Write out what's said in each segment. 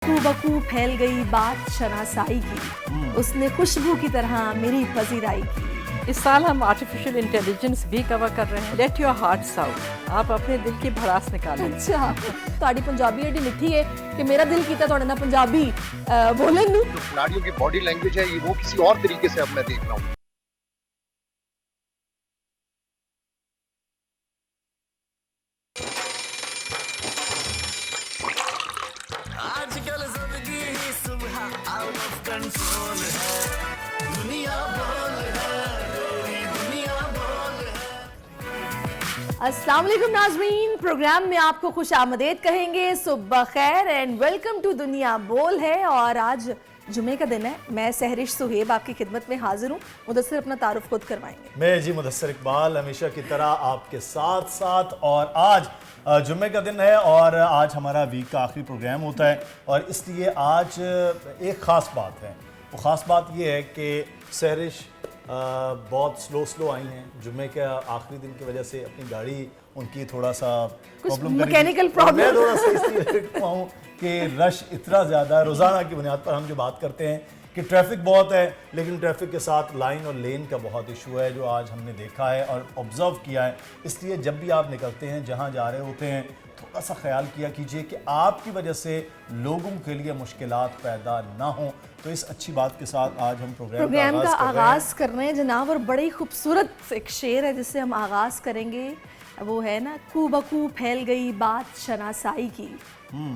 बकू फैल गई बात शनासाई की, उसने खुशबू की तरह मेरी पजीराई की। इस साल हम आर्टिफिशियल इंटेलिजेंस भी कवर कर रहे हैं। लेट योर हार्ट आउट, आप अपने दिल की भड़ास निकालें। अच्छा, ਤੁਹਾਡੀ ਪੰਜਾਬੀ ਏਡੀ ਮਿੱਠੀ ਹੈ कि मेरा दिल कीता ਤੁਹਾਡੇ ਨਾਲ ਪੰਜਾਬੀ बोलन ਨੂੰ। खिलाड़ियों की बॉडी लैंग्वेज है वो किसी और तरीके से अब मैं देख रहा हूँ। आजकल जिंदगी ही सुबह आउट ऑफ कंट्रोल है, दुनिया बोल है, मेरी दुनिया बोल है। अस्सलाम वालेकुम नाज़रीन, प्रोग्राम में आपको खुश आमदेद कहेंगे। सुबह खैर एंड वेलकम टू दुनिया बोल है। और आज जुमे का दिन है। मैं सहरिश सुहेब आपकी खिदमत में हाजिर हूँ। मुदस्सिर अपना तारुफ खुद करवाएंगे। मैं जी मुदस्सिर इकबाल हमेशा की तरह आपके साथ साथ। और आज जुम्मे का दिन है और आज हमारा वीक का आखिरी प्रोग्राम होता है और इसलिए आज एक ख़ास बात है। वो ख़ास बात ये है कि सहरिश बहुत स्लो आई हैं। जुम्मे के आखिरी दिन की वजह से अपनी गाड़ी उनकी थोड़ा सा प्रॉब्लम, मैकेनिकल प्रॉब्लम, मैं थोड़ा सा इसलिए हुआ हूँ कि रश इतना ज़्यादा है। रोज़ाना की बुनियाद पर हम जो बात करते हैं कि ट्रैफिक बहुत है, लेकिन ट्रैफिक के साथ लाइन और लेन का बहुत इशू है जो आज हमने देखा है और ऑब्ज़र्व किया है। इसलिए जब भी आप निकलते हैं, जहाँ जा रहे होते हैं, थोड़ा सा ख्याल किया कीजिए कि आपकी वजह से लोगों के लिए मुश्किलात पैदा ना हो। तो इस अच्छी बात के साथ आज हम प्रोग्राम का आगाज़ कर रहे हैं जनाब। और बड़ी खूबसूरत एक शेर है जिससे हम आगाज़ करेंगे। वो है ना, कू बकू फैल गई बात शनासाई की,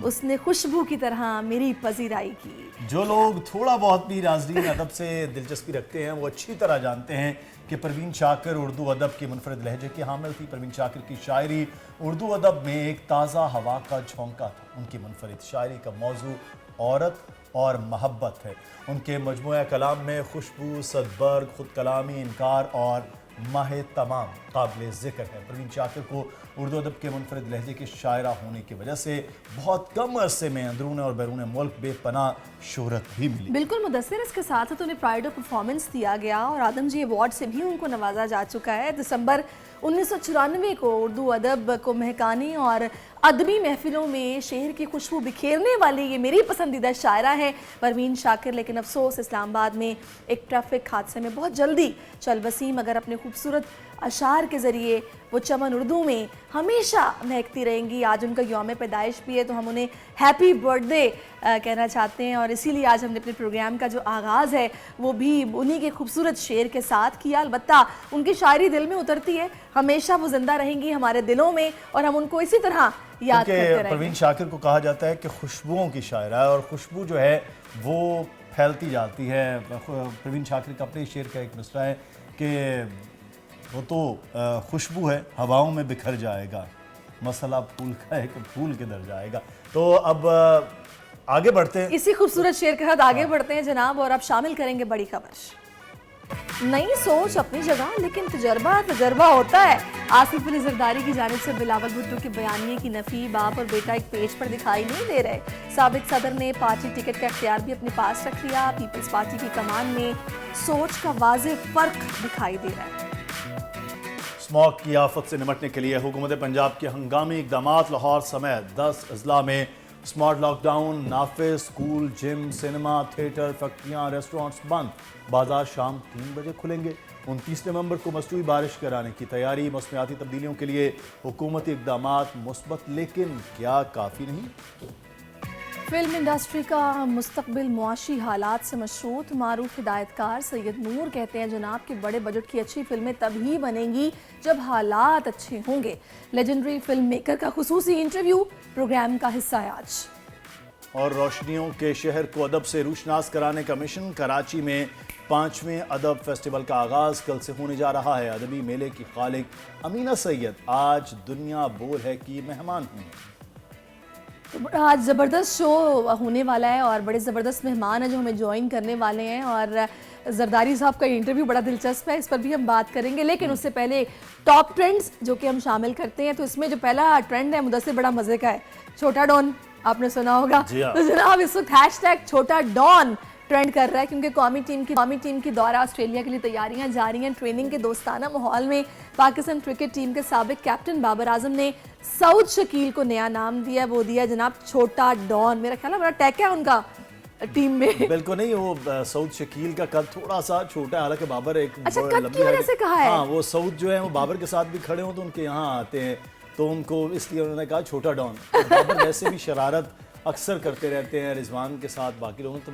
उसने खुशबू की तरह मेरी पजीराई की। जो लोग थोड़ा बहुत भी नाज़रीन अदब से दिलचस्पी रखते हैं वो अच्छी तरह जानते हैं कि परवीन शाकिर उर्दू अदब के मुनफरद लहजे की हामिल थी। परवीन शाकिर की शायरी उर्दू अदब में एक ताज़ा हवा का झोंका था। उनकी मुनफरद शायरी का मौजू औरत और महब्बत है। उनके मजमूआ कलाम में खुशबू, सदबर्ग, खुद कलामी, इनकार और माह तमाम काबिल ज़िक्र है। परवीन शाकिर को उर्दू अदब के मुनफरद लहजे के शायरा होने की वजह से बहुत कम अरसे में अंदरून और बैरून मुल्क बेपनाह शोहरत भी मिली। बिल्कुल मुदस्सिर, इसके साथ साथ उन्हें प्राइड ऑफ परफॉर्मेंस दिया गया और आदमजी अवार्ड से भी उनको नवाजा जा चुका है। दिसंबर 1994 को उर्दू अदब को महकाने और अदबी महफिलों में शेर की खुशबू बिखेरने वाली ये मेरी पसंदीदा शायरा है परवीन शाकिर। लेकिन अफसोस इस्लामाबाद में एक ट्रैफिक हादसे में बहुत जल्दी चल बसी, मगर अपने खूबसूरत अशार के ज़रिए वो चमन उर्दू में हमेशा महकती रहेंगी। आज उनका यौम पैदाइश भी है तो हम उन्हें हैप्पी बर्थडे कहना चाहते हैं। और इसीलिए आज हमने अपने प्रोग्राम का जो आगाज़ है वो भी उन्हीं के खूबसूरत शेर के साथ किया। अलबत्ता उनकी शायरी दिल में उतरती है, हमेशा वो जिंदा रहेंगी हमारे दिलों में और हम उनको इसी तरह याद करते रहेंगे। परवीन शाकिर को कहा जाता है कि खुशबुओं की शायरा है और खुशबू जो है वो फैलती जाती है। परवीन शाकिर का अपने शेर का एक मिसरा है कि वो तो खुशबू है, हवाओं में बिखर जाएगा, मसला फूल का है कि फूल किधर जाएगा। तो अब आगे बढ़ते हैं, इसी खूबसूरत शेर के साथ आगे बढ़ते हैं जनाब। और अब शामिल करेंगे बड़ी खबर। नई सोच अपनी जगह, लेकिन तजर्बा होता है। आसिफ अली जरदारी की जानिब से बिलावल भुट्टो के बयानिए की नफी बाप और बेटा एक पेज पर दिखाई नहीं दे रहे। साबिक सदर ने पार्टी टिकट का इख्तियार भी अपने पास रख लिया। पीपल्स पार्टी की कमान में सोच का वाज़ेह फर्क दिखाई दे रहा है। स्मॉग की आफत से निपटने के लिए हुकूमत पंजाब के हंगामी इकदाम लाहौर समेत 10 अजला में स्मार्ट लॉकडाउन, नाफिज, स्कूल, जिम, सिनेमा, थिएटर, फैक्ट्रियाँ, रेस्टोरेंट्स बंद। बाजार शाम 3 बजे खुलेंगे। 29 नवंबर को मसनूई बारिश कराने की तैयारी। मौसमियाती तब्दीलियों के लिए हुकूमती इकदाम मुस्बत, लेकिन क्या काफ़ी नहीं? फिल्म इंडस्ट्री का मुस्तकबिल मुआशी हालात से मशरूत मारूफ हिदायतकार सैयद नूर कहते हैं जनाब कि बड़े बजट की अच्छी फिल्में तभी बनेंगी जब हालात अच्छे होंगे। लेजेंडरी फिल्म मेकर का खुसूसी इंटरव्यू प्रोग्राम का हिस्सा है आज। और रोशनियों के शहर को अदब से रूशनास कराने का मिशन। कराची में 5वें अदब फेस्टिवल का आगाज़ कल से होने जा रहा है। अदबी मेले की खालिक अमीना सैयद आज दुनिया बोल है की मेहमान हुई। तो आज ज़बरदस्त शो होने वाला है और बड़े ज़बरदस्त मेहमान हैं जो हमें ज्वाइन करने वाले हैं। और जरदारी साहब का इंटरव्यू बड़ा दिलचस्प है, इस पर भी हम बात करेंगे। लेकिन उससे पहले टॉप ट्रेंड्स जो कि हम शामिल करते हैं, तो इसमें जो पहला ट्रेंड है मुदस्सिर बड़ा मज़े का है। छोटा डॉन आपने सुना होगा, तो जनाब इस वक्त हैशटैग छोटा डॉन ट्रेंड कर रहा है क्योंकि कौमी टीम की दौरा ऑस्ट्रेलिया के लिए तैयारियां जारी हैं। ट्रेनिंग के दोस्ताना माहौल में पाकिस्तान क्रिकेट टीम के साबिक कैप्टन बाबर आजम ने सऊद शकील को नया नाम दिया, वो दिया जनाब छोटा डॉन। मेरा ख्याल है बड़ा टैक है उनका टीम में। बिल्कुल नहीं, वो सऊद शकील का कद थोड़ा सा छोटा है, हालांकि बाबर एक अच्छा, कद की वजह से कहा है? हाँ, वो सऊद जो है वो बाबर के साथ भी खड़े हो तो उनके यहाँ आते हैं, तो उनको इसलिए उन्होंने कहा छोटा डॉन। बाबर वैसे भी शरारत अक्सर करते रहते हैं रिजवान के साथ, बाकी लोगों तो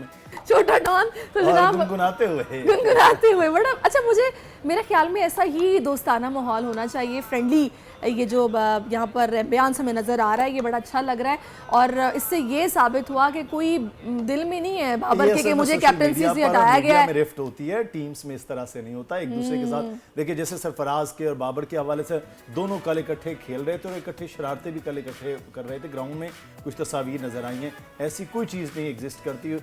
छोटा डॉन तो जनाब गुनगुनाते हुए बड़ा अच्छा। मुझे मेरे ख्याल में ऐसा ही दोस्ताना माहौल होना चाहिए, फ्रेंडली। ये जो यहाँ पर बयान हमें नज़र आ रहा है ये बड़ा अच्छा लग रहा है और इससे ये साबित हुआ कि कोई दिल में नहीं है बाबर के कि मुझे कैप्टनसी से हटाया गया है। रिफ्ट होती है टीम्स में, इस तरह से नहीं होता एक दूसरे के साथ। देखिए जैसे सरफराज के और बाबर के हवाले से दोनों कल इकट्ठे खेल रहे थे और इकट्ठे शरारतें भी कल इकट्ठे कर रहे थे ग्राउंड में, कुछ तस्वीर नजर आई हैं। ऐसी कोई चीज़ नहीं एग्जिस्ट करती,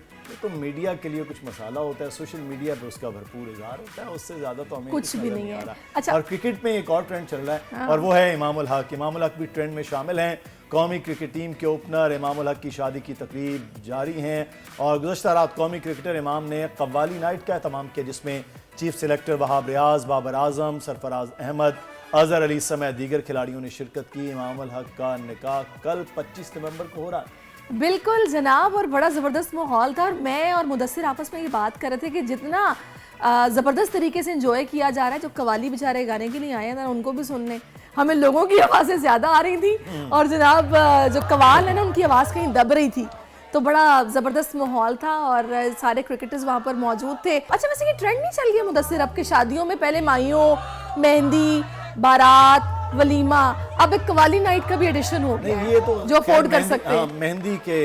तो मीडिया के लिए कुछ मसाला होता है, सोशल मीडिया पे उसका भरपूर इजहार होता है, उससे ज्यादा तो हमें कुछ भी नहीं है। अच्छा, और क्रिकेट में एक और ट्रेंड चल रहा है और वो है इमामुल हक। इमामुल हक भी ट्रेंड में शामिल हैं। कौमी क्रिकेट टीम के ओपनर इमामुल हक की शादी की तकरीब जारी हैं और गुज़श्ता रात कौमी क्रिकेटर इमाम ने कव्वाली नाइट का एहतमाम किया, जिसमें चीफ सेलेक्टर वहाब रियाज, बाबर आजम, सरफराज अहमद, अजहर अली समेत दीगर खिलाड़ियों ने शिरकत की। इमामुल हक का निकाह कल 25 नवंबर को हो रहा है। बिल्कुल जनाब, और बड़ा ज़बरदस्त माहौल था और मैं और मुदस्सिर आपस में ये बात कर रहे थे कि जितना ज़बरदस्त तरीके से एंजॉय किया जा रहा है, जो कवाली बेचारे गाने के लिए आए हैं उनको भी सुनने, हमें लोगों की आवाज़ें ज़्यादा आ रही थी और जनाब जो कवाल है ना उनकी आवाज़ कहीं दब रही थी, तो बड़ा ज़बरदस्त माहौल था और सारे क्रिकेटर्स वहाँ पर मौजूद थे। अच्छा, वैसे ये ट्रेंड नहीं चल गया मुदस्सिर अब के शादियों में, पहले माइयों, मेहंदी, बारात, वलीमा, अब एक कवाली नाइट का भी एडिशन हो गया ये तो जो अफोर्ड कर सकते हैं। मेहंदी के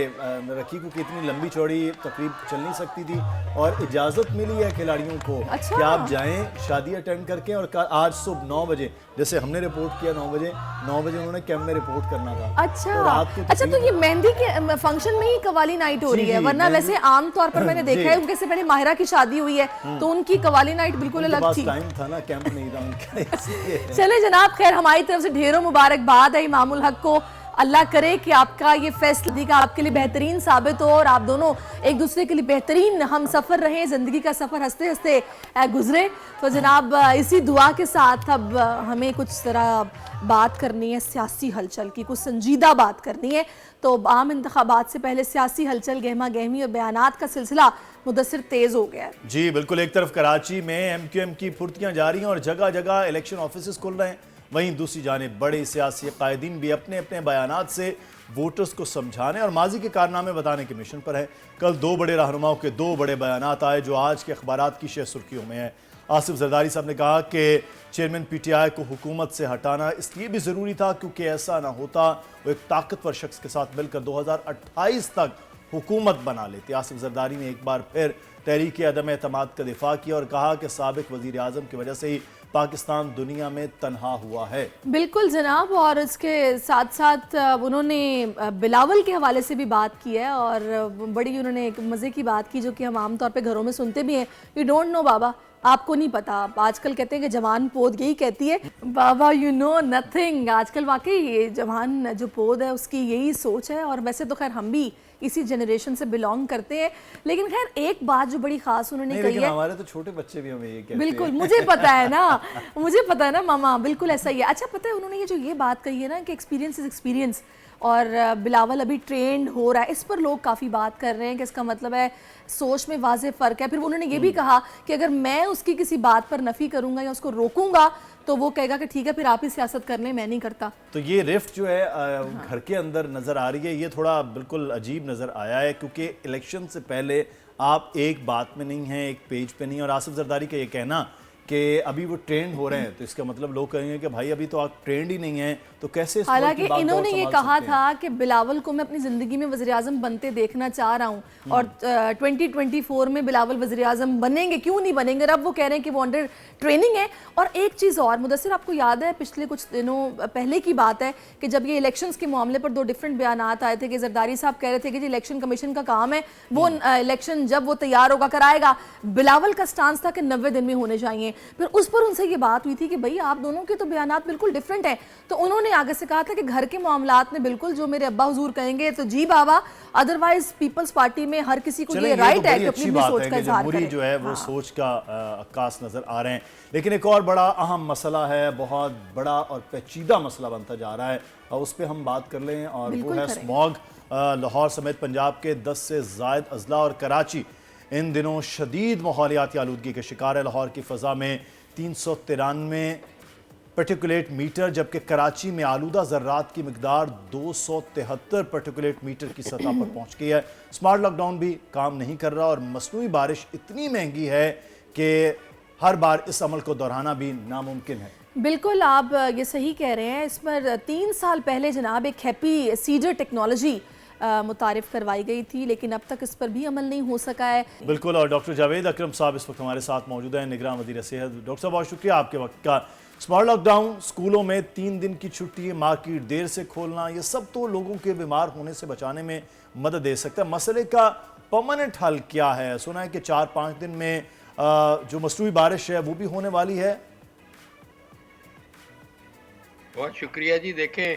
रखी को कितनी लंबी चौड़ी तकरीब चल नहीं सकती थी और इजाजत मिली है खिलाड़ियों को अच्छा। कि आप जाएं शादी अटेंड करके, और आज सुबह 9 बजे जैसे हमने रिपोर्ट किया 9 बजे उन्होंने कैंप में रिपोर्ट करना था। अच्छा अच्छा, तो ये मेहंदी के फंक्शन में ही कवाली नाइट हो रही है, वरना वैसे आम तौर पर मैंने देखा है उनके से पहले माहिरा की शादी हुई है तो उनकी कवाली नाइट बिल्कुल अलग थी। टाइम था ना, कैंप नहीं था उनका। चले जनाब, खैर हमारी तरफ से ढेरों मुबारकबाद है इमामुल हक को। अल्लाह करे कि आपका ये फैसला का आपके लिए बेहतरीन साबित हो और आप दोनों एक दूसरे के लिए बेहतरीन हम सफ़र रहें, ज़िंदगी का सफ़र हंसते हंसते गुजरे। तो जनाब इसी दुआ के साथ अब हमें कुछ तरह बात करनी है सियासी हलचल की, कुछ संजीदा बात करनी है। तो आम इंतखाबात से पहले सियासी हलचल, गहमा गहमी और बयानात का सिलसिला मुदस्सिर तेज़ हो गया है। जी बिल्कुल, एक तरफ कराची में MQM की फुर्तियाँ जारी हैं और जगह जगह इलेक्शन ऑफिस खुल रहे हैं, वहीं दूसरी जानिब बड़े सियासी कायदीन भी अपने अपने बयानात से वोटर्स को समझाने और माजी के कारनामे बताने के मिशन पर है। कल 2 बड़े रहनुमाओं के 2 बड़े बयानात आए जो आज के अखबारात की शेर सुर्खियों में है। आसिफ जरदारी साहब ने कहा कि चेयरमैन PTI को हुकूमत से हटाना इसलिए भी ज़रूरी था क्योंकि ऐसा ना होता वो एक ताकतवर शख्स के साथ मिलकर 2028 तक हुकूमत बना लेते। आसिफ जरदारी ने एक बार फिर तहरीक अदम एतमाद का दिफा किया और कहा कि साबिक वज़ीर आज़म की वजह से ही पाकिस्तान दुनिया में तन्हा हुआ है। बिल्कुल जनाब, और इसके साथ साथ उन्होंने बिलावल के हवाले से भी बात की है और बड़ी उन्होंने एक मज़े की बात की जो कि हम आम तौर पे घरों में सुनते भी हैं, यू डोंट नो बाबा, आपको नहीं पता। आजकल कहते हैं कि जवान पोद यही कहती है, बाबा यू नो नथिंग। आजकल वाकई ये जवान जो पोद है उसकी यही सोच है और वैसे तो खैर हम भी इसी जनरेशन से बिलोंग करते हैं, लेकिन खैर एक बात जो बड़ी खास उन्होंने कही है, हमारे तो छोटे बच्चे भी हमें ये कहते हैं। बिल्कुल मुझे पता है ना मामा, बिल्कुल ऐसा ही है। अच्छा, पता है उन्होंने ये जो ये बात कही है ना कि एक्सपीरियंस इज एक्सपीरियंस और बिलावल अभी ट्रेंड हो रहा है, इस पर लोग काफ़ी बात कर रहे हैं कि इसका मतलब है सोच में वाज़े फ़र्क है। फिर उन्होंने ये भी कहा कि अगर मैं उसकी किसी बात पर नफ़ी करूंगा या उसको रोकूंगा तो वो कहेगा कि ठीक है फिर आप ही सियासत कर लें, मैं नहीं करता। तो ये रिफ्ट जो है घर के अंदर नज़र आ रही है, ये थोड़ा बिल्कुल अजीब नज़र आया है क्योंकि इलेक्शन से पहले आप एक बात में नहीं हैं, एक पेज पे नहीं। और आसिफ जरदारी का ये कहना कि अभी वो ट्रेंड हो रहे हैं तो इसका मतलब लोग कहेंगे कि भाई अभी तो आप ट्रेंड ही नहीं हैं तो कैसे। हालांकि इन्होंने ये कहा था कि बिलावल को मैं अपनी ज़िंदगी में वज़ीर आज़म बनते देखना चाह रहा हूँ और 2024 में बिलावल वज़ीर आज़म बनेंगे, क्यों नहीं बनेंगे। अब वो कह रहे हैं कि वो अंडर ट्रेनिंग है। और एक चीज़ और मुदस्सिर, आपको याद है पिछले कुछ दिनों पहले की बात है कि जब ये इलेक्शंस के मामले पर 2 डिफरेंट बयानात आए थे कि जरदारी साहब कह रहे थे कि जी इलेक्शन कमीशन का काम है, वो इलेक्शन जब वो तैयार होगा कराएगा। बिलावल का स्टांस था कि 90 दिन में होने चाहिए। फिर उस पर उनसे ये बात हुई थी कि भाई आप दोनों के तो बयानात बिल्कुल डिफरेंट है, तो उन्होंने आगे से कहा था कि घर के मामलात में बिल्कुल जो मेरे अब्बा हुजूर कहेंगे तो जी बाबा, अदरवाइज पीपल्स पार्टी में हर किसी को चलें, ये तो राइट है बड़ी कि अपनी अच्छी अपनी बात सोच है का कि इजहार जमहूरी करे। जो है वो सोच का अक्कास नजर आ रहे हैं। लेकिन एक और बड़ा अहम मसला है, बहुत बड़ा और पेचीदा मसला बनता जा रहा है, और उस पर हम बात कर लें, और वो बिल्कुल है करें। स्मॉग। लाहौर समेत पंजाब के 10 से ज़ायद अजला और कराची इन दिनों शदीद माहौलियाती आलूदगी के शिकार है। लाहौर की फ़ज़ा में 393 पर्टिकुलेट मीटर, जबकि कराची में आलूदा ज़र्रात की मिकदार 273 पर्टिकुलेट मीटर की सतह पर पहुंच गई है। स्मार्ट लॉकडाउन भी काम नहीं कर रहा, और मसनूई बारिश इतनी महंगी है कि हर बार इस अमल को दोहराना भी नामुमकिन है। बिल्कुल, आप ये सही कह रहे हैं। इस पर 3 साल पहले जनाब एक हैप्पी सीडर टेक्नोलॉजी मुतारिफ करवाई गई थी, लेकिन अब तक इस पर भी अमल नहीं हो सका है। बिल्कुल, और डॉक्टर जावेद अकरम साहब इस वक्त हमारे साथ मौजूद हैं, निगरान वज़ीर सेहत। डॉक्टर साहब, बहुत शुक्रिया आपके वक्त का। स्मार्ट लॉकडाउन, स्कूलों में 3 दिन की छुट्टी, मार्केट देर से खोलना, ये सब तो लोगों के बीमार होने से बचाने में मदद दे सकता है। मसले का परमानेंट हल क्या है? सुना है कि 4-5 दिन में जो मसनूई बारिश है वो भी होने वाली है। बहुत शुक्रिया जी। देखें,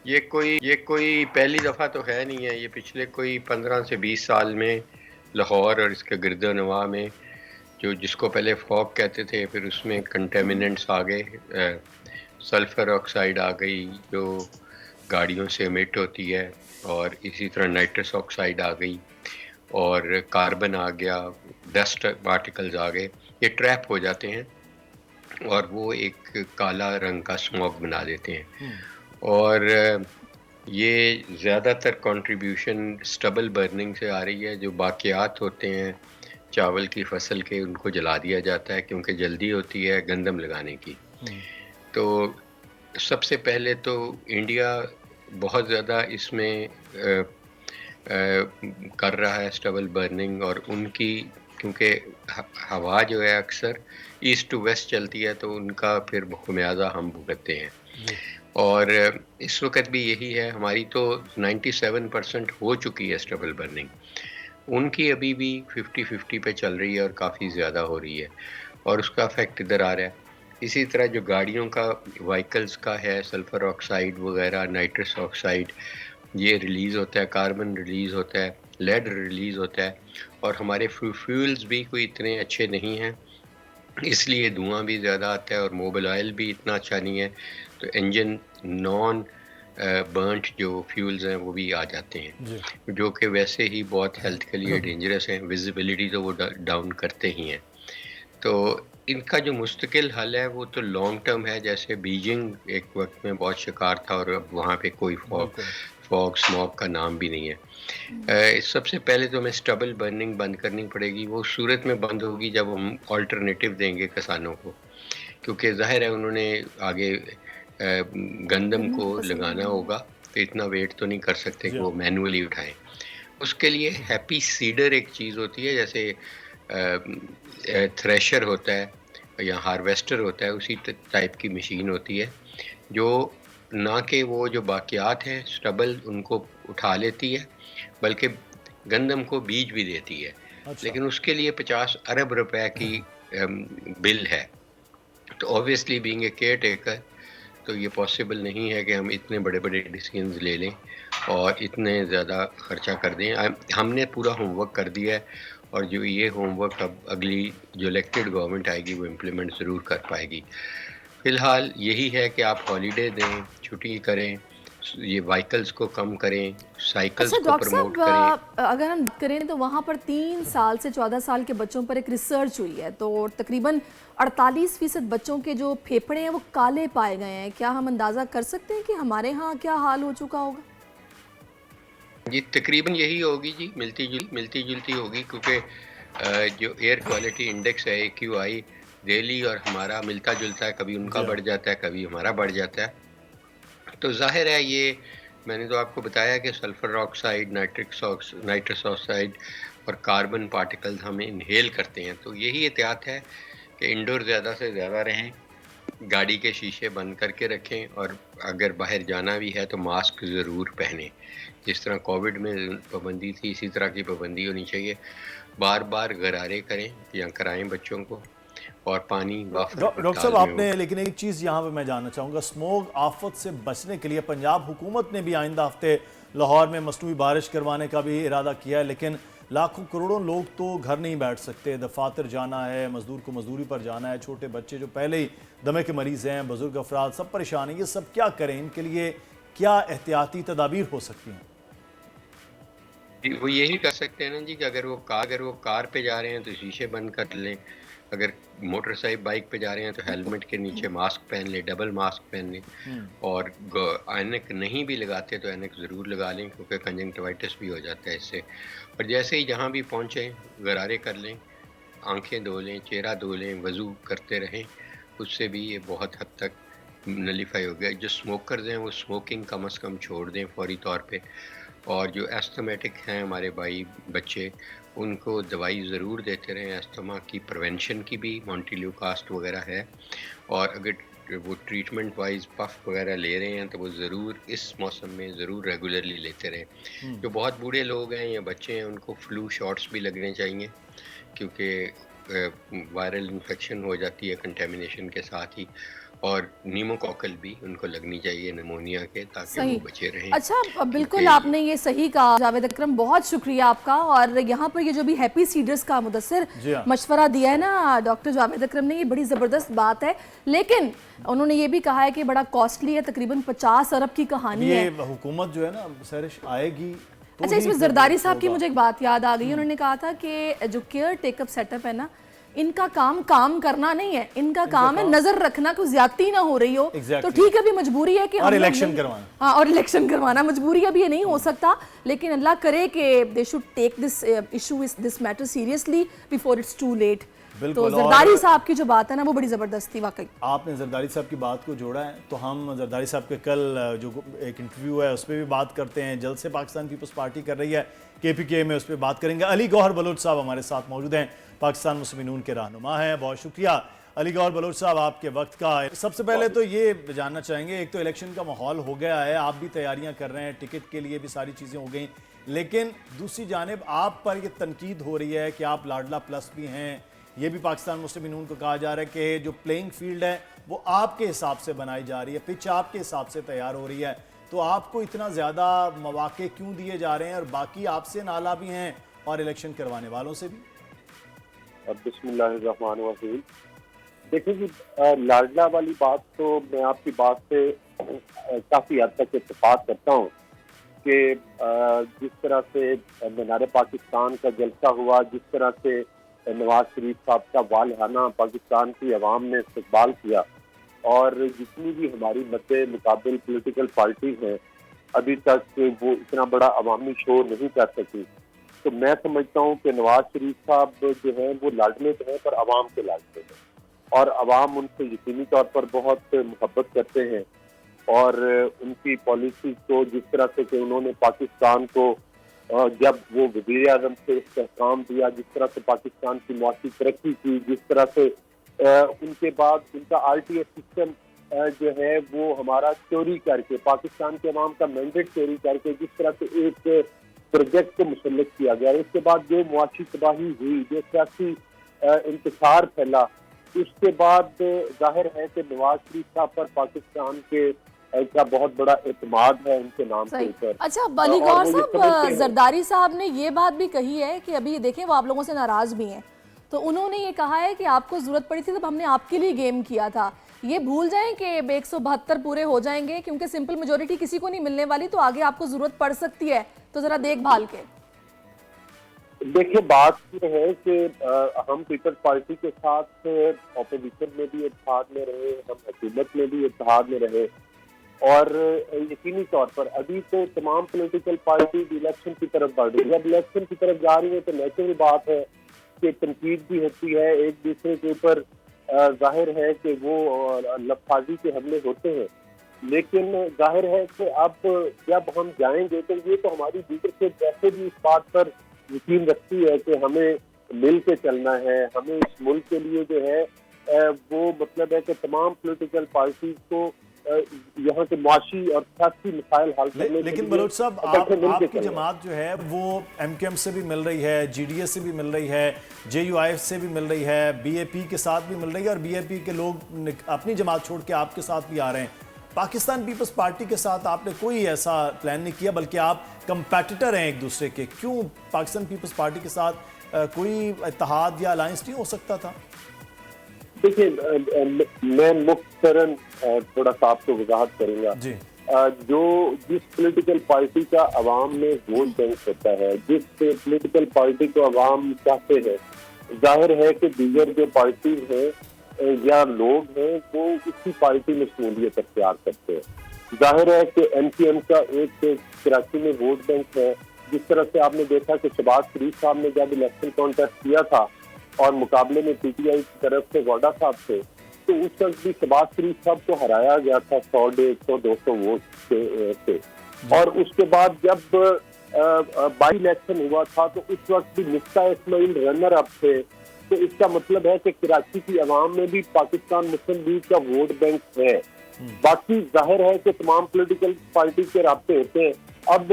ये कोई पहली दफ़ा तो है नहीं है। ये पिछले कोई 15 से 20 साल में लाहौर और इसके गिरदोनवा में जिसको पहले फॉग कहते थे, फिर उसमें कंटेमिनेंट्स आ गए, सल्फर ऑक्साइड आ गई जो गाड़ियों से एमिट होती है, और इसी तरह नाइट्रस ऑक्साइड आ गई, और कार्बन आ गया, डस्ट पार्टिकल्स आ गए। ये ट्रैप हो जाते हैं और वो एक काला रंग का स्मॉग बना देते हैं। और ये ज़्यादातर कंट्रीब्यूशन स्टबल बर्निंग से आ रही है। जो बाकियात होते हैं चावल की फसल के, उनको जला दिया जाता है क्योंकि जल्दी होती है गंदम लगाने की। तो सबसे पहले तो इंडिया बहुत ज़्यादा इसमें कर रहा है स्टबल बर्निंग, और उनकी क्योंकि हवा जो है अक्सर ईस्ट टू वेस्ट चलती है, तो उनका फिर खुमियाजा हम भुगतते हैं। और इस वक्त भी यही है। हमारी तो 97% हो चुकी है स्टबल बर्निंग, उनकी अभी भी 50-50 पे चल रही है और काफ़ी ज़्यादा हो रही है, और उसका इफेक्ट इधर आ रहा है। इसी तरह जो गाड़ियों का, व्हीकल्स का है, सल्फ़र ऑक्साइड वगैरह, नाइट्रस ऑक्साइड, ये रिलीज़ होता है, कार्बन रिलीज़ होता है, लेड रिलीज़ होता है, और हमारे फ्यूल्स भी कोई इतने अच्छे नहीं हैं, इसलिए धुआं भी ज़्यादा आता है, और मोबाइल ऑयल भी इतना अच्छा नहीं है, तो इंजन नॉन बर्न्ट जो फ्यूल्स हैं वो भी आ जाते हैं, जो कि वैसे ही बहुत हेल्थ के लिए डेंजरस हैं। विजिबिलिटी तो वो डाउन करते ही हैं। तो इनका जो मुस्तकिल हल है वो तो लॉन्ग टर्म है। जैसे बीजिंग एक वक्त में बहुत शिकार था, और अब वहाँ पे कोई फॉग स्मॉग का नाम भी नहीं है। सबसे पहले तो हमें स्टबल बर्निंग बंद करनी पड़ेगी। वो सूरत में बंद होगी जब हम ऑल्टरनेटिव देंगे किसानों को, क्योंकि जाहिर है उन्होंने आगे गंदम को लगाना होगा, तो इतना वेट तो नहीं कर सकते कि वो मैनुअली उठाएं। उसके लिए हैप्पी सीडर एक चीज़ होती है, जैसे थ्रेशर होता है या हार्वेस्टर होता है, उसी टाइप की मशीन होती है, जो ना कि वो जो बाकियात हैं स्टबल उनको उठा लेती है, बल्कि गंदम को बीज भी देती है। लेकिन उसके लिए 50 अरब रुपए की बिल है। तो obviously being a care taker, तो ये पॉसिबल नहीं है कि हम इतने बड़े बड़े डिसीजंस ले लें और इतने ज़्यादा ख़र्चा कर दें। हमने पूरा होमवर्क कर दिया है, और जो ये होमवर्क अब अगली जो इलेक्टेड गवर्नमेंट आएगी वो इम्प्लीमेंट ज़रूर कर पाएगी। फ़िलहाल यही है कि आप हॉलीडे दें, छुट्टी करें, ये व्हीकल्स को कम करें, साइकिल्स को प्रमोट करें। अगर हम करें तो वहाँ पर 3 साल से 14 साल के बच्चों पर एक रिसर्च हुई है, तो तकरीबन 48% बच्चों के जो फेफड़े हैं वो काले पाए गए हैं। क्या हम अंदाज़ा कर सकते हैं कि हमारे यहाँ क्या हाल हो चुका होगा? जी तकरीबन यही होगी जी, मिलती जुलती होगी, क्योंकि जो एयर क्वालिटी इंडेक्स है AQI दिल्ली और हमारा मिलता जुलता है, कभी उनका बढ़ जाता है कभी हमारा बढ़ जाता है। तो जाहिर है ये मैंने तो आपको बताया कि सल्फर ऑक्साइड, नाइट्रस ऑक्साइड और कार्बन पार्टिकल्स हम इनहेल करते हैं। तो यही एहतियात है कि इंडोर ज़्यादा से ज़्यादा रहें, गाड़ी के शीशे बंद करके रखें, और अगर बाहर जाना भी है तो मास्क ज़रूर पहनें। जिस तरह कोविड में पाबंदी थी, इसी तरह की पाबंदी होनी चाहिए। बार बार गरारे करें या कराएं बच्चों को, और पानी वाफर डॉक्टर साहब मकदार में आपने, लेकिन एक चीज़ यहाँ पे मैं जानना चाहूँगा, स्मोक आफत से बचने के लिए पंजाब हुकूमत ने भी आइंदा हफ्ते लाहौर में मसनूई बारिश करवाने का भी इरादा किया है, लेकिन लाखों करोड़ों लोग तो घर नहीं बैठ सकते, दफातर जाना है, मजदूर को मजदूरी पर जाना है, छोटे बच्चे जो पहले ही दमे के मरीज़ हैं, बुजुर्ग अफराद सब परेशान हैं, ये सब क्या करें? इनके लिए क्या एहतियाती तदाबीर हो सकती हैं? वो यही कर सकते हैं ना जी कि अगर वो कार पे जा रहे हैं तो शीशे बंद कर लें, अगर मोटरसाइकिल बाइक पे जा रहे हैं तो हेलमेट के नीचे मास्क पहन लें, डबल मास्क पहन लें, और ऐनक नहीं भी लगाते तो ऐनक ज़रूर लगा लें, क्योंकि कंजंक्टिवाइटिस भी हो जाता है इससे। और जैसे ही जहाँ भी पहुँचें गरारे कर लें, आंखें धो लें, चेहरा धो लें, वज़ू करते रहें, उससे भी ये बहुत हद तक नलीफाई हो गया। जो स्मोकर्स हैं वो स्मोकिंग कम से कम छोड़ दें फौरी तौर पे, और जो एस्थमेटिक हैं हमारे भाई बच्चे, उनको दवाई ज़रूर देते रहें। एस्थमा की प्रिवेंशन की भी मॉन्टिल्यूकास्ट वगैरह है, और अगर वो ट्रीटमेंट वाइज पफ वगैरह ले रहे हैं तो वो ज़रूर इस मौसम में ज़रूर रेगुलरली लेते रहें। जो बहुत बूढ़े लोग हैं या बच्चे हैं उनको फ्लू शॉट्स भी लगने चाहिए, क्योंकि वायरल इन्फेक्शन हो जाती है कंटेमिनेशन के साथ ही, और नीमोकॉकल भी उनको लगनी चाहिए निमोनिया के, ताकि वो बचे रहें। अच्छा, बिल्कुल आपने ये सही कहा जावेद अकरम, बहुत शुक्रिया आपका। और यहाँ पर ये जो भी हैप्पी सीडर्स का मुदस्सिर मशवरा दिया है ना डॉक्टर जावेद अकरम ने, ये बड़ी ज़बरदस्त बात है, लेकिन उन्होंने ये भी कहा है कि बड़ा कॉस्टली है, तकरीबन 50 अरब की कहानी है। हुकूमत जो है ना सरिश आएगी तो अच्छा, इसमें जरदारी साहब की मुझे एक बात याद आ गई, उन्होंने कहा था कि जो केयर टेकअप सेटअप है ना, इनका काम करना नहीं है, इनका काम है नजर रखना कि ज्यादती ना हो रही हो। तो ठीक है, अभी मजबूरी है कि और इलेक्शन करवाना। हाँ, और इलेक्शन करवाना मजबूरी, अभी ये नहीं हो सकता, लेकिन अल्लाह करे कि they should take this issue, this matter seriously before it's too late. तो जरदारी साहब की जो बात है ना वो बड़ी जबरदस्त थी वाकई। आपने जरदारी साहब की बात को जोड़ा है, तो हम जरदारी साहब के कल जो एक इंटरव्यू है उस पर भी बात करते हैं। जल्द से पाकिस्तान पीपल्स पार्टी कर रही है KPK में, उस पर बात करेंगे। अली गौहर बलोच साहब हमारे साथ मौजूद हैं, पाकिस्तान मुस्लिम नून के रहनुमा हैं। बहुत शुक्रिया अली गौहर बलोच साहब आपके वक्त का। सबसे पहले तो ये जानना चाहेंगे, एक तो इलेक्शन का माहौल हो गया है, आप भी तैयारियां कर रहे हैं, टिकट के लिए भी सारी चीज़ें हो गई, लेकिन दूसरी जानिब आप पर ये तनकीद हो रही है कि आप लाडला प्लस भी हैं। ये भी पाकिस्तान मुस्लिम नून को कहा जा रहा है कि जो प्लेइंग फील्ड है वो आपके हिसाब से बनाई जा रही है, पिच आपके हिसाब से तैयार हो रही है, तो आपको इतना ज़्यादा मौके क्यों दिए जा रहे हैं? और बाकी आपसे नाला भी हैं और इलेक्शन करवाने वालों से भी। बिस्मिल्लाहिर्रहमानिर्रहीम। देखिए जी, लाडला वाली बात तो मैं आपकी बात से काफ़ी हद तक इत्तेफाक करता हूँ कि जिस तरह से मीनार पाकिस्तान का जलसा हुआ, जिस तरह से नवाज शरीफ साहब का वालहाना पाकिस्तान की अवाम ने इस्तकबाल किया, और जितनी भी हमारी मद्दे मुकाबिल पॉलिटिकल पार्टी हैं अभी तक वो इतना बड़ा अवामी शोर नहीं कर सकी, तो मैं समझता हूँ कि नवाज शरीफ साहब जो हैं वो लाडले तो हैं पर अवाम के लाडले हैं, और अवाम उनसे यकीनी तौर पर बहुत मोहब्बत करते हैं। और उनकी पॉलिसी को जिस तरह से कि उन्होंने पाकिस्तान को जब वो वज़ीर आज़म से इस्तेहकाम दिया, जिस तरह से पाकिस्तान की मुआशी तरक्की की, जिस तरह से उनके बाद उनका RTS सिस्टम जो है वो हमारा चोरी करके, पाकिस्तान के अवाम का मैंडेट चोरी करके जिस तरह से एक प्रोजेक्ट को मुसल्लत किया गया, उसके बाद जो मुआशी तबाही हुई, जो सियासी इंतशार फैला, उसके बाद जाहिर है कि नवाज शरीफ साहब पर पाकिस्तान के का बहुत बड़ा एतमाद है उनके नाम के ऊपर। अच्छा, अली गौहर साहब, जरदारी साहब ने ये बात भी कही है कि अभी देखें वो आप लोगों से नाराज भी हैं, तो उन्होंने ये कहा है कि आपको जरूरत पड़ी थी तब हमने आपके लिए गेम किया था, ये भूल जाएं कि 172 पूरे हो जाएंगे, क्योंकि सिंपल मेजोरिटी किसी को नहीं मिलने वाली, तो आगे आपको जरूरत पड़ सकती है, तो जरा देखभाल के। देखिए, बात ये है कि हम पीपल्स पार्टी के साथ ऑपोजिशन में भी इत्तेहाद में रहे, हम हुकूमत में भी इत्तेहाद में रहे, और यकीनी तौर पर अभी तो तमाम पॉलिटिकल पार्टी इलेक्शन की तरफ बढ़ रही है। जब इलेक्शन की तरफ जा रही है तो नेचुरल बात है कि तनकीद भी होती है, एक दूसरे के ऊपर जाहिर है कि वो लफाजी के हमले होते हैं, लेकिन जाहिर है कि अब जब हम जाएंगे तो ये तो हमारी लीडरशिप वैसे भी इस बात पर यकीन रखती है कि हमें मिल के चलना है, हमें इस मुल्क के लिए जो है वो मतलब है कि तमाम पॉलिटिकल पार्टीज को यहाँ के मुआशी और सियासी मसाइल हल करने के लेकिन लिए बलोच साहब इकट्ठे मिलके आपकी चलें। जमात जो है वो एमकेएम से भी मिल रही है, जीडीएस से भी मिल रही है, जेयूआईएफ से भी मिल रही है, बीएपी के साथ भी मिल रही है और बीएपी के लोग अपनी जमात छोड़ के आपके साथ भी आ रहे हैं। पाकिस्तान पीपल्स पार्टी के साथ आपने कोई ऐसा प्लान नहीं किया, बल्कि आप कंपेटिटर हैं एक दूसरे के। क्यों पाकिस्तान पीपल्स पार्टी के साथ कोई इत्तेहाद या अलायंस नहीं हो सकता था? देखिए, मैं मुख्तरन थोड़ा सा आपको वजाहत करूंगा। जी। जिस पॉलिटिकल पार्टी का अवाम में वोट बैंक होता है, जिस पॉलिटिकल पार्टी को अवाम चाहते हैं, जाहिर है कि दीगर जो पार्टी हैं या लोग हैं वो उसी पार्टी में शमूलियत अख्तियार करते हैं। जाहिर है कि एमपीएम का एक कराची में वोट बैंक है। जिस तरह से आपने देखा कि शहबाज शरीफ साहब ने जब इलेक्शन कॉन्टेस्ट किया था और मुकाबले में पीटीआई की तरफ से वाडा साहब थे, तो उस वक्त भी शहबाज शरीफ साहब को हराया गया था 100, 150, 200 वोट से। और उसके बाद जब बाई इलेक्शन हुआ था तो उस वक्त भी मिफ्ता इस्माइल रनर अप थे। तो इसका मतलब है कि कराची की आवाम में भी पाकिस्तान मुस्लिम लीग का वोट बैंक है। बाकी जाहिर है कि तमाम पॉलिटिकल पार्टी के राब्ते होते हैं। अब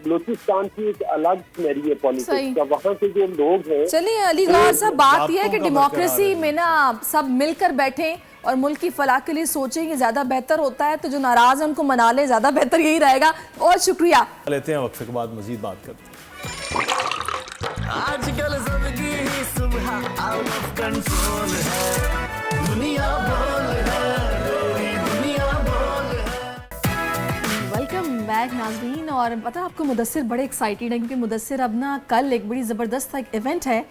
बलूचिस्तान की एक अलग सिनेरियो है पॉलिटिक्स का, वहाँ के जो लोग हैं। चलिए अली गौहर साहब, बात यह है कि आपको डेमोक्रेसी में ना सब मिलकर बैठें और मुल्क की फलाह के लिए सोचें, ये ज्यादा बेहतर होता है। तो जो नाराज है उनको मना लें, ज्यादा बेहतर यही रहेगा। और शुक्रिया। लेते हैं वक्फे के बाद मजीद बात करते हैं। आजकल जिंदगी ही सुबह आउट ऑफ कंट्रोल है, दुनिया बोल है, मेरी दुनिया बोल है। वेलकम बैक नाज़रीन। और पता है आपको, मुदस्सिर बड़े एक्साइटेड है क्योंकि मुदस्सिर अब ना कल एक बड़ी ज़बरदस्त एक इवेंट है,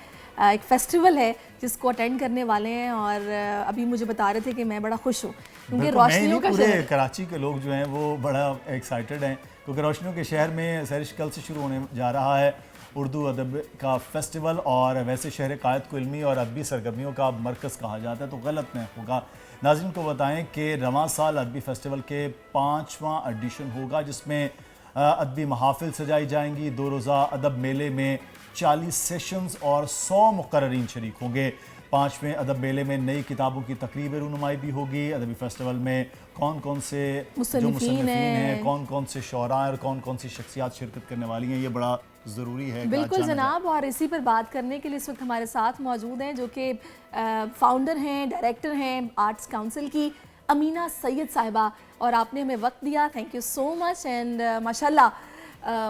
एक फेस्टिवल है जिसको अटेंड करने वाले हैं। और अभी मुझे बता रहे थे कि मैं बड़ा खुश हूँ क्योंकि रोशनियों का पूरे शहर। कराची के लोग जो हैं वो बड़ा एक्साइटेड हैं क्योंकि रोशनियों के शहर में सैरिश कल से शुरू होने जा रहा है उर्दू अदब का फेस्टिवल। और वैसे शहर कायद को इल्मी और अदबी सरगर्मियों का मरकज़ कहा जाता है, तो गलत नहीं होगा। नाज़रीन को बताएं कि रवां साल अदबी फेस्टिवल के 5वां एडिशन होगा जिसमें अदबी महाफिल सजाई जाएंगी। 2 रोज़ा अदब मेले में 40 सेशंस और 100 मुक़र्ररीन शरीक होंगे। 5वें अदब मेले में नई किताबों की तकरीब रुनुमाई भी होगी। अदबी फेस्टिवल में कौन कौन से जो मुसन्निफ़ीन हैं, कौन कौन से शोरा और कौन कौन सी शख्सियात शिरकत करने वाली हैं, ये बड़ा ज़रूरी है। बिल्कुल जनाब। और इसी पर बात करने के लिए इस वक्त हमारे साथ मौजूद हैं जो कि फाउंडर हैं, डायरेक्टर हैं आर्ट्स काउंसिल की, अमीना सैयद साहिबा। और आपने हमें वक्त दिया, thank you so much. And माशाल्लाह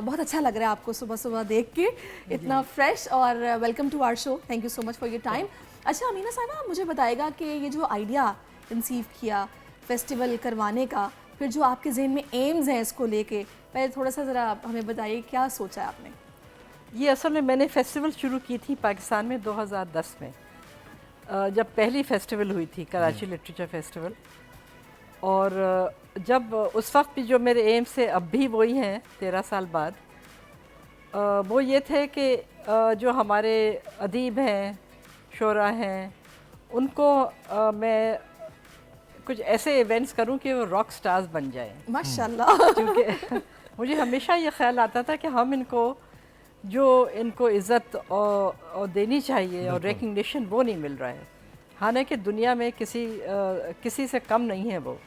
बहुत अच्छा लग रहा है आपको सुबह सुबह देख के, इतना फ्रेश। और welcome to our show, thank you so much for your time. अच्छा अमीना साहिबा, आप मुझे बताएगा कि ये जो आइडिया कंसीव किया फेस्टिवल करवाने का, फिर जो आपके जहन में एम्स हैं इसको लेके, पहले थोड़ा सा ज़रा हमें बताइए क्या सोचा है आपने? ये असल में मैंने फेस्टिवल शुरू की थी पाकिस्तान में 2010 में, जब पहली फेस्टिवल हुई थी कराची लिटरेचर फेस्टिवल। और जब उस वक्त भी जो मेरे एम से अब भी वही हैं 13 साल बाद, वो ये थे कि जो हमारे अदीब हैं, शोरा हैं, उनको मैं कुछ ऐसे इवेंट्स करूं कि वो रॉक स्टार्स बन जाएं माशाल्लाह। क्योंकि मुझे हमेशा ये ख्याल आता था कि हम इनको इज़्ज़त और देनी चाहिए और रिकग्निशन वो नहीं मिल रहा है। हालांकि दुनिया में किसी से कम नहीं है वो।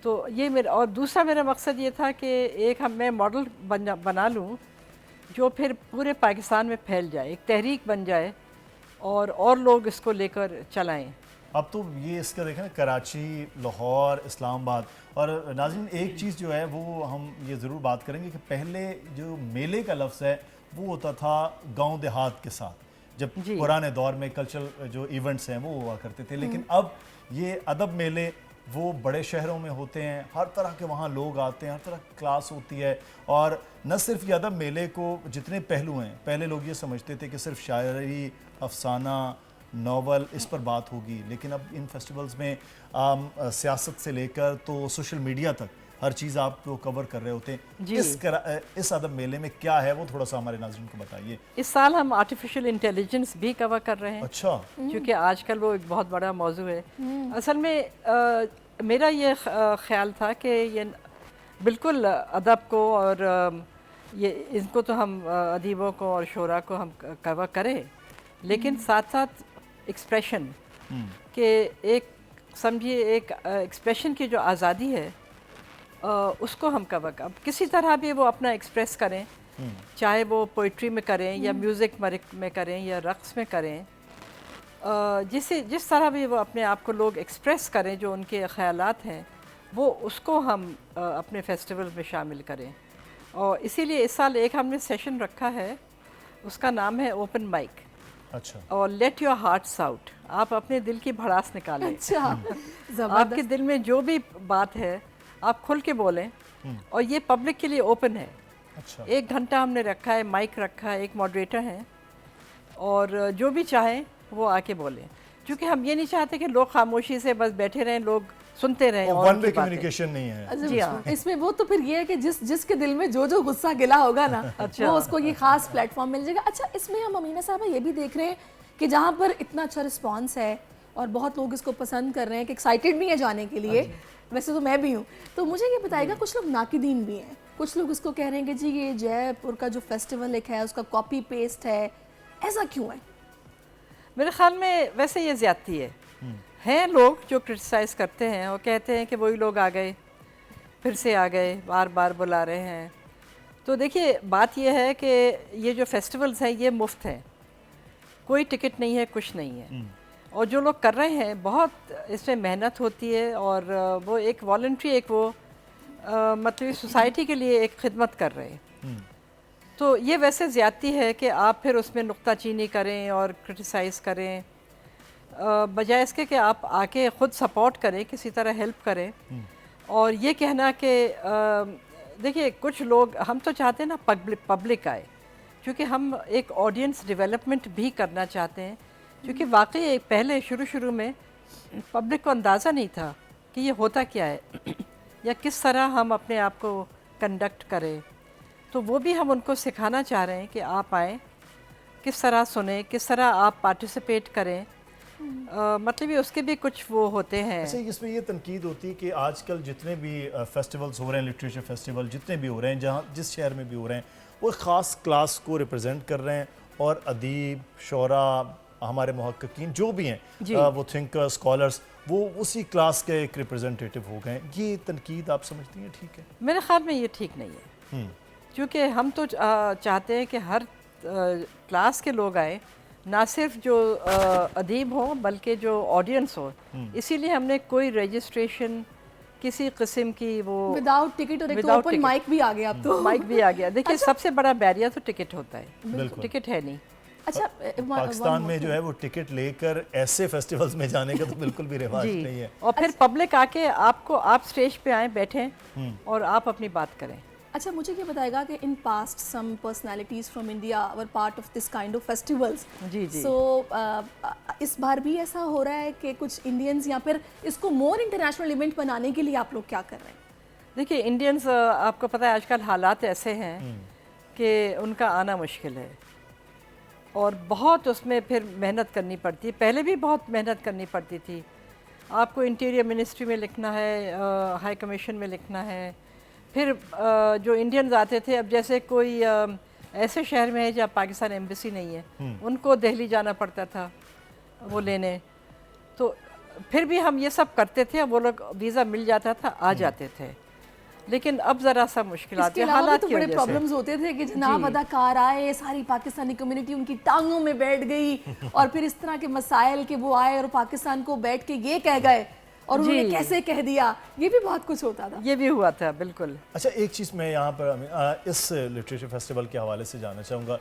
तो ये मेरा, और दूसरा मेरा मकसद ये था कि एक मैं मॉडल बना लूँ जो फिर पूरे पाकिस्तान में फैल जाए, एक तहरीक बन जाए और लोग इसको लेकर चलाएं। अब तो ये इसका देखें ना, कराची, लाहौर, इस्लामाबाद। और नाज़रीन एक चीज़ जो है वो हम ये ज़रूर बात करेंगे कि पहले जो मेले का लफ्ज़ है वो होता था गांव देहात के साथ, जब पुराने दौर में कल्चरल जो इवेंट्स हैं वो हुआ करते थे। लेकिन अब ये अदब मेले वो बड़े शहरों में होते हैं, हर तरह के वहाँ लोग आते हैं, हर तरह की क्लास होती है। और न सिर्फ ये अदब मेले को जितने पहलू हैं, पहले लोग ये समझते थे कि सिर्फ शायरी, अफसाना, नॉवल, इस पर बात होगी, लेकिन अब इन फेस्टिवल्स में सियासत से लेकर तो सोशल मीडिया तक हर चीज़ आपको कवर कर रहे होते हैं। इस अदब मेले में क्या है वो थोड़ा सा हमारे नाज़रीन को बताइए। इस साल हम आर्टिफिशियल इंटेलिजेंस भी कवर कर रहे हैं। अच्छा। क्योंकि आजकल वो एक बहुत बड़ा मौजू है। असल में मेरा ये ख्याल था कि ये बिल्कुल अदब को और ये इनको तो हम अदीबों को और शोरा को हम कवर करें, लेकिन साथ साथ एक्सप्रेशन के एक समझिए एक एक्सप्रेशन की जो आज़ादी है उसको हम कवर कर, किसी तरह भी वो अपना एक्सप्रेस करें, चाहे वो पोइट्री में करें या म्यूज़िक में करें या रक़्स में करें, जिस तरह भी वो अपने आप को लोग एक्सप्रेस करें, जो उनके ख़यालात हैं वो उसको हम अपने फेस्टिवल में शामिल करें। और इसीलिए इस साल एक हमने सेशन रखा है, उसका नाम है ओपन माइक। अच्छा। और लेट योर हार्ट्स आउट, आप अपने दिल की भड़ास निकालें। अच्छा, आपके जबरदस्त। दिल में जो भी बात है आप खुल के बोलें, और ये पब्लिक के लिए ओपन है। अच्छा। 1 घंटा हमने रखा है, माइक रखा है, एक मॉडरेटर है, और जो भी चाहें वो आके बोलें, क्योंकि हम ये नहीं चाहते कि लोग खामोशी से बस बैठे रहें, लोग सुनते रहें। और वन उनकी वे बातें। कम्युनिकेशन नहीं है। अच्छा, जी हाँ। इसमें वो तो फिर ये है कि जिसके दिल में जो गुस्सा गिला होगा ना, अच्छा। वो उसको ये खास प्लेटफॉर्म मिल जाएगा। अच्छा, इसमें हम अमीना साहब ये भी देख रहे हैं कि जहाँ पर इतना अच्छा रिस्पांस है और बहुत लोग इसको पसंद कर रहे हैं, कि एक्साइटेड भी है जाने के लिए, वैसे तो मैं भी हूँ, तो मुझे ये बताइएगा, कुछ लोग नाकिदीन भी हैं, कुछ लोग इसको कह रहे हैं कि जी ये जयपुर का जो फेस्टिवल एक है उसका कॉपी पेस्ट है, ऐसा क्यों है? मेरे ख्याल में वैसे ये ज़्यादती है। हैं लोग जो क्रिटिसाइज़ करते हैं और कहते हैं कि वही लोग आ गए, फिर से आ गए, बार बार बुला रहे हैं। तो देखिए, बात ये है कि ये जो फेस्टिवल्स हैं ये मुफ्त हैं, कोई टिकट नहीं है, कुछ नहीं है। और जो लोग कर रहे हैं, बहुत इसमें मेहनत होती है, और वो एक वॉलंटरी, एक वो मतलब सोसाइटी के लिए एक खिदमत कर रहे हैं। तो ये वैसे ज़्यादती है कि आप फिर उसमें नुक्ताचीनी करें और क्रिटिसाइज़ करें, बजाय इसके कि आप आके ख़ुद सपोर्ट करें, किसी तरह हेल्प करें। और ये कहना कि देखिए, कुछ लोग, हम तो चाहते हैं ना पब्लिक आए, क्योंकि हम एक ऑडियंस डेवलपमेंट भी करना चाहते हैं, क्योंकि वाकई पहले शुरू में पब्लिक को अंदाज़ा नहीं था कि ये होता क्या है या किस तरह हम अपने आप को कंडक्ट करें। तो वो भी हम उनको सिखाना चाह रहे हैं कि आप आएँ, किस तरह सुने, किस तरह आप पार्टिसिपेट करें। मतलब ये उसके भी कुछ वो होते हैं। अच्छा, इसमें ये तनकीद होती है कि आजकल जितने भी फेस्टिवल्स हो रहे हैं, लिटरेचर फेस्टिवल जितने भी हो रहे हैं, जहाँ जिस शहर में भी हो रहे हैं, वो ख़ास क्लास को रिप्रेजेंट कर रहे हैं, और अदीब, शोरा, हमारे मुहक्किकीन जो भी हैं, वो थिंकर, स्कॉलर्स, वो उसी क्लास के एक रिप्रेजेंटेटिव हो गए। ये तनकीद आप समझती हैं ठीक है? मेरे ख्याल में ये ठीक नहीं है, क्योंकि हम तो चाहते हैं कि हर क्लास के लोग आए, ना सिर्फ जो अदीब हो बल्कि जो ऑडियंस हो। इसीलिए हमने कोई रजिस्ट्रेशन किसी किस्म की वो विदाउट टिकट, और एक तो ओपन माइक भी आ गया अब तो। माइक भी आ गया। देखिए, सबसे बड़ा बैरियर तो टिकट होता है, बिल्कुल। टिकट है नहीं। अच्छा, पाकिस्तान में जो है वो टिकट लेकर ऐसे फेस्टिवल्स में जाने का तो बिल्कुल भी रिवाज नहीं है। और फिर पब्लिक आके आप स्टेज पे आए, बैठें और आप अपनी बात करें। अच्छा, मुझे ये बताएगा कि in past some personalities from India were part of this kind of festivals. जी। सो इस बार भी ऐसा हो रहा है कि कुछ इंडियंस, या फिर इसको मोर इंटरनेशनल इवेंट बनाने के लिए आप लोग क्या कर रहे हैं? देखिए, इंडियंस, आपको पता है आजकल हालात ऐसे हैं कि उनका आना मुश्किल है, और बहुत उसमें फिर मेहनत करनी पड़ती है। पहले भी बहुत मेहनत करनी पड़ती थी। आपको इंटीरियर मिनिस्ट्री में लिखना है, हाई कमीशन में लिखना है, फिर जो इंडियंस आते थे, अब जैसे कोई ऐसे शहर में है जहाँ पाकिस्तान एम्बेसी नहीं है, उनको दिल्ली जाना पड़ता था वो लेने। तो फिर भी हम ये सब करते थे, वो लोग वीज़ा मिल जाता था, आ जाते थे। लेकिन अब ज़रा सा मुश्किलात इसके अलावा हालात तो की बड़े वजह से। प्रॉब्लम्स होते थे कि जनाब अदाकार आए, सारी पाकिस्तानी कम्युनिटी उनकी टांगों में बैठ गई, और फिर इस तरह के मसाइल के वो आए और पाकिस्तान को बैठ के ये कह गए, और उन्होंने कैसे कह दिया, ये भी बहुत कुछ होता था। ये भी हुआ था, बिल्कुल। अच्छा, एक चीज़ मैं यहाँ पर इस लिटरेचर फेस्टिवल के हवाले से जानना चाहूँगा,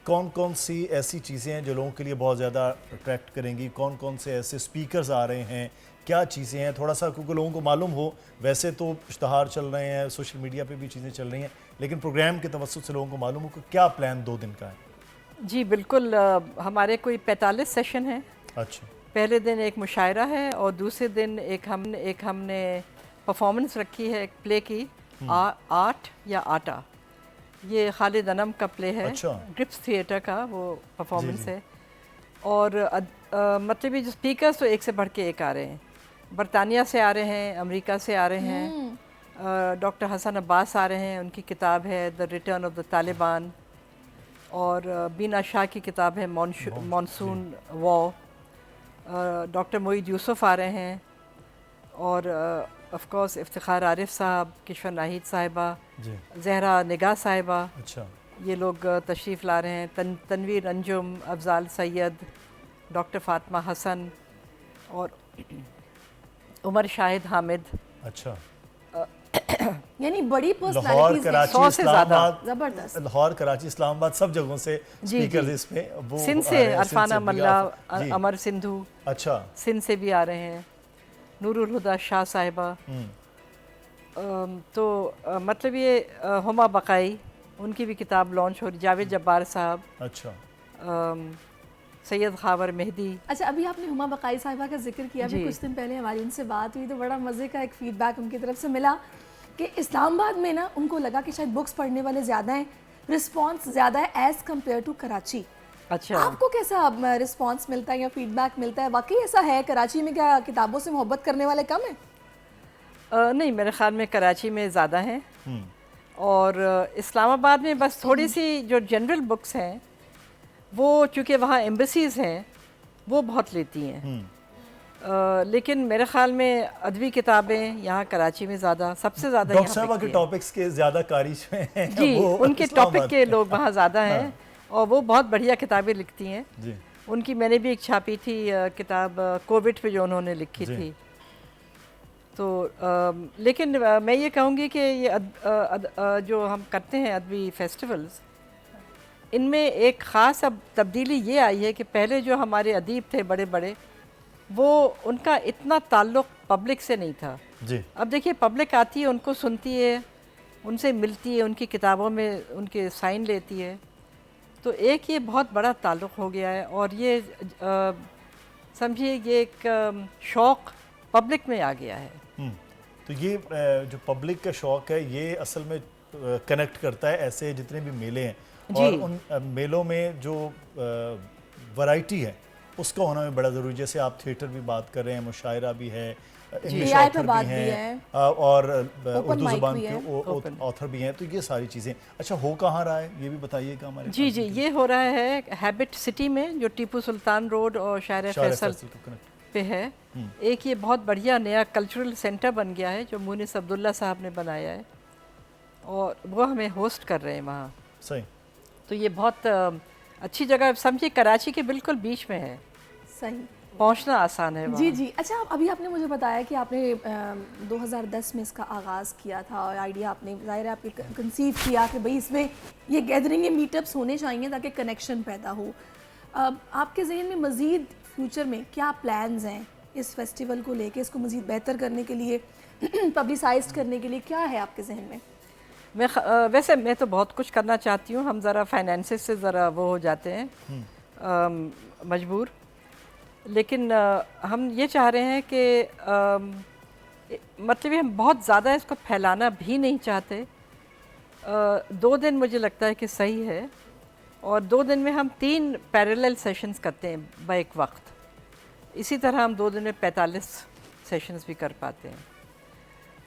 कौन कौन सी ऐसी चीज़ें हैं जो लोगों के लिए बहुत ज़्यादा अट्रैक्ट करेंगी? कौन कौन से ऐसे स्पीकर्स आ रहे हैं? क्या चीज़ें हैं? थोड़ा सा, क्योंकि लोगों को मालूम हो, वैसे तो इश्तहार चल रहे हैं, सोशल मीडिया पे भी चीज़ें चल रही हैं, लेकिन प्रोग्राम के तवस्सुत से लोगों को मालूम हो कि क्या प्लान 2 दिन का है। जी बिल्कुल, हमारे कोई 45 सेशन हैं। अच्छा। पहले दिन एक मुशायरा है, और दूसरे दिन एक हमने परफॉर्मेंस रखी है, एक प्ले की, आर्ट या आटा। ये खालिद अनम का प्ले है। अच्छा। ग्रिप्स थिएटर का वो परफॉर्मेंस है। और मतलब ये जो स्पीकर्स तो एक से बढ़ के एक आ रहे हैं। बरतानिया से आ रहे हैं, अमेरिका से आ रहे हैं। डॉक्टर हसन अब्बास आ रहे हैं, उनकी किताब है the return of the Taliban. और बीना शाह की किताब है monsoon war. Doctor Moeed Yusuf आ रहे हैं, और ऑफ कोर्स इफ्तिखार आरिफ साहब, किशोर नाहिद साहिबा, जी। जहरा निगाह साहिबा, अच्छा। ये लोग तशरीफ़ ला रहे हैं। तनवीर अंजुम, अफजाल सैयद, डॉक्टर फातिमा हसन और उमर शाहिद हामिद। अच्छा। यानी बड़ी लाहौर, पर्सनालिटीज हैं। कराची, 100 से ज़्यादा। इस्लामाबाद, जबरदस्त। लाहौर, कराची, इस्लामाबाद सब जगहों से जी, स्पीकर्स जी। इस पे वो सिंध आ से रहे हैं, अरफाना सिंध से मल्ला, जी। अमर सिंधु अच्छा। सिंध से भी आ रहे हैं, नूरुल हुदा शाह साहिबा। तो मतलब ये हुमा बकाई, उनकी भी किताब लॉन्च हो रही, जावेद जब्बार साहब, अच्छा। सैयद खावर मेहदी। अच्छा, अभी आपने हुमा बकाई साहिबा का जिक्र किया। अभी जी। कुछ दिन पहले हमारी उनसे बात हुई तो बड़ा मज़े का एक फीडबैक उनकी तरफ से मिला कि इस्लामाबाद में ना उनको लगा कि शायद बुक्स पढ़ने वाले ज़्यादा हैं, रिस्पांस ज़्यादा है एज़ कम्पेयर टू कराची। अच्छा, आपको कैसा रिस्पांस मिलता है या फीडबैक मिलता है? वाकई ऐसा है कराची में? क्या किताबों से मोहब्बत करने वाले कम हैं? नहीं, मेरे ख्याल में कराची में ज़्यादा हैं और इस्लामाबाद में बस थोड़ी सी जो जनरल बुक्स हैं वो चूँकि वहाँ एम्बेसीज़ हैं वो बहुत लेती हैं। लेकिन मेरे ख्याल में अदबी किताबें यहाँ कराची में ज़्यादा, सबसे ज़्यादा डॉक्टर यहाँ साहबा के बिकती हैं। टॉपिक्स के ज़्यादा कारिश में हैं जी, वो उनके इस्लामाबाद टॉपिक के लोग वहाँ ज़्यादा हैं और वो बहुत बढ़िया किताबें लिखती हैं। जी। उनकी मैंने भी एक छापी थी किताब कोविड पे जो उन्होंने लिखी जी। थी। तो लेकिन मैं ये कहूँगी कि ये जो हम करते हैं अदबी फेस्टिवल्स, इनमें एक ख़ास अब तब्दीली ये आई है कि पहले जो हमारे अदीब थे बड़े बड़े, वो उनका इतना ताल्लुक़ पब्लिक से नहीं था। जी। अब देखिए पब्लिक आती है, उनको सुनती है, उनसे मिलती है, उनकी किताबों में उनके साइन लेती है, तो एक ये बहुत बड़ा ताल्लुक़ हो गया है और ये समझिए ये एक शौक़ पब्लिक में आ गया है। तो ये जो पब्लिक का शौक़ है ये असल में कनेक्ट करता है ऐसे जितने भी मेले हैं और उन मेलों में जो वैरायटी है उसका होना भी बड़ा ज़रूरी है। जैसे आप थिएटर भी बात कर रहे हैं, मुशायरा भी है, इंग्लिश AI पे ऑथर बात भी भी हैं और उर्दू mic ज़ुबान भी के है। ऑथर भी हैं, तो ये सारी चीज़ें। अच्छा, हो कहाँ रहा है ये भी बताइएगा हमारे जी जी, ये हो रहा है हैबिट सिटी में जो टीपू सुल्तान रोड और शायर फैसल को कनेक्ट। पे है। एक ये बहुत बढ़िया नया कल्चरल सेंटर बन गया है जो मुनिस अब्दुल्ला साहब ने बनाया है और वो हमें होस्ट कर रहे हैं वहाँ। सही। तो ये बहुत अच्छी जगह, समझिए कराची के बिल्कुल बीच में है, सही, पहुँचना आसान है वहाँ। जी जी। अच्छा, अभी आपने मुझे बताया कि आपने 2010 में इसका आगाज़ किया था और आइडिया आपने ज़ाहिर है आपने कंसीव किया कि भाई इसमें ये गैदरिंग, ये मीटअप्स होने चाहिए ताकि कनेक्शन पैदा हो। आपके जहन में मज़ीद फ्यूचर में क्या प्लान्स हैं इस फेस्टिवल को लेके, इसको मज़ीद बेहतर करने के लिए, पब्लिसाइज करने के लिए, क्या है आपके जहन में? वैसे मैं तो बहुत कुछ करना चाहती हूँ, हम ज़रा फाइनेंसेस से ज़रा वो हो जाते हैं मजबूर, लेकिन हम ये चाह रहे हैं कि मतलब हम बहुत ज़्यादा इसको फैलाना भी नहीं चाहते। 2 दिन मुझे लगता है कि सही है और 2 दिन में हम 3 पैरेलल सेशंस करते हैं बैक वक्त। इसी तरह हम 2 दिन में 45 सेशंस भी कर पाते हैं।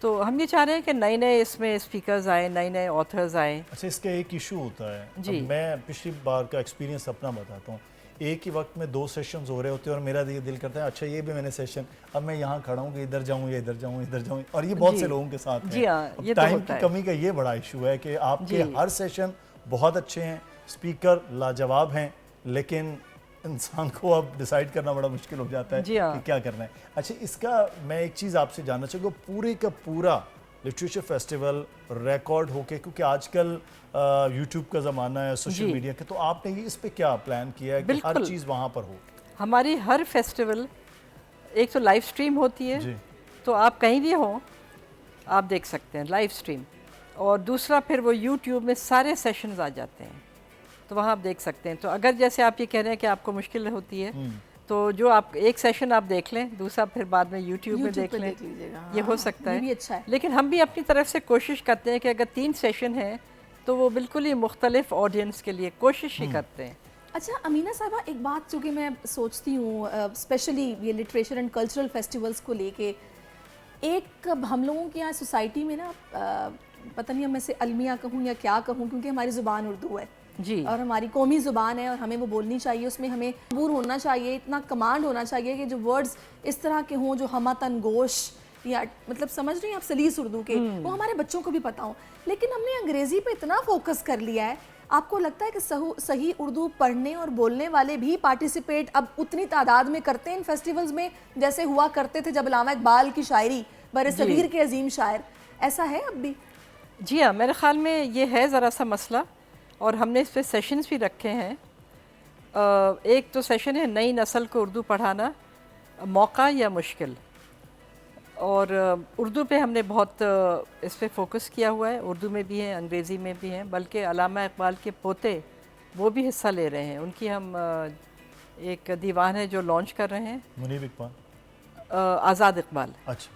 तो हम ये चाह रहे हैं कि नए नए इसमें स्पीकर्स आए, नए नए ऑथर्स आए। अच्छा, इसका एक इशू होता है जी। अब मैं पिछली बार का एक्सपीरियंस अपना बताता हूँ। एक ही वक्त में 2 सेशंस हो रहे होते हैं और मेरा ये दिल करता है अच्छा ये भी मैंने सेशन, अब मैं यहाँ खड़ा हूँ कि इधर जाऊँ या इधर जाऊँ, इधर जाऊँ, और ये बहुत से लोगों के साथ जी हाँ, ये तो टाइम होता की है। कमी का ये बड़ा इशू है कि आपके हर सेशन बहुत अच्छे हैं, स्पीकर लाजवाब हैं, लेकिन इंसान को अब डिसाइड करना बड़ा मुश्किल हो जाता है जी हाँ। कि क्या करना है। अच्छा, इसका मैं एक चीज़ आपसे जानना चाहूँगा, पूरे का पूरा लिटरेचर फेस्टिवल रिकॉर्ड होके, क्योंकि आजकल यूट्यूब का ज़माना है, सोशल मीडिया का, तो आपने ये इस पे क्या प्लान किया है कि हर बिल्कुल। चीज़ वहाँ पर हो? हमारी हर फेस्टिवल एक तो लाइव स्ट्रीम होती है जी। तो आप कहीं भी हो आप देख सकते हैं लाइव स्ट्रीम, और दूसरा फिर वो यूट्यूब में सारे सेशंस आ जाते हैं तो वहाँ आप देख सकते हैं। तो अगर जैसे आप ये कह रहे हैं कि आपको मुश्किल होती है तो जो आप एक सेशन आप देख लें, दूसरा फिर बाद में यूट्यूब में देख पे लें, देख लीजिएगा। ये हो हाँ, सकता ये है। भी अच्छा है। लेकिन हम भी अपनी तरफ से कोशिश करते हैं कि अगर 3 सेशन हैं तो वो बिल्कुल ही मुख्तलिफ ऑडियंस के लिए कोशिश ही करते हैं। अच्छा अमीना साहबा, एक बात जो कि मैं सोचती हूँ स्पेशली ये लिटरेचर एंड कल्चरल फेस्टिवल्स को लेके, एक हम लोगों के यहाँ सोसाइटी में ना पता नहीं मैं से अलमिया कहूँ या क्या कहूँ, क्योंकि हमारी ज़ुबान उर्दू है जी, और हमारी कौमी ज़ुबान है और हमें वो बोलनी चाहिए, उसमें हमें मजबूर होना चाहिए, इतना कमांड होना चाहिए कि जो वर्ड्स इस तरह के हों जो हमतन गोश या मतलब समझ रही हैं आप सलीस उर्दू के, वो हमारे बच्चों को भी पता हो, लेकिन हमने अंग्रेजी पे इतना फोकस कर लिया है। आपको लगता है कि सही उर्दू पढ़ने और बोलने वाले भी पार्टिसिपेट अब उतनी तादाद में करते हैं इन फेस्टिवल्स में जैसे हुआ करते थे जब अल्लामा इकबाल की शायरी बरसगीर के अजीम शायर, ऐसा है अब भी? जी हाँ, मेरे ख़्याल में ये है ज़रा सा मसला, और हमने इस पर सेशंस भी रखे हैं। एक तो सेशन है नई नस्ल को उर्दू पढ़ाना, मौका या मुश्किल, और उर्दू पे हमने बहुत इस पे फोकस किया हुआ है। उर्दू में भी हैं, अंग्रेज़ी में भी हैं, बल्कि अल्लामा इकबाल के पोते वो भी हिस्सा ले रहे हैं। उनकी हम एक दीवान है जो लॉन्च कर रहे हैं, मुनीब इकबाल, आज़ाद इकबाल। अच्छा,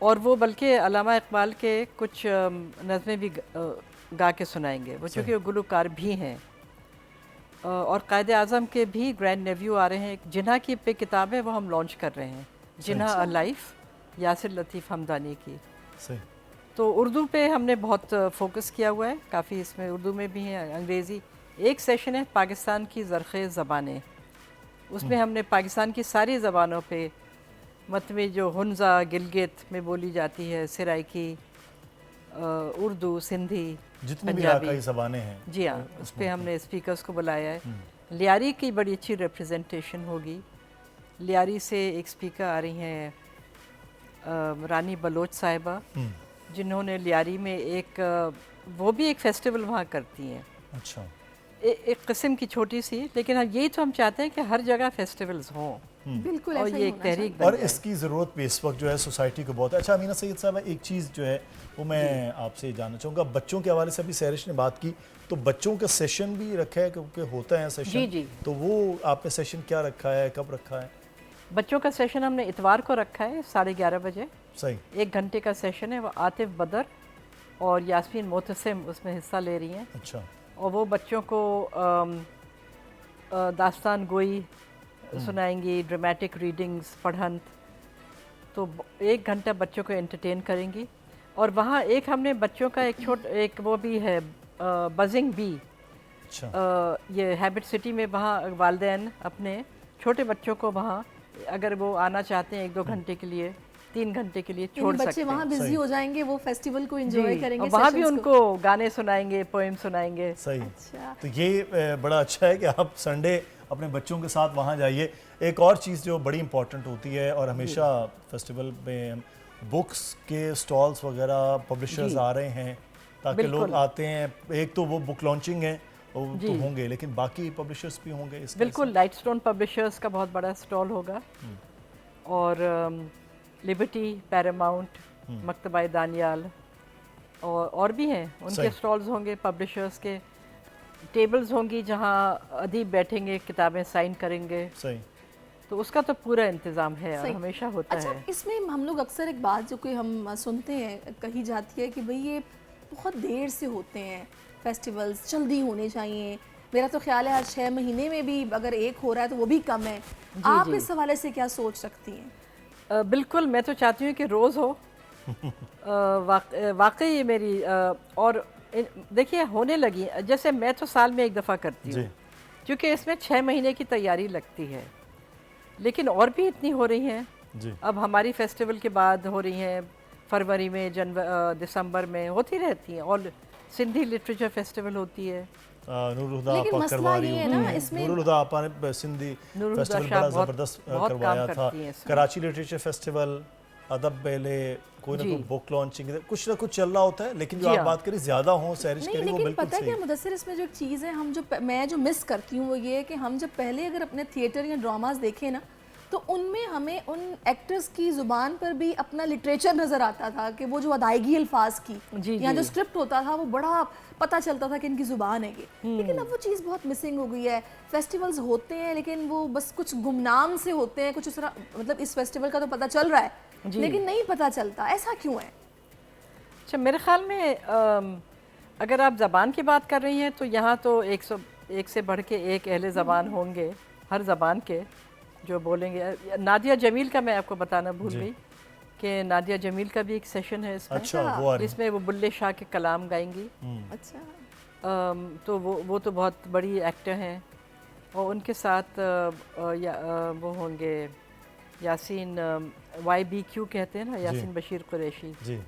और वो बल्कि अल्लामा इकबाल के कुछ नज़में भी गा के सुनाएंगे वो, चूँकि वो गुलकार भी हैं। और कायदे आज़म के भी ग्रैंड नेव्यू आ रहे हैं, एक जिन्हा की पे किताब है वो हम लॉन्च कर रहे हैं, जिन्हा अ लाइफ, यासिर लतीफ़ हमदानी की। सही। तो उर्दू पे हमने बहुत फोकस किया हुआ है, काफ़ी इसमें उर्दू में भी है, अंग्रेज़ी। एक सेशन है पाकिस्तान की ज़रख़ेज़ ज़बानें, उसमें हमने पाकिस्तान की सारी ज़बानों पे मतमी जो हुन्ज़ा गिलगित में बोली जाती है, सराइकी, उर्दू, सिंधी, जितनी भी पंजाबी, इलाकाई ज़बानें हैं, जी हाँ, उस पर हमने स्पीकर्स को बुलाया है। लियारी की बड़ी अच्छी रिप्रेजेंटेशन होगी। लियारी से एक स्पीकर आ रही हैं रानी बलोच साहिबा, जिन्होंने लियारी में एक वो भी एक फेस्टिवल वहाँ करती हैं। अच्छा, एक किस्म की छोटी सी, लेकिन यही तो हम चाहते हैं कि हर जगह फेस्टिवल्स हों, बिल्कुल और ऐसा ये ही एक होना तहरीक चाहिए। और बन जाए। इसकी ज़रूरत भी इस वक्त जो है सोसाइटी को बहुत है। अच्छा अमीना सैयद साहब, एक चीज़ जो है वो मैं आपसे जानना चाहूँगा, बच्चों के हवाले से अभी सैरिश ने बात की, तो बच्चों का सेशन भी रखा है क्योंकि होता है सेशन? जी, जी। तो वो आपने सेशन क्या रखा है, कब रखा है? बच्चों का सेशन हमने इतवार को रखा है 11:30 बजे, सही। 1 घंटे का सेशन है। वो आतिफ बदर और यास्मीन मोतसिम उसमें हिस्सा ले रही हैं, अच्छा, और वो बच्चों को दास्तान गोई सुनाएंगी, ड्रामेटिक रीडिंग्स, पढ़ंत। तो 1 घंटा बच्चों को एंटरटेन करेंगी। और वहाँ एक हमने बच्चों का एक वो भी है, बजिंग बी। अच्छा, ये हैबिट सिटी में वहाँ वालिदैन अपने छोटे बच्चों को वहाँ, अगर वो आना चाहते हैं 1-2 घंटे के लिए, 3 घंटे के लिए छोड़ बच्चे सकते हैं। वहाँ बिजी सही। हो जाएंगे, वो फेस्टिवल को एंजॉय जी, करेंगे, और वहाँ भी सेशंस को। उनको गाने सुनाएंगे, पोएम सुनाएंगे। सही। अच्छा। तो ये बड़ा अच्छा है कि आप संडे अपने बच्चों के साथ वहाँ जाइए। एक और चीज़ जो बड़ी इंपॉर्टेंट होती है, और हमेशा फेस्टिवल में बुक्स के स्टॉल्स वगैरह पब्लिशर्स जी। आ रहे हैं, ताकि लोग बिल्कुल। आते हैं। एक तो वो बुक लॉन्चिंग है, वो तो जी। होंगे, लेकिन बाकी पब्लिशर्स भी होंगे इस बिल्कुल, लाइट स्टोन पब्लिशर्स का बहुत बड़ा स्टॉल होगा, और लिबर्टी, पैरामाउंट, मकतबा दानियाल और भी हैं, उनके सही। स्टॉल्स होंगे। पब्लिशर्स के टेबल्स होंगी जहाँ अदीब बैठेंगे, किताबें साइन करेंगे। सही। तो उसका तो पूरा इंतज़ाम है और सही। हमेशा होता अच्छा, है। इसमें हम लोग अक्सर एक बात जो कि हम सुनते हैं, कही जाती है कि भाई ये बहुत देर से होते हैं फेस्टिवल्स, जल्दी होने चाहिए। मेरा तो ख्याल है हर 6 महीने में भी अगर एक हो रहा है तो वो भी कम है। आप जी। इस हवाले से क्या सोच सकती हैं? बिल्कुल, मैं तो चाहती हूँ कि रोज़ हो। वाकई मेरी और देखिए होने लगी, जैसे मैं तो साल में 1 दफ़ा करती जी। हूँ, क्योंकि इसमें 6 महीने की तैयारी लगती है, लेकिन और भी इतनी हो रही हैं। जी। अब हमारी फेस्टिवल के बाद हो रही हैं, फरवरी में, दिसंबर में होती रहती हैं, और सिंधी लिटरेचर फेस्टिवल होती है। नूरुल हुदा लेकिन आपा मसला करवा रही ये है होती ना, हैं। इसमें- नूरुल हुदा आपा ने सिंधी नूरुल हुदा फेस्टिवल शाह बड़ा बहुत- ज़बरदस्त बहुत करवाया काम था। करती हैं इसमें। कराची लिटरेचर फेस्टिवल, अदब बेले, कोई ना जी। कोई बुक लॉन्चिंग, कुछ ना कुछ चल रहा होता है, लेकिन जो जी आप हाँ। बात करें ज़्यादा हो, सैरिश नहीं, करें, वो लेकिन बिल्कुल पता है सही। क्या मुदस्सिर, इसमें जो एक चीज़ है, मैं जो मिस करती हूँ वो ये है कि हम जब पहले अगर अपने थिएटर या ड्रामास देखें ना, तो उनमें हमें उन एक्टर्स की ज़ुबान पर भी अपना लिटरेचर नज़र आता था, कि वो जो अदायगी अल्फाज की जी, या जी। जो स्क्रिप्ट होता था वो बड़ा पता चलता था कि इनकी ज़ुबान है ये। लेकिन अब वो चीज़ बहुत मिसिंग हो गई है। फेस्टिवल्स होते हैं लेकिन वो बस कुछ गुमनाम से होते हैं, कुछ उस तरह, मतलब इस फेस्टिवल का तो पता चल रहा है जी। लेकिन नहीं पता चलता, ऐसा क्यों है? अच्छा, मेरे ख्याल में अगर आप ज़बान की बात कर रही हैं तो यहाँ तो 101 से बढ़ के एक अहले ज़बान होंगे हर ज़बान के जो बोलेंगे। नादिया जमील का मैं आपको बताना भूल जी। गई कि नादिया जमील का भी एक सेशन है इसमें, अच्छा, वो आ रही जिसमें वो बुल्ले शाह के कलाम गाएंगी। अच्छा, तो वो तो बहुत बड़ी एक्टर हैं, और उनके साथ वो होंगे यासीन YBQ कहते हैं ना, यासीन बशीर कुरैशी, जी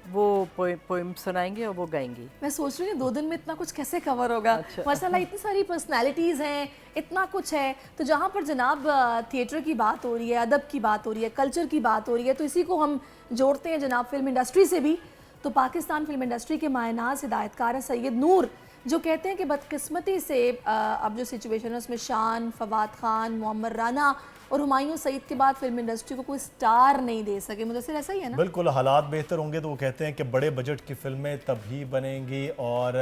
वो पोइम सुनाएंगे और वो गाएंगी। मैं सोच रही हूँ 2 दिन में इतना कुछ कैसे कवर होगा। अच्छा। माशाल्लाह इतनी सारी पर्सनालिटीज़ हैं, इतना कुछ है। तो जहाँ पर जनाब थिएटर की बात हो रही है, अदब की बात हो रही है, कल्चर की बात हो रही है, तो इसी को हम जोड़ते हैं जनाब फिल्म इंडस्ट्री से भी। तो पाकिस्तान फिल्म इंडस्ट्री के मायनाज़ हिदायतकार है सैयद नूर, जो कहते हैं कि बदकिस्मती से अब जो सिचुएशन है उसमें शान, फवाद खान, मोहम्मद राना और हुमायूं सईद के बाद फिल्म इंडस्ट्री को कोई स्टार नहीं दे सके। मुदस्सिर ऐसा ही है ना? बिल्कुल, हालात बेहतर होंगे तो वो कहते हैं कि बड़े बजट की फिल्में तभी बनेंगी। और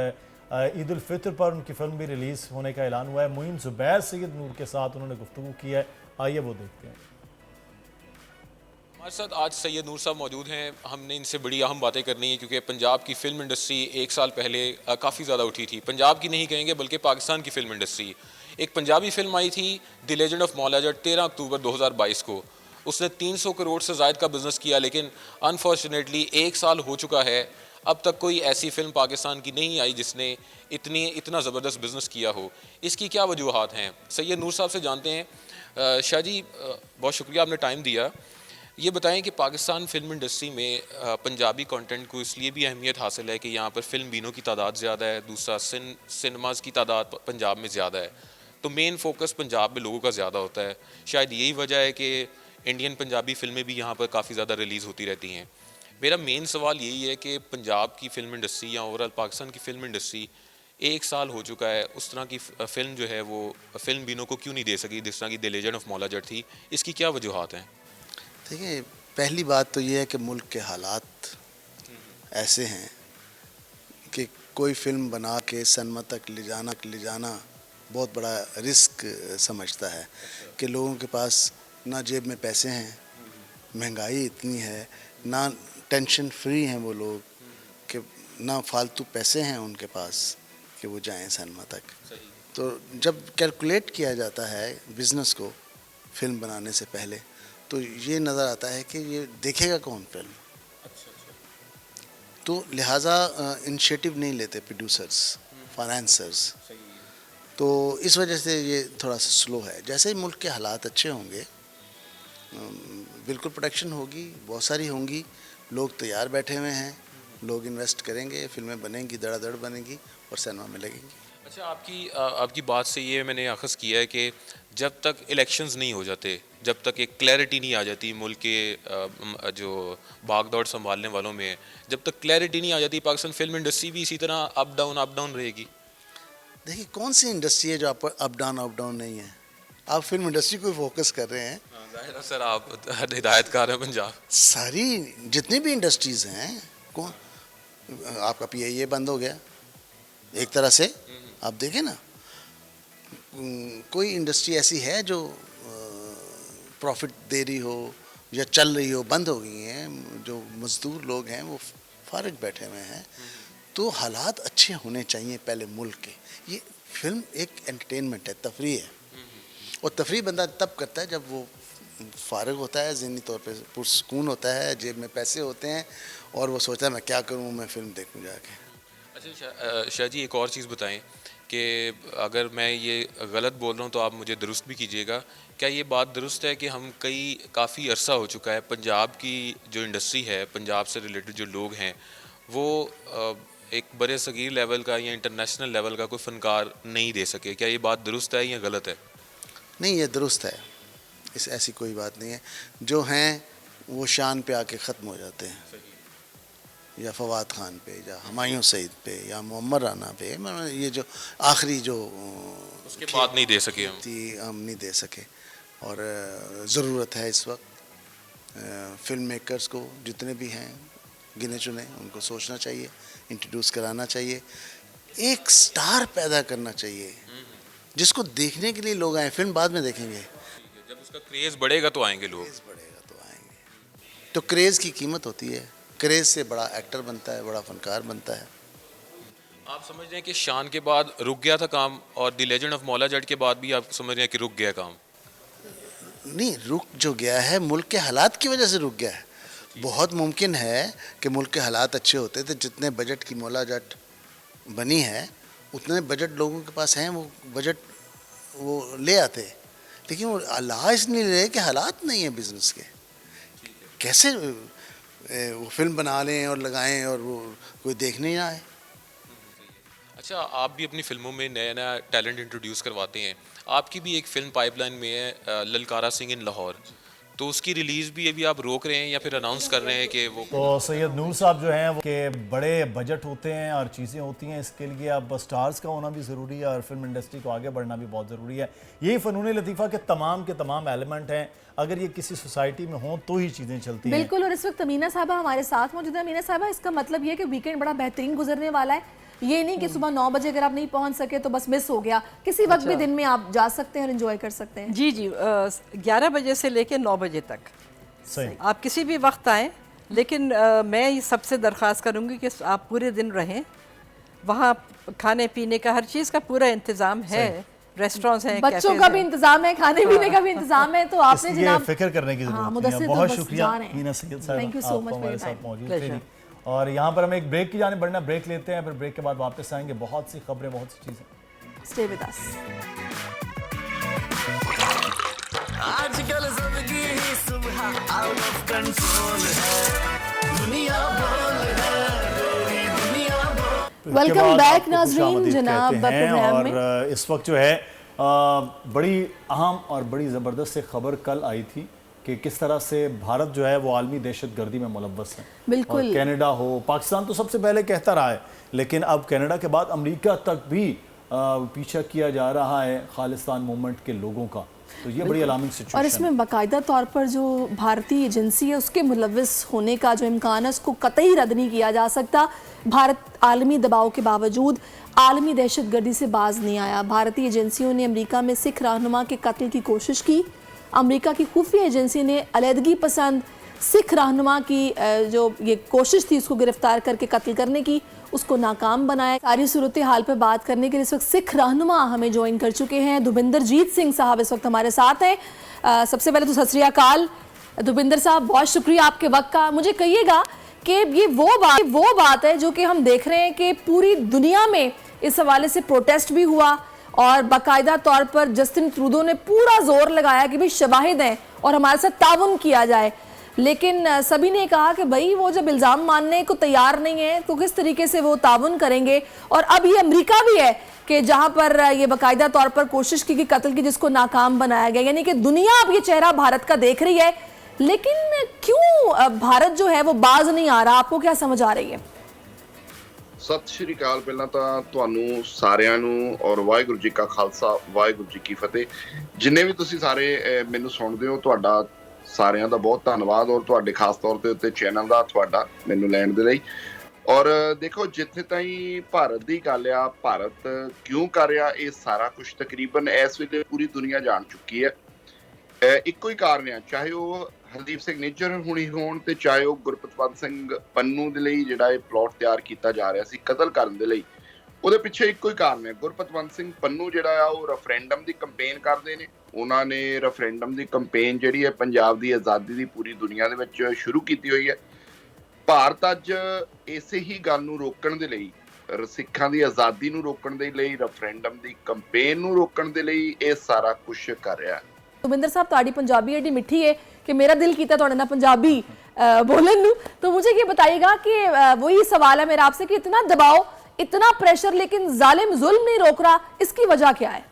ईद उल फितर पर उनकी फिल्म भी रिलीज़ होने का ऐलान हुआ है। मुइन जुबैर सैयद नूर के साथ उन्होंने गुफ्तगू की है, आइए वो देखते हैं। हमारे साथ आज सैयद नूर साहब मौजूद हैं। हमने इनसे बड़ी अहम बातें करनी है क्योंकि पंजाब की फ़िल्म इंडस्ट्री 1 साल पहले काफ़ी ज़्यादा उठी थी। पंजाब की नहीं कहेंगे बल्कि पाकिस्तान की फ़िल्म इंडस्ट्री। एक पंजाबी फ़िल्म आई थी the legend of Maula Jatt 13 अक्टूबर 2022 को। उसने 300 करोड़ से ज़ायद का बिज़नेस किया, लेकिन अनफॉर्चुनेटली 1 साल हो चुका है, अब तक कोई ऐसी फ़िल्म पाकिस्तान की नहीं आई जिसने इतना ज़बरदस्त बिज़नेस किया हो। इसकी क्या वजूहात हैं, सैयद नूर साहब से जानते हैं। शाह जी, बहुत शुक्रिया आपने टाइम दिया। ये बताएं कि पाकिस्तान फिल्म इंडस्ट्री में पंजाबी कंटेंट को इसलिए भी अहमियत हासिल है कि यहाँ पर फिल्म बीनों की तादाद ज़्यादा है, दूसरा सिनेमाज़ की तादाद पंजाब में ज़्यादा है, तो मेन फोकस पंजाब में लोगों का ज़्यादा होता है। शायद यही वजह है कि इंडियन पंजाबी फिल्में भी यहाँ पर काफ़ी ज़्यादा रिलीज़ होती रहती हैं। मेरा मेन सवाल यही है कि पंजाब की फ़िल्म इंडस्ट्री या ओवरऑल पाकिस्तान की फ़िल्म इंडस्ट्री 1 साल हो चुका है, उस तरह की फ़िल्म जो है वो फिल्म बीनों को क्यों नहीं दे सकी जिस तरह की the legend of Maula Jatt थी। इसकी क्या वजूहात हैं? देखिए, पहली बात तो ये है कि मुल्क के हालात ऐसे हैं कि कोई फिल्म बना के सनमा तक ले जाना बहुत बड़ा रिस्क समझता है कि लोगों के पास ना जेब में पैसे हैं, महंगाई इतनी है, ना टेंशन फ्री हैं वो लोग कि ना फालतू पैसे हैं उनके पास कि वो जाएं सनमा तक। तो जब कैलकुलेट किया जाता है बिज़नेस को फिल्म बनाने से पहले, तो ये नज़र आता है कि ये देखेगा कौन फिल्म। तो लिहाजा इनिशिएटिव नहीं लेते प्रोड्यूसर्स, फाइनेंसर्स, तो इस वजह से ये थोड़ा सा स्लो है। जैसे ही मुल्क के हालात अच्छे होंगे बिल्कुल प्रोडक्शन होगी, बहुत सारी होंगी, लोग तैयार बैठे हुए हैं, लोग इन्वेस्ट करेंगे, फिल्में बनेंगी, धड़ाधड़ बनेंगी और सिनेमा में लगेंगी। अच्छा, आपकी बात से ये मैंने अखज़ किया है कि जब तक इलेक्शंस नहीं हो जाते, जब तक एक क्लैरिटी नहीं आ जाती मुल्क के जो भाग दौड़ संभालने वालों में, जब तक क्लैरिटी नहीं आ जाती, पाकिस्तान फिल्म इंडस्ट्री भी इसी तरह अप डाउन रहेगी। देखिए, कौन सी इंडस्ट्री है जो आप अप डाउन नहीं है? आप फिल्म इंडस्ट्री को फोकस कर रहे हैं। ज़ाहिर है सर, आप हिदायतकार हैं पंजाब। सारी जितनी भी इंडस्ट्रीज़ हैं, कौन आपका PIA बंद हो गया एक तरह से, आप देखें ना, कोई इंडस्ट्री ऐसी है जो प्रॉफिट दे रही हो या चल रही हो? बंद हो गई हैं। जो मज़दूर लोग हैं वो फारिग बैठे हुए हैं। तो हालात अच्छे होने चाहिए पहले मुल्क के। ये फिल्म एक एंटरटेनमेंट है, तफरीह है, और तफरीह बंदा तब करता है जब वो फारिग होता है, ज़हनी तौर पे पुरसुकून होता है, जेब में पैसे होते हैं और वो सोचता है मैं क्या करूँ, मैं फ़िल्म देखूँ जाके। अच्छा शाह जी, एक और चीज़ बताएं कि अगर मैं ये गलत बोल रहा हूँ तो आप मुझे दुरुस्त भी कीजिएगा। क्या ये बात दुरुस्त है कि हम काफ़ी अरसा हो चुका है पंजाब की जो इंडस्ट्री है, पंजाब से रिलेटेड जो लोग हैं, वो एक बड़े सगीर लेवल का या इंटरनेशनल लेवल का कोई फ़नकार नहीं दे सके? क्या ये बात दुरुस्त है या गलत है? नहीं, ये दुरुस्त है, ऐसी कोई बात नहीं है। जो हैं वो शान पे आके ख़त्म हो जाते हैं, या फवाद खान पे, या हुमायूं सईद पे, या मोहम्मद राना पे। ये जो आखिरी जो उसके बाद नहीं दे सके हम नहीं दे सके। और ज़रूरत है इस वक्त फिल्म मेकर्स को, जितने भी हैं गिने चुने, उनको सोचना चाहिए, इंट्रोड्यूस कराना चाहिए, एक स्टार पैदा करना चाहिए जिसको देखने के लिए लोग आए। फिल्म बाद में देखेंगे, जब उसका क्रेज़ बढ़ेगा तो आएंगे लोग। तो क्रेज़ की कीमत होती है, क्रेज़ से बड़ा एक्टर बनता है, बड़ा फनकार बनता है। आप समझ रहे हैं कि शान के बाद रुक गया था काम, और the legend of Maula Jatt के बाद भी आप समझ रहे हैं कि रुक गया काम? नहीं, रुक जो गया है मुल्क के हालात की वजह से रुक गया है। बहुत मुमकिन है कि मुल्क के हालात अच्छे होते तो जितने बजट की मौला जट बनी है उतने बजट लोगों के पास हैं, वो बजट वो ले आते। देखिए वो लाज नहीं ले रहे कि हालात नहीं है बिजनेस के, कैसे वो फिल्म बना लें और लगाएं और वो कोई देखने ना आए। अच्छा, आप भी अपनी फिल्मों में नया नया टैलेंट इंट्रोड्यूस करवाते हैं। आपकी भी एक फिल्म पाइपलाइन में है, ललकारा सिंह इन लाहौर, तो उसकी रिलीज भी अभी आप रोक रहे हैं या फिर अनाउंस कर रहे हैं कि वो? तो सैयद नूर साहब जो हैं वो के बड़े बजट होते हैं और चीज़ें होती हैं, इसके लिए अब स्टार्स का होना भी ज़रूरी है और फिल्म इंडस्ट्री को आगे बढ़ना भी बहुत ज़रूरी है। यही फ़नून लतीफ़ा के तमाम एलिमेंट हैं, अगर ये किसी सोसाइटी में हों तो ही चीज़ें चलती हैं। बिल्कुल। और इस वक्त अमीना साहबा हमारे साथ मौजूद है। अमीना साहबा, इसका मतलब ये है कि वीकेंड बड़ा बेहतरीन गुजरने वाला है। ये नहीं कि सुबह 9 बजे अगर आप नहीं पहुंच सके तो बस मिस हो गया, किसी वक्त भी दिन में आप जा सकते हैं और एंजॉय कर सकते हैं। जी जी, 11 बजे से लेकर 9 बजे तक सही। आप किसी भी वक्त आएँ, लेकिन मैं ये सबसे दरख्वास्त करूँगी कि आप पूरे दिन रहें। वहाँ खाने पीने का हर चीज़ का पूरा इंतज़ाम है, रेस्टोरेंट्स हैं, बच्चों का भी इंतजाम है, खाने पीने का भी इंतजाम है, तो आपने इसलिए जनाब फिक्र करने की जरूरत नहीं है। मुदस्सिर बहुत तो बस शुक्रिया जा रहे हैं। मीना सैयद साहब, Thank you so much आपको for हमारे your साथ time. मौजूद Pleasure. थे। और यहाँ पर हम एक ब्रेक की जाने बढ़ना, ब्रेक लेते हैं, फिर ब्रेक के बाद वापस आएंगे। बहुत सी खबरें, बहुत सी चीज़ें। Stay with us. आजकल सबकी ही सुबह आउट ऑफ कंट्रोल है, दुनिया बोल है, पूरी दुनिया बोल। वेलकम बैक नाज़रीन जनाब प्रोग्राम में। और इस वक्त जो है बड़ी अहम और बड़ी ज़बरदस्त से खबर कल आई थी कि किस तरह से भारत जो है वो आलमी दहशतगर्दी में मुलव्वस है। बिल्कुल। और कनाडा हो, पाकिस्तान तो सबसे पहले कहता रहा है, लेकिन अब कनाडा के बाद अमेरिका तक भी पीछा किया जा रहा है खालिस्तान मूवमेंट के लोगों का। तो ये बड़ी अलार्मिंग सिचुएशन और इसमें बाकायदा तौर पर जो भारतीय एजेंसी है उसके मुलव्वस होने का जो इम्कान है उसको कतई रद्द नहीं किया जा सकता। भारत आलमी दबाव के बावजूद आलमी दहशतगर्दी से बाज नहीं आया। भारतीय एजेंसियों ने अमेरिका में सिख रहनुमा के कत्ल की कोशिश की। अमेरिका की खुफिया एजेंसी ने अलहदगी पसंद सिख रहनुमा की जो ये कोशिश थी उसको गिरफ्तार करके कत्ल करने की, उसको नाकाम बनाया। सारी सूरत हाल पर बात करने के लिए इस वक्त सिख रहनुमा हमें ज्वाइन कर चुके हैं। दुबिंदर जीत सिंह साहब इस वक्त हमारे साथ हैं। सबसे पहले तो सत श्री अकाल दुबिंदर साहब, बहुत शुक्रिया आपके वक्त का। मुझे कहिएगा कि ये वो बात है जो कि हम देख रहे हैं कि पूरी दुनिया में इस हवाले से प्रोटेस्ट भी हुआ और बाकायदा तौर पर जस्टिन ट्रूडो ने पूरा जोर लगाया कि भाई शवाहिद हैं और हमारे साथ ताउन किया जाए, लेकिन सभी ने कहा कि भाई वो जब इल्ज़ाम मानने को तैयार नहीं है तो किस तरीके से वो ताउन करेंगे। और अब ये अमेरिका भी है कि जहां पर ये बाकायदा तौर पर कोशिश की कि कत्ल की, जिसको नाकाम बनाया गया। यानी कि दुनिया अब ये चेहरा भारत का देख रही है, लेकिन क्यों भारत जो है वो बाज नहीं आ रहा? आपको क्या समझ आ रही है? ਸਤਿ ਸ਼੍ਰੀ ਅਕਾਲ। ਪਹਿਲਾਂ ਤਾਂ ਤੁਹਾਨੂੰ ਸਾਰਿਆਂ ਨੂੰ ਔਰ ਵਾਹਿਗੁਰੂ ਜੀ ਕਾ ਖਾਲਸਾ ਵਾਹਿਗੁਰੂ ਜੀ ਕੀ ਫਤਿਹ। ਜਿੰਨੇ ਵੀ ਤੁਸੀਂ ਸਾਰੇ ਮੈਨੂੰ ਸੁਣਦੇ ਹੋ, ਤੁਹਾਡਾ ਸਾਰਿਆਂ ਦਾ ਬਹੁਤ ਧੰਨਵਾਦ ਔਰ ਤੁਹਾਡੇ ਖਾਸ ਤੌਰ ਤੇ ਉੱਤੇ ਚੈਨਲ ਦਾ ਤੁਹਾਡਾ ਮੈਨੂੰ ਲੈਣ ਦੇ ਲਈ। ਔਰ ਦੇਖੋ, ਜਿੱਥੇ ਤਾਈਂ ਭਾਰਤ ਦੀ ਗੱਲ ਆ, ਭਾਰਤ ਕਿਉਂ ਕਰ ਰਿਹਾ ਇਹ ਸਾਰਾ ਕੁਝ ਤਕਰੀਬਨ ਇਸ ਵੇਲੇ ਪੂਰੀ ਦੁਨੀਆ ਜਾਣ ਚੁੱਕੀ ਹੈ। ਇੱਕੋ ਹੀ ਕਾਰਨ ਆ, ਚਾਹੇ ਉਹ ਹਰਦੀਪ ਸਿੰਘ ਨਿੱਜਰ ਹੁਣੀ ਹੋਣ ਤੇ ਚਾਹੇ ਉਹ ਗੁਰਪਤਵੰਤ ਸਿੰਘ ਪੰਨੂ ਦੇ ਲਈ ਜਿਹੜਾ ਇਹ ਪਲਾਟ ਤਿਆਰ ਕੀਤਾ ਜਾ ਰਿਹਾ ਸੀ ਕਤਲ ਕਰਨ ਦੇ ਲਈ, ਉਹਦੇ ਪਿੱਛੇ ਇੱਕੋ ਹੀ ਕਾਰਨ ਹੈ। ਗੁਰਪਤਵੰਤ ਸਿੰਘ ਪੰਨੂ ਜਿਹੜਾ ਆ ਉਹ ਰੈਫਰੈਂਡਮ ਦੀ ਕੰਪੇਨ ਕਰਦੇ ਨੇ। ਉਹਨਾਂ ਨੇ ਰੈਫਰੈਂਡਮ ਦੀ ਕੰਪੇਨ ਜਿਹੜੀ ਹੈ ਪੰਜਾਬ ਦੀ ਆਜ਼ਾਦੀ ਦੀ ਪੂਰੀ ਦੁਨੀਆ ਦੇ ਵਿੱਚ ਸ਼ੁਰੂ ਕੀਤੀ ਹੋਈ ਹੈ। ਭਾਰਤ ਅੱਜ ਇਸੇ ਹੀ ਗੱਲ ਨੂੰ ਰੋਕਣ ਦੇ ਲਈ, ਸਿੱਖਾਂ ਦੀ ਆਜ਼ਾਦੀ ਨੂੰ ਰੋਕਣ ਦੇ ਲਈ, ਰੈਫਰੈਂਡਮ ਦੀ ਕੰਪੇਨ ਨੂੰ ਰੋਕਣ ਦੇ ਲਈ ਇਹ ਸਾਰਾ ਕੁਝ ਕਰ ਰਿਹਾ ਹੈ। दुबिंदर साहब, ताड़ी पंजाबी एडी मिठी है कि मेरा दिल कीता थोड़े ना पंजाबी बोलन नू। तो मुझे ये बताइएगा कि वही सवाल है मेरा आपसे कि इतना दबाव, इतना प्रेशर, लेकिन जालिम जुल्म नहीं रोक रहा, इसकी वजह क्या है?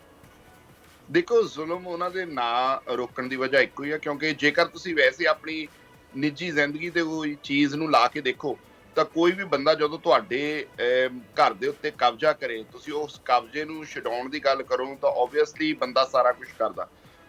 देखो, जुल्म ਉਹਨਾਂ ਦੇ ਨਾ ਰੋਕਣ ਦੀ ਵਜ੍ਹਾ ਇੱਕੋ ਹੀ ਹੈ, ਕਿਉਂਕਿ ਜੇਕਰ ਤੁਸੀਂ ਵੈਸੇ ਆਪਣੀ ਨਿੱਜੀ ਜ਼ਿੰਦਗੀ ਤੇ ਕੋਈ ਚੀਜ਼ ਨੂੰ ਲਾ ਕੇ ਦੇਖੋ ਤਾਂ ਕੋਈ ਵੀ ਬੰਦਾ ਜਦੋਂ ਤੁਹਾਡੇ ਘਰ ਦੇ ਉੱਤੇ ਕਬਜ਼ਾ ਕਰੇ, ਤੁਸੀਂ ਉਸ ਕਬਜ਼ੇ ਨੂੰ ਛਡਾਉਣ ਦੀ ਗੱਲ ਕਰੋ ਤਾਂ ਓਬਵੀਅਸਲੀ ਬੰਦਾ ਸਾਰਾ ਕੁਝ ਕਰਦਾ।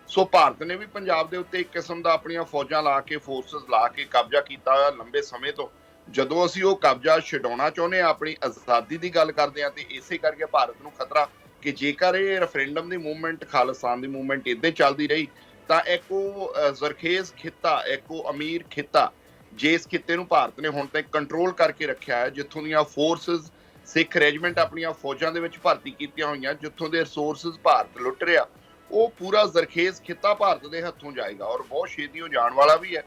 ਸੋ ਭਾਰਤ ਨੇ ਵੀ ਪੰਜਾਬ ਦੇ ਉੱਤੇ ਇੱਕ ਕਿਸਮ ਦਾ ਆਪਣੀਆਂ ਫੌਜਾਂ ਲਾ ਕੇ, ਫੋਰਸਸ ਲਾ ਕੇ ਕਬਜ਼ਾ ਕੀਤਾ ਹੋਇਆ ਲੰਬੇ ਸਮੇਂ ਤੋਂ। ਜਦੋਂ ਅਸੀਂ ਉਹ ਕਬਜ਼ਾ ਛਡਾਉਣਾ ਚਾਹੁੰਦੇ ਹਾਂ, ਆਪਣੀ ਆਜ਼ਾਦੀ ਦੀ ਗੱਲ ਕਰਦੇ ਹਾਂ, ਤੇ ਇਸੇ ਕਰਕੇ ਭਾਰਤ ਨੂੰ ਖਤਰਾ ਕਿ ਜੇਕਰ ਇਹ ਰੈਫਰੈਂਡਮ ਦੀ ਮੂਵਮੈਂਟ, ਖਾਲਿਸਤਾਨ ਦੀ ਮੂਵਮੈਂਟ ਇੱਦਾਂ ਚੱਲਦੀ ਰਹੀ ਤਾਂ ਇੱਕ ਉਹ ਜ਼ਰਖੇਜ਼ ਖਿੱਤਾ, ਇੱਕ ਉਹ ਅਮੀਰ ਖਿੱਤਾ, ਜਿਸ ਖਿੱਤੇ ਨੂੰ ਭਾਰਤ ਨੇ ਹੁਣ ਤੱਕ ਕੰਟਰੋਲ ਕਰਕੇ ਰੱਖਿਆ ਹੈ, ਜਿੱਥੋਂ ਦੀਆਂ ਫੋਰਸਸ, ਸਿੱਖ ਰੈਜੀਮੈਂਟ ਆਪਣੀਆਂ ਫੌਜਾਂ ਦੇ ਵਿੱਚ ਭਰਤੀ ਕੀਤੀਆਂ ਹੋਈਆਂ, ਜਿੱਥੋਂ ਦੇ ਰਿਸੋਰਸਿਸ ਭਾਰਤ ਲੁੱਟ ਰਿਹਾ, ਉਹ ਪੂਰਾ ਜ਼ਰਖੇਜ਼ ਖਿੱਤਾ ਭਾਰਤ ਦੇ ਹੱਥੋਂ ਜਾਏਗਾ ਔਰ ਬਹੁਤ ਛੇਤੀ ਉਹ ਜਾਣ ਵਾਲਾ ਵੀ ਹੈ।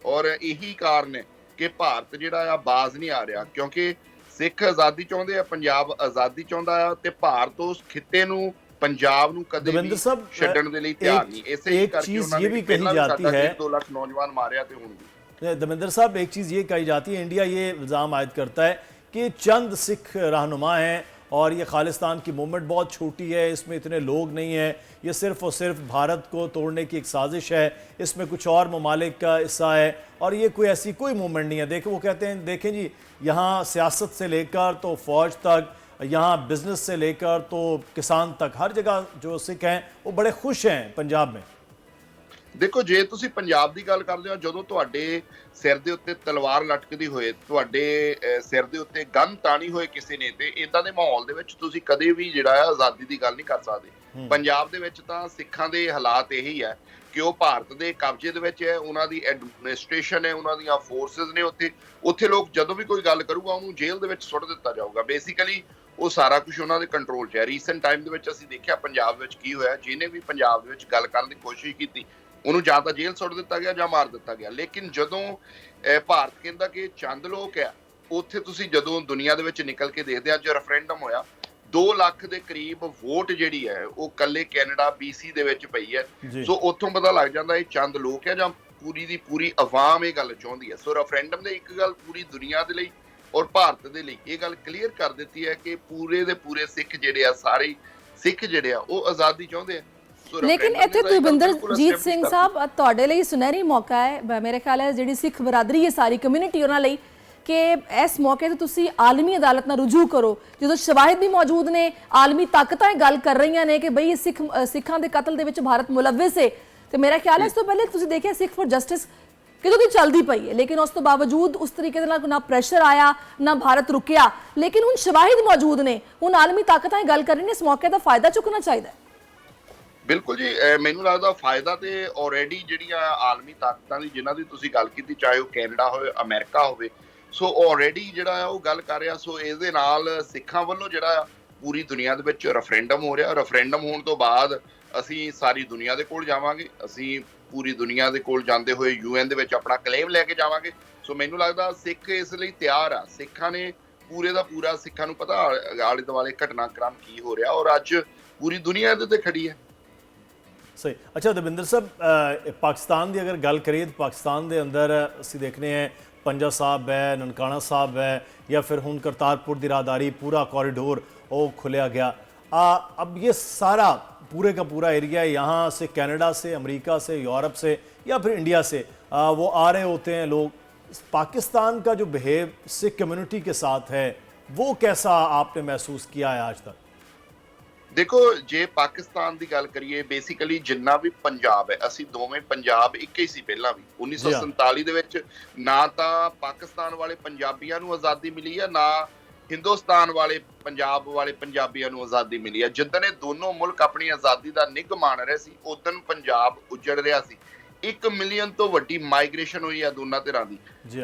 ਔਰ ਇਹੀ ਕਾਰਨ ਹੈ ਕਿ ਭਾਰਤ ਜਿਹੜਾ ਆ ਬਾਜ਼ ਨਹੀਂ ਆ ਰਿਹਾ, ਕਿਉਂਕਿ ਸਿੱਖ ਆਜ਼ਾਦੀ ਚਾਹੁੰਦੇ ਆ, ਪੰਜਾਬ ਆਜ਼ਾਦੀ ਚਾਹੁੰਦਾ ਆ, ਤੇ ਭਾਰਤ ਉਸ ਖਿੱਤੇ ਨੂੰ ਪੰਜਾਬ ਨੂੰ ਕਦੇ ਵੀ ਦਵਿੰਦਰ ਸਾਹਿਬ, ਛੱਡਣ ਦੇ ਲਈ ਤਿਆਰ ਨਹੀਂ। ਇਸੇ ਹੀ एक ਕਰਕੇ चीज ਉਹਨਾਂ ये ਨੇ भी ਪਹਿਲਾਂ कही ਵੀ जाती ਸਾਡਾ है 1-2 ਲੱਖ ਨੌਜਵਾਨ ਮਾਰਿਆ ਤੇ ਹੁਣ ਵੀ। दविंदर साहब, एक चीज़ ये कही जाती है, इंडिया ये इल्ज़ाम आयद करता है कि चंद सिख रहनुमा हैं और ये खालिस्तान की मूवमेंट बहुत छोटी है, इसमें इतने लोग नहीं हैं, ये सिर्फ़ और सिर्फ भारत को तोड़ने की एक साजिश है, इसमें कुछ और ममालिक का हिस्सा है और ये कोई ऐसी कोई मूवमेंट नहीं है। देखो, वो कहते हैं, देखें जी, यहाँ सियासत से लेकर तो फ़ौज तक, यहाँ बिज़नेस से लेकर तो किसान तक, हर जगह जो सिख हैं वो बड़े खुश हैं पंजाब में। ਦੇਖੋ, ਜੇ ਤੁਸੀਂ ਪੰਜਾਬ ਦੀ ਗੱਲ ਕਰਦੇ ਹੋ, ਜਦੋਂ ਤੁਹਾਡੇ ਸਿਰ ਦੇ ਉੱਤੇ ਤਲਵਾਰ ਲਟਕਦੀ ਹੋਏ, ਤੁਹਾਡੇ ਸਿਰ ਦੇ ਉੱਤੇ ਗਨ ਤਾਣੀ ਹੋਏ ਕਿਸੇ ਨੇ, ਤੇ ਇਦਾਂ ਦੇ ਮਾਹੌਲ ਦੇ ਵਿੱਚ ਤੁਸੀਂ ਕਦੇ ਵੀ ਜਿਹੜਾ ਹੈ ਆਜ਼ਾਦੀ ਦੀ ਗੱਲ ਨਹੀਂ ਕਰ ਸਕਦੇ। ਪੰਜਾਬ ਦੇ ਵਿੱਚ ਤਾਂ ਸਿੱਖਾਂ ਦੇ ਹਾਲਾਤ ਇਹੀ ਹੈ ਕਿ ਉਹ ਭਾਰਤ ਦੇ ਕਬਜ਼ੇ ਦੇ ਵਿੱਚ ਹੈ, ਉਹਨਾਂ ਦੀ ਐਡਮਿਨਿਸਟ੍ਰੇਸ਼ਨ ਹੈ, ਉਹਨਾਂ ਦੀਆਂ ਫੋਰਸਿਸ ਨੇ ਉੱਥੇ ਲੋਕ ਜਦੋਂ ਵੀ ਕੋਈ ਗੱਲ ਕਰੂਗਾ ਉਹਨੂੰ ਜੇਲ੍ਹ ਦੇ ਵਿੱਚ ਸੁੱਟ ਦਿੱਤਾ ਜਾਊਗਾ। ਬੇਸਿਕਲੀ ਉਹ ਸਾਰਾ ਕੁਝ ਉਹਨਾਂ ਦੇ ਕੰਟਰੋਲ 'ਚ ਹੈ। ਰੀਸੈਂਟ ਟਾਈਮ ਦੇ ਵਿੱਚ ਅਸੀਂ ਦੇਖਿਆ ਪੰਜਾਬ ਵਿੱਚ ਕੀ ਹੋਇਆ, ਜਿਹਨੇ ਵੀ ਪੰਜਾਬ ਦੇ ਵਿੱਚ ਗੱਲ ਕਰਨ ਦੀ ਕੋਸ਼ਿਸ਼ ਕੀਤੀ ਉਹਨੂੰ ਜਾਂ ਤਾਂ ਜੇਲ੍ਹ ਸੁੱਟ ਦਿੱਤਾ ਗਿਆ ਜਾਂ ਮਾਰ ਦਿੱਤਾ ਗਿਆ। ਲੇਕਿਨ ਜਦੋਂ ਭਾਰਤ ਕਹਿੰਦਾ ਕਿ ਚੰਦ ਲੋਕ ਆ, ਉੱਥੇ ਤੁਸੀਂ ਜਦੋਂ ਦੁਨੀਆ ਦੇ ਵਿੱਚ ਨਿਕਲ ਕੇ ਦੇਖਦੇ ਆ, ਅੱਜ ਰੈਫਰੈਂਡਮ ਹੋਇਆ, 2 ਲੱਖ ਦੇ ਕਰੀਬ ਵੋਟ ਜਿਹੜੀ ਹੈ ਉਹ ਕੱਲੇ ਕੈਨੇਡਾ BC ਦੇ ਵਿੱਚ ਪਈ ਹੈ। ਸੋ ਉੱਥੋਂ ਪਤਾ ਲੱਗ ਜਾਂਦਾ ਇਹ ਚੰਦ ਲੋਕ ਹੈ ਜਾਂ ਪੂਰੀ ਦੀ ਪੂਰੀ ਆਵਾਮ ਇਹ ਗੱਲ ਚਾਹੁੰਦੀ ਹੈ। ਸੋ ਰੈਫਰੈਂਡਮ ਨੇ ਇੱਕ ਗੱਲ ਪੂਰੀ ਦੁਨੀਆ ਦੇ ਲਈ ਔਰ ਭਾਰਤ ਦੇ ਲਈ ਇਹ ਗੱਲ ਕਲੀਅਰ ਕਰ ਦਿੱਤੀ ਹੈ ਕਿ ਪੂਰੇ ਦੇ ਪੂਰੇ ਸਿੱਖ ਜਿਹੜੇ ਆ, ਸਾਰੇ ਸਿੱਖ ਜਿਹੜੇ ਆ ਉਹ ਆਜ਼ਾਦੀ ਚਾਹੁੰਦੇ ਆ। ਲੇਕਿਨ ਇੱਥੇ ਕੁਲਵਿੰਦਰਜੀਤ ਸਿੰਘ ਸਾਹਿਬ, ਤੁਹਾਡੇ ਲਈ ਸੁਨਹਿਰੀ ਮੌਕਾ ਹੈ, ਮੇਰੇ ਖਿਆਲ ਹੈ ਜਿਹੜੀ ਸਿੱਖ ਬਰਾਦਰੀ ਹੈ ਸਾਰੀ ਕਮਿਊਨਿਟੀ ਉਹਨਾਂ ਲਈ, ਕਿ ਇਸ ਮੌਕੇ ਤੇ ਤੁਸੀਂ ਆਲਮੀ ਅਦਾਲਤ ਨਾਲ ਰੁਜੂ ਕਰੋ, ਜਦੋਂ ਸ਼ਵਾਹਿਦ ਵੀ ਮੌਜੂਦ ਨੇ, ਆਲਮੀ ਤਾਕਤਾਂ ਇਹ ਗੱਲ ਕਰ ਰਹੀਆਂ ਨੇ ਕਿ ਬਈ ਸਿੱਖਾਂ ਦੇ ਕਤਲ ਦੇ ਵਿੱਚ ਭਾਰਤ ਮੁਲਵਿਸ ਹੈ। ਤੇ ਮੇਰਾ ਖਿਆਲ ਹੈ ਇਸ ਤੋਂ ਪਹਿਲੇ ਤੁਸੀਂ ਦੇਖਿਆ ਸਿੱਖ ਫॉर ਜਸਟਿਸ ਕਿਦੋਂ ਦੀ ਚੱਲਦੀ ਪਈ ਹੈ, ਲੇਕਿਨ ਉਸ ਤੋਂ ਬਾਵਜੂਦ ਉਸ ਤਰੀਕੇ ਦੇ ਨਾਲ ਨਾ ਪ੍ਰੈਸ਼ਰ ਆਇਆ, ਨਾ ਭਾਰਤ ਰੁਕਿਆ। ਲੇਕਿਨ ਹੁਣ ਸ਼ਵਾਹਿਦ ਮੌਜੂਦ ਨੇ, ਹੁਣ ਆਲਮੀ ਤਾਕਤਾਂ ਇਹ ਗੱਲ ਕਰ ਰਹੀਆਂ ਨੇ, ਇਸ ਮੌਕੇ ਦਾ ਫਾਇਦਾ ਚੁੱਕਣਾ ਚਾਹੀਦਾ ਹੈ। ਬਿਲਕੁਲ ਜੀ, ਮੈਨੂੰ ਲੱਗਦਾ ਫਾਇਦਾ ਤੇ ਆਲਰੇਡੀ ਜਿਹੜੀਆਂ ਆਲਮੀ ਤਾਕਤਾਂ ਦੀ ਜਿਨ੍ਹਾਂ ਦੀ ਤੁਸੀਂ ਗੱਲ ਕੀਤੀ, ਚਾਹੇ ਉਹ ਕੈਨੇਡਾ ਹੋਵੇ, ਅਮਰੀਕਾ ਹੋਵੇ, ਸੋ ਆਲਰੇਡੀ ਜਿਹੜਾ ਆ ਉਹ ਗੱਲ ਕਰ ਰਿਹਾ। ਸੋ ਇਸ ਦੇ ਨਾਲ ਸਿੱਖਾਂ ਵੱਲੋਂ ਜਿਹੜਾ ਪੂਰੀ ਦੁਨੀਆ ਦੇ ਵਿੱਚ ਰੈਫਰੈਂਡਮ ਹੋ ਰਿਹਾ। ਰੈਫਰੈਂਡਮ ਹੋਣ ਤੋਂ ਬਾਅਦ ਅਸੀਂ ਸਾਰੀ ਦੁਨੀਆ ਦੇ ਕੋਲ ਜਾਵਾਂਗੇ, ਅਸੀਂ ਪੂਰੀ ਦੁਨੀਆ ਦੇ ਕੋਲ ਜਾਂਦੇ ਹੋਏ UN ਦੇ ਵਿੱਚ ਆਪਣਾ ਕਲੇਮ ਲੈ ਕੇ ਜਾਵਾਂਗੇ। ਸੋ ਮੈਨੂੰ ਲੱਗਦਾ ਸਿੱਖ ਇਸ ਲਈ ਤਿਆਰ ਆ। ਸਿੱਖਾਂ ਨੇ ਪੂਰੇ ਦਾ ਪੂਰਾ, ਸਿੱਖਾਂ ਨੂੰ ਪਤਾ ਆਲੇ ਦੁਆਲੇ ਘਟਨਾਕ੍ਰਮ ਕੀ ਹੋ ਰਿਹਾ ਔਰ ਅੱਜ ਪੂਰੀ ਦੁਨੀਆ ਇਹਦੇ ਤੇ ਖੜੀ ਹੈ। सही। अच्छा दविंदर साहब, पाकिस्तान की अगर गल करिए तो पाकिस्तान के अंदर असीं देखने हैं पंजा साहब है, ननकाना साहब है, या फिर हुण करतारपुर की राहदारी, पूरा कॉरिडोर वो खुलिया गया। अब ये सारा पूरे का पूरा एरिया यहाँ से, कनाडा से, अमेरिका से, यूरोप से या फिर इंडिया से वो आ रहे होते हैं लोग। पाकिस्तान का जो बिहेव सिख कम्युनिटी के साथ है वो कैसा आपने महसूस किया है आज तक? ਦੇਖੋ, ਜੇ ਪਾਕਿਸਤਾਨ ਦੀ ਗੱਲ ਕਰੀਏ, ਬੇਸਿਕਲੀ ਜਿੰਨਾ ਵੀ ਪੰਜਾਬ ਹੈ, ਅਸੀਂ ਦੋਵੇਂ ਪੰਜਾਬ ਇੱਕ ਹੀ ਸੀ ਪਹਿਲਾਂ ਵੀ। 1947 ਦੇ ਵਿੱਚ ਨਾ ਤਾਂ ਪਾਕਿਸਤਾਨ ਵਾਲੇ ਪੰਜਾਬੀਆਂ ਨੂੰ ਆਜ਼ਾਦੀ ਮਿਲੀ ਹੈ, ਨਾ ਹਿੰਦੁਸਤਾਨ ਵਾਲੇ ਪੰਜਾਬ ਵਾਲੇ ਪੰਜਾਬੀਆਂ ਨੂੰ ਆਜ਼ਾਦੀ ਮਿਲੀ ਹੈ। ਜਿੱਦਣ ਇਹ ਦੋਨੋਂ ਮੁਲਕ ਆਪਣੀ ਆਜ਼ਾਦੀ ਦਾ ਨਿੱਘ ਮਾਣ ਰਹੇ ਸੀ, ਉਦੋਂ ਪੰਜਾਬ ਉੱਜੜ ਰਿਹਾ ਸੀ। 1 ਮਿਲੀਅਨ ਤੋਂ ਵੱਡੀ ਮਾਈਗ੍ਰੇਸ਼ਨ ਹੋਈ ਹੈ ਦੋਨਾਂ ਧਿਰਾਂ ਦੀ।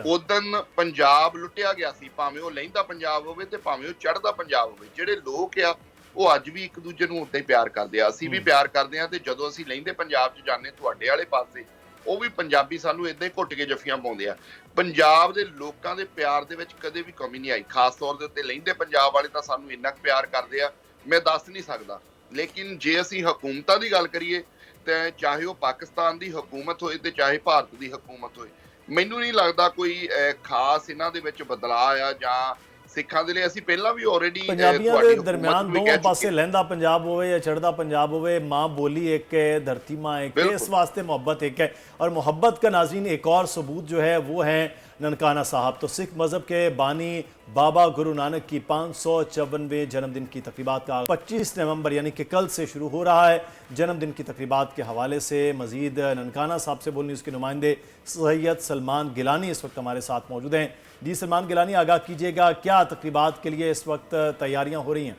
ਉਦੋਂ ਪੰਜਾਬ ਲੁੱਟਿਆ ਗਿਆ ਸੀ, ਭਾਵੇਂ ਉਹ ਲਹਿੰਦਾ ਪੰਜਾਬ ਹੋਵੇ ਤੇ ਭਾਵੇਂ ਉਹ ਚੜ੍ਹਦਾ ਪੰਜਾਬ ਹੋਵੇ। ਜਿਹੜੇ ਲੋਕ ਆ ਉਹ ਅੱਜ ਵੀ ਇੱਕ ਦੂਜੇ ਨੂੰ ਉੱਦਾਂ ਹੀ ਪਿਆਰ ਕਰਦੇ ਆ, ਅਸੀਂ ਵੀ ਪਿਆਰ ਕਰਦੇ ਆ। ਤੇ ਜਦੋਂ ਅਸੀਂ ਲਹਿੰਦੇ ਪੰਜਾਬ 'ਚ ਜਾਂਦੇ ਤੁਹਾਡੇ ਵਾਲੇ ਪਾਸੇ, ਉਹ ਵੀ ਪੰਜਾਬੀ ਸਾਨੂੰ ਇੱਦਾਂ ਹੀ ਘੁੱਟ ਕੇ ਜੱਫੀਆਂ ਪਾਉਂਦੇ ਆ। ਪੰਜਾਬ ਦੇ ਲੋਕਾਂ ਦੇ ਪਿਆਰ ਦੇ ਵਿੱਚ ਕਦੇ ਵੀ ਕਮੀ ਨਹੀਂ ਆਈ। ਖਾਸ ਤੌਰ ਦੇ ਉੱਤੇ ਲਹਿੰਦੇ ਪੰਜਾਬ ਵਾਲੇ ਤਾਂ ਸਾਨੂੰ ਇੰਨਾ ਕੁ ਪਿਆਰ ਕਰਦੇ ਆ, ਮੈਂ ਦੱਸ ਨਹੀਂ ਸਕਦਾ। ਲੇਕਿਨ ਜੇ ਅਸੀਂ ਹਕੂਮਤਾਂ ਦੀ ਗੱਲ ਕਰੀਏ ਤੇ ਚਾਹੇ ਉਹ ਪਾਕਿਸਤਾਨ ਦੀ ਹਕੂਮਤ ਹੋਏ ਤੇ ਚਾਹੇ ਭਾਰਤ ਦੀ ਹਕੂਮਤ ਹੋਏ, ਮੈਨੂੰ ਨਹੀਂ ਲੱਗਦਾ ਕੋਈ ਖਾਸ ਇਹਨਾਂ ਦੇ ਵਿੱਚ ਬਦਲਾਅ ਆ। ਜਾਂ ਸਿੱਖਾਂ ਦੇ ਲਈ ਅਸੀਂ ਪਹਿਲਾਂ ਵੀ ਆਲਰੇਡੀ ਪੰਜਾਬੀਆਂ ਦੇ ਦਰਮਿਆਨ ਦੋਵੇਂ ਪਾਸੇ ਲਹਿੰਦਾ ਪੰਜਾਬ ਹੋਵੇ ਜਾਂ ਚੜ੍ਹਦਾ ਪੰਜਾਬ ਹੋਵੇ, माँ बोली एक है, धरती माँ एक है, इस वास्ते मोहब्बत एक है। और मोहब्बत का नाज़रीन एक और सबूत जो है वो है ननकाना साहब। तो सिख मज़हब के बानी बाबा गुरु नानक की 554वें जन्मदिन की तकरीबात का 25 नवंबर यानी कि कल से शुरू हो रहा है। जन्मदिन की तकरीबात के हवाले से मज़ीद ननकाना साहब से बोल न्यूज़ के नुमाइंदे सैयद सलमान गिलानी इस वक्त हमारे साथ मौजूद हैं। जी सलमान गिलानी, आगाह कीजिएगा, क्या तकरीबात के लिए इस वक्त तैयारियां हो रही हैं?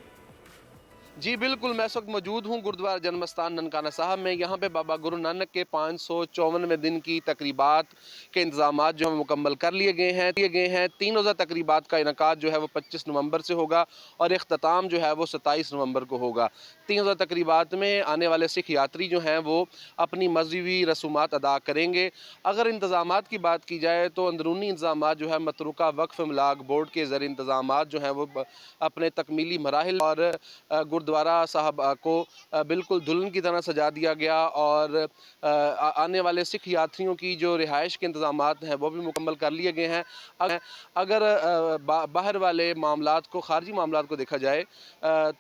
जी बिल्कुल, मैं इस वक्त मौजूद हूँ गुरुद्वारा जन्मस्थान ननकाना साहब में। यहाँ पे बाबा गुरु नानक के 554वें दिन की तकरीबात के इंतजाम जो है मुकम्मल कर लिए गए हैं। 3 रोज़ा तकरीबात का इनकाद जो है वो 25 नवंबर से होगा और इख्तिताम जो है वो 27 नवंबर को होगा। 3,000 तकरीबात में आने वाले सिख यात्री जो हैं वो अपनी मजहबी रसूमात अदा करेंगे। अगर इंतज़ामात की बात की जाए तो अंदरूनी इंतज़ामात जो है मतरूका वक्फ इमलाक बोर्ड के ज़रिए इंतज़ामात जो हैं वो अपने तकमीली मराहिल और गुरुद्वारा साहब को बिल्कुल दुल्हन की तरह सजा दिया गया और आने वाले सिख यात्रियों की जो रिहाइश के इंतज़ामात हैं वो भी मुकम्मल कर लिए गए हैं। अगर बाहर वाले मामलात को, खारजी मामलात को देखा जाए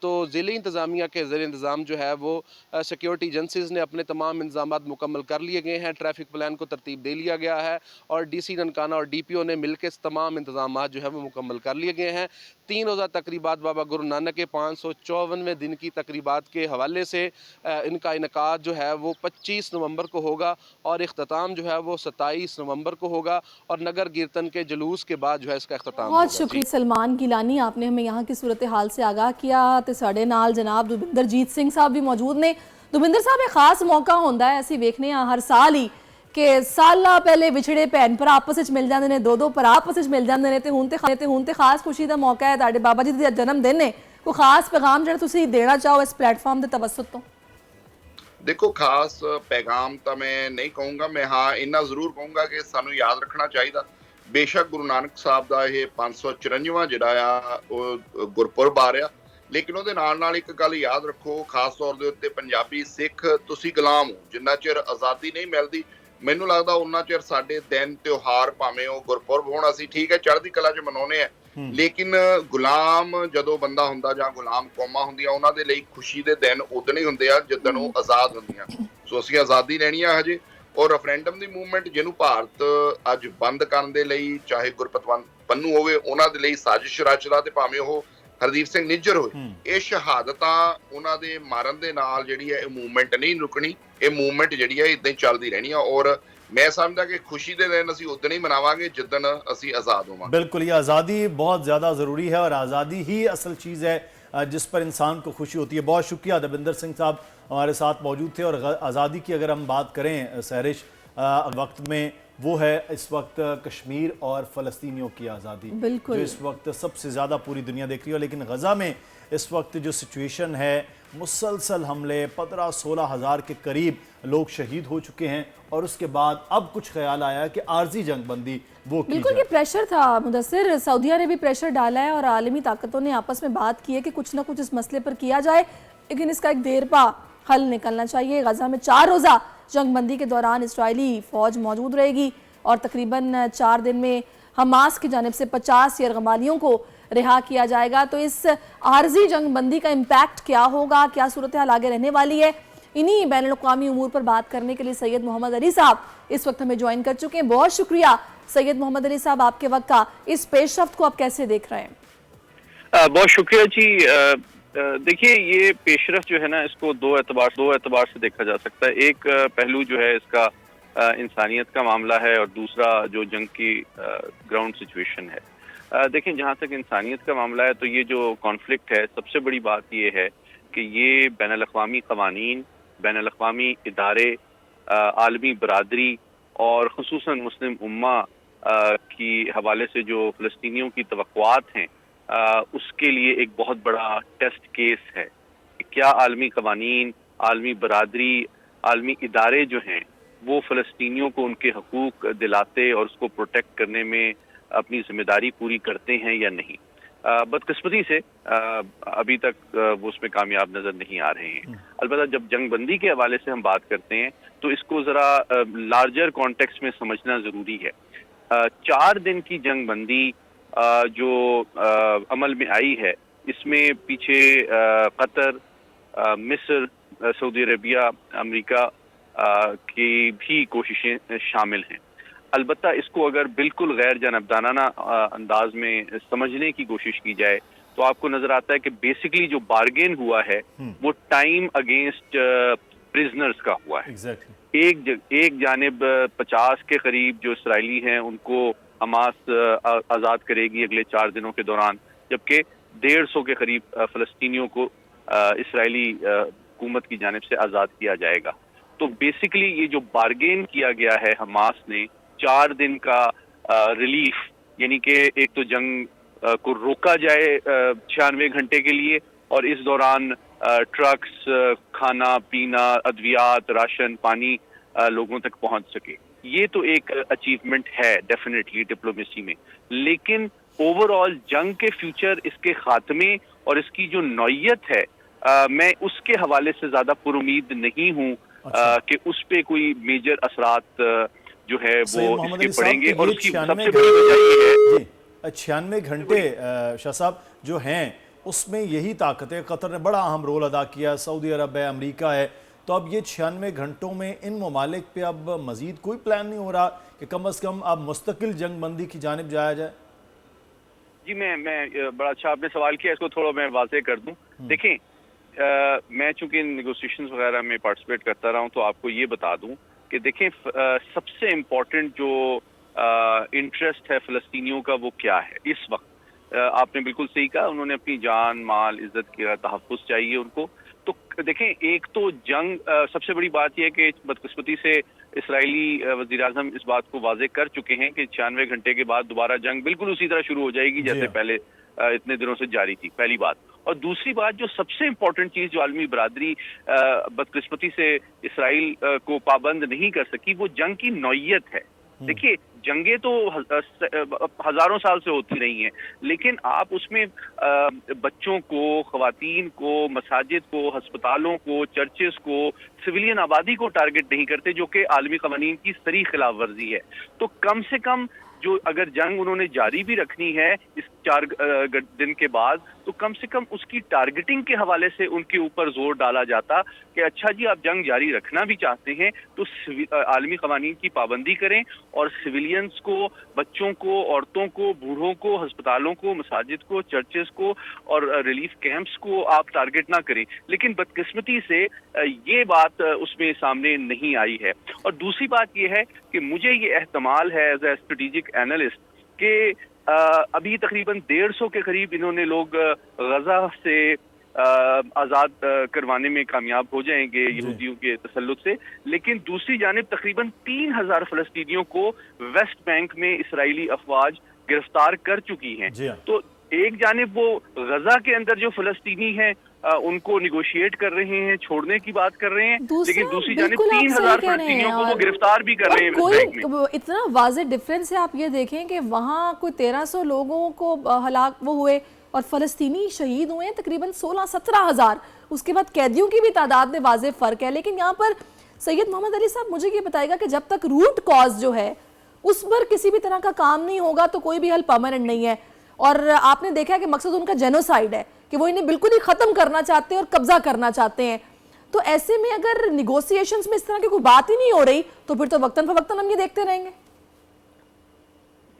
तो ज़िले इंतज़ामिया के ज़रिए इंतज़ाम जो है वो सिक्योरिटी एजेंसीज़ ने अपने तमाम इंतज़ामात मुकम्मल कर लिए गए हैं। ट्रैफिक प्लान को तरतीब दे लिया गया है और DC ननकाना और DPO ने मिलकर तमाम इंतज़ामात जो है वो मुकम्मल कर लिए गए हैं। 3 रोज़ा तकरीबात बाबा गुरु नानक के 554वें दिन की तकरीबात के हवाले से इनका इनकाद जो है वो 25 नवंबर को होगा और इख्तिताम जो है वो 27 नवंबर को होगा और नगर कीर्तन के जुलूस के बाद जो है इसका इख्तिताम बहुत होगा। शुक्रिया सलमान गिलानी, आपने हमें यहाँ की सूरत हाल से आगाह किया। तो साढ़े नाल जनाब दुबिंदरजीत सिंह साहब भी मौजूद ने। दुबिंदर साहब, एक खास मौका होंदा है, ਅਸੀਂ ਵੇਖਨੇ ਆ हर साल ही कि साला पहले विछड़े भैन भरा आपस ਵਿੱਚ मिल जाते हैं, दो भरा आपस ਵਿੱਚ मिल जाते हैं, तो ਹੁਣ ਤੇ खास खुशी का मौका है, ਤੁਹਾਡੇ बाबा जी ਦਾ जन्म दिन है। कोई खास पैगाम ਜਿਹੜਾ ਤੁਸੀਂ देना चाहो इस प्लेटफॉर्म के तवसत तो? देखो, खास पैगाम तो मैं नहीं कहूँगा, मैं हाँ इन्ना जरूर कहूँगा कि सानू याद रखना चाहिए बेशक गुरु नानक साहब का यह 554वां जिहड़ा आ ਉਹ ਗੁਰਪੁਰਬ आ रहा, लेकिन ਉਹਦੇ ਨਾਲ ਇੱਕ ਗੱਲ याद रखो, खास तौर ਦੇ ਉੱਤੇ ਪੰਜਾਬੀ ਸਿੱਖ ਤੁਸੀਂ ਗੁਲਾਮ ਹੋ। ਜਿੰਨਾ ਚਿਰ ਆਜ਼ਾਦੀ ਨਹੀਂ ਮਿਲਦੀ, ਮੈਨੂੰ ਲੱਗਦਾ ਉਹਨਾਂ ਚਿਰ ਸਾਡੇ ਦਿਨ ਤਿਉਹਾਰ ਭਾਵੇਂ ਉਹ ਗੁਰਪੁਰਬ ਹੋਣ, ਅਸੀਂ ਠੀਕ ਹੈ ਚੜ੍ਹਦੀ ਕਲਾ 'ਚ ਮਨਾਉਂਦੇ ਆ, ਲੇਕਿਨ ਗੁਲਾਮ ਜਦੋਂ ਬੰਦਾ ਹੁੰਦਾ ਜਾਂ ਗੁਲਾਮ ਕੌਮਾਂ ਹੁੰਦੀਆਂ, ਉਹਨਾਂ ਦੇ ਲਈ ਖੁਸ਼ੀ ਦੇ ਦਿਨ ਉਦੋਂ ਹੀ ਹੁੰਦੇ ਆ ਜਿੱਦਣ ਉਹ ਆਜ਼ਾਦ ਹੁੰਦੀਆਂ। ਸੋ ਅਸੀਂ ਆਜ਼ਾਦੀ ਲੈਣੀ ਆ ਹਜੇ। ਔਰ ਰੈਫਰੈਂਡਮ ਦੀ ਮੂਵਮੈਂਟ ਜਿਹਨੂੰ ਭਾਰਤ ਅੱਜ ਬੰਦ ਕਰਨ ਦੇ ਲਈ, ਚਾਹੇ ਗੁਰਪਤਵੰਤ ਪੰਨੂ ਹੋਵੇ ਉਹਨਾਂ ਦੇ ਲਈ ਸਾਜ਼ਿਸ਼ ਰਚਦਾ, ਤੇ ਭਾਵੇਂ ਉਹ ਹਰਦੀਪ ਸਿੰਘ ਨਿੱਜਰ ਹੋਏ, ਇਹ ਸ਼ਹਾਦਤਾਂ ਉਹਨਾਂ ਦੇ ਮਾਰਨ ਦੇ ਨਾਲ ਜਿਹੜੀ ਹੈ ਇਹ ਮੂਵਮੈਂਟ ਨਹੀਂ ਰੁਕਣੀ, ਇਹ ਮੂਵਮੈਂਟ ਜਿਹੜੀ ਹੈ ਇਦਾਂ ਹੀ ਚੱਲਦੀ ਰਹਿਣੀ ਆ। ਔਰ मैं समझदा कि खुशी के दिन ਅਸੀਂ ਉਦੋਂ ਹੀ ਮਨਾਵਾਂਗੇ ਜਿੱਦਣ ਅਸੀਂ ਆਜ਼ਾਦ ਹੋਵਾਂਗੇ। बिल्कुल, ये आज़ादी बहुत ज़्यादा ज़रूरी है और आज़ादी ही असल चीज़ है जिस पर इंसान को खुशी होती है। बहुत शुक्रिया, दविंदर सिंह साहब हमारे साथ मौजूद थे। और आज़ादी की अगर हम बात करें सहरिश वक्त में, वो है इस वक्त कश्मीर और फ़लस्तीनियों की आज़ादी, जो इस वक्त सबसे ज़्यादा पूरी दुनिया देख रही है। लेकिन गज़ा में इस वक्त जो सिचुएशन है, मुसलसल हमले, 15-16 हज़ार के करीब लोग शहीद हो चुके हैं और उसके बाद अब कुछ ख्याल आया कि आर्जी जंगबंदी वो की बिल्कुल, ये प्रेशर था मुदस्सिर, सऊदीया ने भी प्रेशर डाला है और आलमी ताकतों ने आपस में बात की है कि कुछ ना कुछ इस मसले पर किया जाए, लेकिन इसका एक देरपा हल निकलना चाहिए। गज़ा में 4 रोज़ा जंगबंदी के दौरान इसराइली फ़ौज मौजूद रहेगी और तकरीबन 4 दिन में हमास की जानिब से 50 यरगमालियों को रिहा किया जाएगा। तो इस आर्जी जंगबंदी का इम्पैक्ट क्या होगा, क्या सूरत हाल आगे रहने वाली है, इन्हीं बैनुल-अक़वामी उमूर पर बात करने के लिए सैयद मोहम्मद अली साहब इस वक्त हमें ज्वाइन कर चुके हैं। बहुत शुक्रिया सैयद मोहम्मद अली साहब आपके वक्त का। इस पेशरफ्त को आप कैसे देख रहे हैं? बहुत शुक्रिया जी। देखिए, ये पेशरफ्त जो है ना, इसको दो एतबार से देखा जा सकता है। एक पहलू जो है इसका इंसानियत का मामला है और दूसरा जो जंग की ग्राउंड सिचुएशन है। देखें, जहाँ तक इंसानियत का मामला है तो ये जो कॉन्फ्लिक्ट है, सबसे बड़ी बात ये है कि ये बैनुल-अक़वामी क़वानीन, बैनुल-अक़वामी इदारे, आलमी बरादरी और ख़ुसूसन मुस्लिम उम्मा की हवाले से जो फ़लस्तीनियों की तवक्कुआत हैं, उसके लिए एक बहुत बड़ा टेस्ट केस है। क्या आलमी क़वानीन, आलमी बरादरी, आलमी इदारे जो हैं वो फ़लस्तीनियों को उनके हकूक़ दिलाते और उसको प्रोटेक्ट करने में अपनी जिम्मेदारी पूरी करते हैं या नहीं। बदकिस्मती से अभी तक वो उसमें कामयाब नज़र नहीं आ रहे हैं। अलबत्ता जब जंगबंदी के हवाले से हम बात करते हैं तो इसको ज़रा लार्जर कॉन्टेक्स्ट में समझना ज़रूरी है। 4 दिन की जंगबंदी जो अमल में आई है, इसमें पीछे कतर, मिस्र, सऊदी अरबिया, अमेरिका की भी कोशिशें शामिल हैं। अलबत्ता इसको अगर बिल्कुल गैर जानबदाना अंदाज में समझने की कोशिश की जाए तो आपको नजर आता है कि बेसिकली जो बार्गेन हुआ है वो टाइम अगेंस्ट प्रिजनर्स का हुआ है। एक जानिब 50 के करीब जो इसराइली हैं उनको हमास आज़ाद करेगी अगले 4 दिनों के दौरान, जबकि 150 के करीब फ़लस्तीनियों को इसराइली हुकूमत की जानिब से आज़ाद किया जाएगा। तो बेसिकली ये जो बार्गेन किया गया है हमास ने, 4 दिन का रिलीफ, यानी कि एक तो जंग को रोका जाए 96 घंटे के लिए और इस दौरान ट्रक्स, खाना पीना, अद्वियात, राशन, पानी लोगों तक पहुंच सके। ये तो एक अचीवमेंट है डेफिनेटली डिप्लोमेसी में, लेकिन ओवरऑल जंग के फ्यूचर, इसके खात्मे और इसकी जो नौयत है, मैं उसके हवाले से ज्यादा पुरुमीद नहीं हूँ कि उस पे कोई मेजर असरात जो है वो इसके पड़ेंगे। और उसकी सबसे बड़ी वजह ये है 96 घंटे शाह साहब जो हैं उसमें यही ताकत है। कतर ने बड़ा अहम रोल अदा किया, सऊदी अरब है, अमेरिका है, तो अब ये 96 घंटों में इन ममालिक पे अब मजीद कोई प्लान नहीं हो रहा कि कम से कम अब मुस्तकिल जंग बंदी की जानिब जाया जाए? जी मैं बड़ा अच्छा आपने सवाल किया, इसको थोड़ा मैं वाज़ेह कर दूं। देखें, मैं चूंकि नेगोशिएशंस वगैरह में पार्टिसिपेट करता रहा हूं, तो आपको ये बता दूं कि देखें सबसे इम्पोर्टेंट जो इंटरेस्ट है फ़लस्तीनियों का वो क्या है इस वक्त। आपने बिल्कुल सही कहा, उन्होंने अपनी जान माल इज्जत का तहफ़्फ़ुज़ चाहिए उनको। तो देखें, एक तो जंग, सबसे बड़ी बात यह है कि बदकिस्मती से इसराइली वज़ीर आज़म इस बात को वाज़ेह कर चुके हैं कि 96 घंटे के बाद दोबारा जंग बिल्कुल उसी तरह शुरू हो जाएगी जैसे पहले इतने दिनों से जारी थी, पहली बात। और दूसरी बात, जो सबसे इम्पोर्टेंट चीज़ जो आलमी बरादरी बदकिस्मती से इसराइल को पाबंद नहीं कर सकी, वो जंग की नौयत है। देखिए, जंगें तो हजारों साल से होती रही हैं, लेकिन आप उसमें बच्चों को, ख़वातीन को, मसाजिद को, हस्पतालों को, चर्चेस को, सिविलियन आबादी को टारगेट नहीं करते, जो कि आलमी क़वानीन की सरी खिलाफ वर्जी है। तो कम से कम जो अगर जंग उन्होंने जारी भी रखनी है इस 4 दिन के बाद, तो कम से कम उसकी टारगेटिंग के हवाले से उनके ऊपर जोर डाला जाता कि अच्छा जी, आप जंग जारी रखना भी चाहते हैं तो आलमी क़वानीन की पाबंदी करें और सिविलियंस को, बच्चों को, औरतों को, बूढ़ों को, हस्पतालों को, मसाजिद को, चर्चेस को और रिलीफ कैंप्स को आप टारगेट ना करें। लेकिन बदकिस्मती से ये बात उसमें सामने नहीं आई है। और दूसरी बात ये है कि मुझे ये एहतमाल है एज ए स्ट्रेटेजिक एनालिस्ट कि अभी तकरीबन 150 के करीब इन्होंने लोग गजा से आज़ाद करवाने में कामयाब हो जाएंगे यहूदियों के तसल्लुत से, लेकिन दूसरी जानिब तकरीबन 3000 फ़लस्तीनियों को वेस्ट बैंक में इसराइली अफवाज गिरफ्तार कर चुकी हैं। तो एक जानिब वो गजा के अंदर जो फ़लस्तीनी हैं उनको निगोशिएट कर रहे हैं, छोड़ने की बात कर रहे हैं, लेकिन दूसरी जानिब 3000 फ़लस्तीनियों को वो गिरफ्तार भी कर रहे हैं वेस्ट बैंक में। इतना वाज़ेह डिफरेंस है। आप ये देखें कि वहाँ कोई 1300 लोगों को हलाक वो हुए और फ़लस्तीनी शहीद हुए हैं तकरीबन 16-17 हज़ार। उसके बाद कैदियों की भी तादाद में वाज़ेह फ़र्क है। लेकिन यहाँ पर सैयद मोहम्मद अली साहब मुझे ये बताएगा कि जब तक रूट कॉज जो है उस पर किसी भी तरह का काम नहीं होगा तो कोई भी हल परमानेंट नहीं है। और आपने देखा है कि मकसद उनका जेनोसाइड है कि वो इन्हें बिल्कुल ही ख़त्म करना चाहते हैं और कब्जा करना चाहते हैं। तो ऐसे में अगर निगोशिएशंस में इस तरह की कोई बात ही नहीं हो रही तो फिर तो वक्तन फवक्तन हम ये देखते रहेंगे।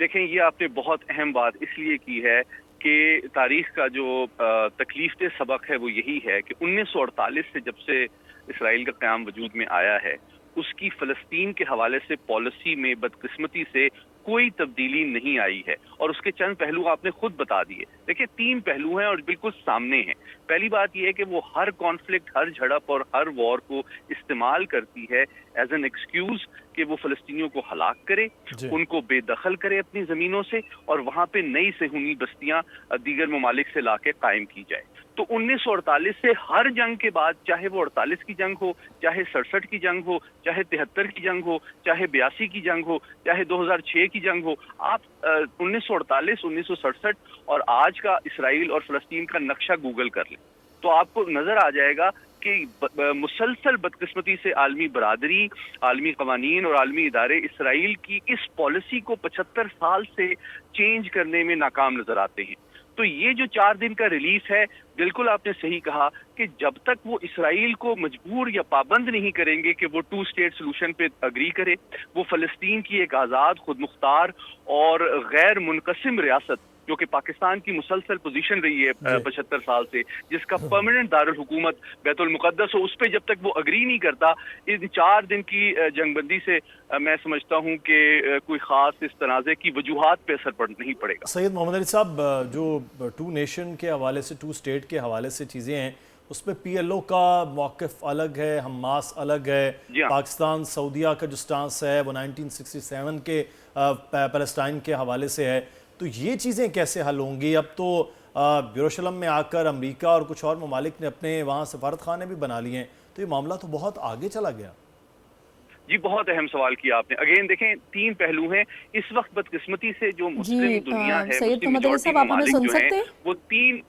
देखें, ये आपने बहुत अहम बात इसलिए की है कि तारीख का जो तकलीफ सबक है वो यही है कि 1948 से जब से इसराइल का क़याम वजूद में आया है, उसकी फ़लस्तीन के हवाले से पॉलिसी में बदकिस्मती से कोई तब्दीली नहीं आई है। और उसके चंद पहलू आपने खुद बता दिए। देखिए, 3 पहलू हैं और बिल्कुल सामने हैं। पहली बात यह है कि वो हर कॉन्फ्लिक्ट, हर झड़प और हर वॉर को इस्तेमाल करती है एज एन एक्सक्यूज कि वो फ़लस्तीनियों को हलाक करे, उनको बेदखल करे अपनी ज़मीनों से और वहाँ पे नई सेहूनी बस्तियाँ दीगर ममालिक से लाके कायम की जाए। तो 1948 से हर जंग के बाद, चाहे वो 48 की जंग हो, चाहे 67 की जंग हो, चाहे 73 की जंग हो, चाहे 82 की जंग हो, चाहे 2006 की जंग हो, आप 1948, 1967 और आज का इसराइल और फ़लस्तीन का नक्शा गूगल कर लें तो आपको नजर आ जाएगा कि मुसलसल बदकिस्मती से आलमी बरादरी, आलमी क़वानीन और आलमी इदारे इसराइल की इस पॉलिसी को 75 साल से चेंज करने में नाकाम नजर आते हैं। तो ये जो 4 दिन का रिलीफ है, बिल्कुल आपने सही कहा कि जब तक वो इसराइल को मजबूर या पाबंद नहीं करेंगे कि वो 2 स्टेट सोल्यूशन पे अग्री करे, वो फ़लस्तीन की एक आज़ाद, खुद मुख्तार और गैर मुनक़सिम रियासत जो कि पाकिस्तान की मुसलसल पोजीशन रही है 75 साल से, जिसका परमानेंट दारुल हुकूमत बैतुल मुक़द्दस हो, उस पर जब तक वो अग्री नहीं करता, इन 4 दिन की जंगबंदी से मैं समझता हूँ कि कोई ख़ास इस तनाज़े की वजूहात पे असर नहीं पड़ेगा। सैयद मोहम्मद अली साहब, जो 2 नेशन के हवाले से, 2 स्टेट के हवाले से चीज़ें हैं, उस पर PLO का मौक़िफ़ अलग है, हमास अलग है, पाकिस्तान सऊदिया का जो स्टांस है वो 1967 के पैलेस्टाइन के हवाले से है। तो ये चीज़ें कैसे हल होंगी? अब तो यरूशलेम में आकर अमेरिका और कुछ और ममालिक ने अपने वहाँ सफारत खाने भी बना लिए हैं, तो ये मामला तो बहुत आगे चला गया। जी, बहुत अहम सवाल किया आपने। अगेन देखें, तीन पहलू हैं। इस वक्त बदकिस्मती से जो मुस्लिम दुनिया है, सैयद मुस्लिम मोहम्मद अली मेजॉरिटी साहब, आप हमें ममालिक सुन जो हैं, सकते हैं? वो तीन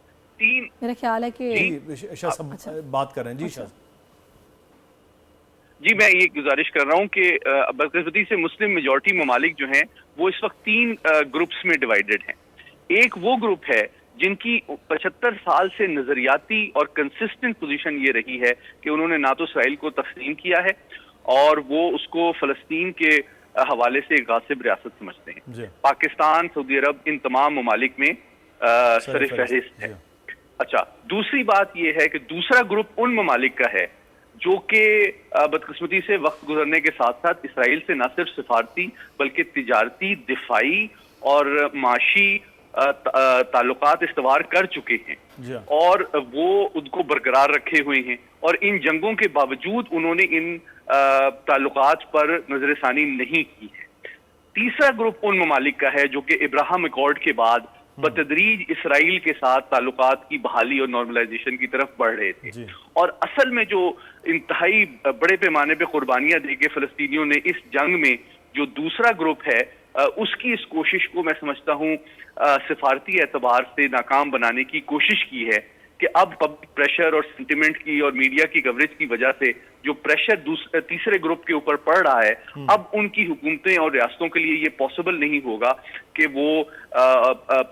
मेरा ख्याल है कि शाह साहब बात कर रहे हैं। जी शाह। जी, मैं ये गुजारिश कर रहा हूँ कि बदकिस्मती से मुस्लिम मेजॉरिटी ममालिक जो हैं वो इस वक्त तीन ग्रुप्स में डिवाइडेड हैं। एक वो ग्रुप है जिनकी 75 साल से नजरियाती और कंसिस्टेंट पोजीशन ये रही है कि उन्होंने ना तो इसराइल को तस्लीम किया है और वो उसको फलस्तीन के हवाले से गासिब रियासत समझते हैं। पाकिस्तान, सऊदी अरब, इन तमाम ममालिक में सर फहरिस्त है। अच्छा, दूसरी बात ये है कि दूसरा ग्रुप उन ममालिक का है जो कि बदकिस्मती से वक्त गुजरने के साथ साथ इसराइल से न सिर्फ सिफारती बल्कि तिजारती, दिफाई और माशी ताल्लुकात इस्तवार कर चुके हैं और वो उनको बरकरार रखे हुए हैं, और इन जंगों के बावजूद उन्होंने इन ताल्लुकात पर नजरसानी नहीं की है। तीसरा ग्रुप उन ममालिक का है जो कि इब्राहिम अकॉर्ड के बाद बतदरीज इसराइल के साथ ताल्लुकात की बहाली और नॉर्मलाइजेशन की तरफ बढ़ रहे थे, और असल में जो इंतहाई बड़े पैमाने पे कुर्बानियां देके फलस्तीनियों ने इस जंग में जो दूसरा ग्रुप है उसकी इस कोशिश को मैं समझता हूँ सिफारती एतबार से नाकाम बनाने की कोशिश की है कि अब पब्लिक प्रेशर और सेंटिमेंट की और मीडिया की कवरेज की वजह से जो प्रेशर तीसरे ग्रुप के ऊपर पड़ रहा है, अब उनकी हुकूमतें और रियासतों के लिए ये पॉसिबल नहीं होगा कि वो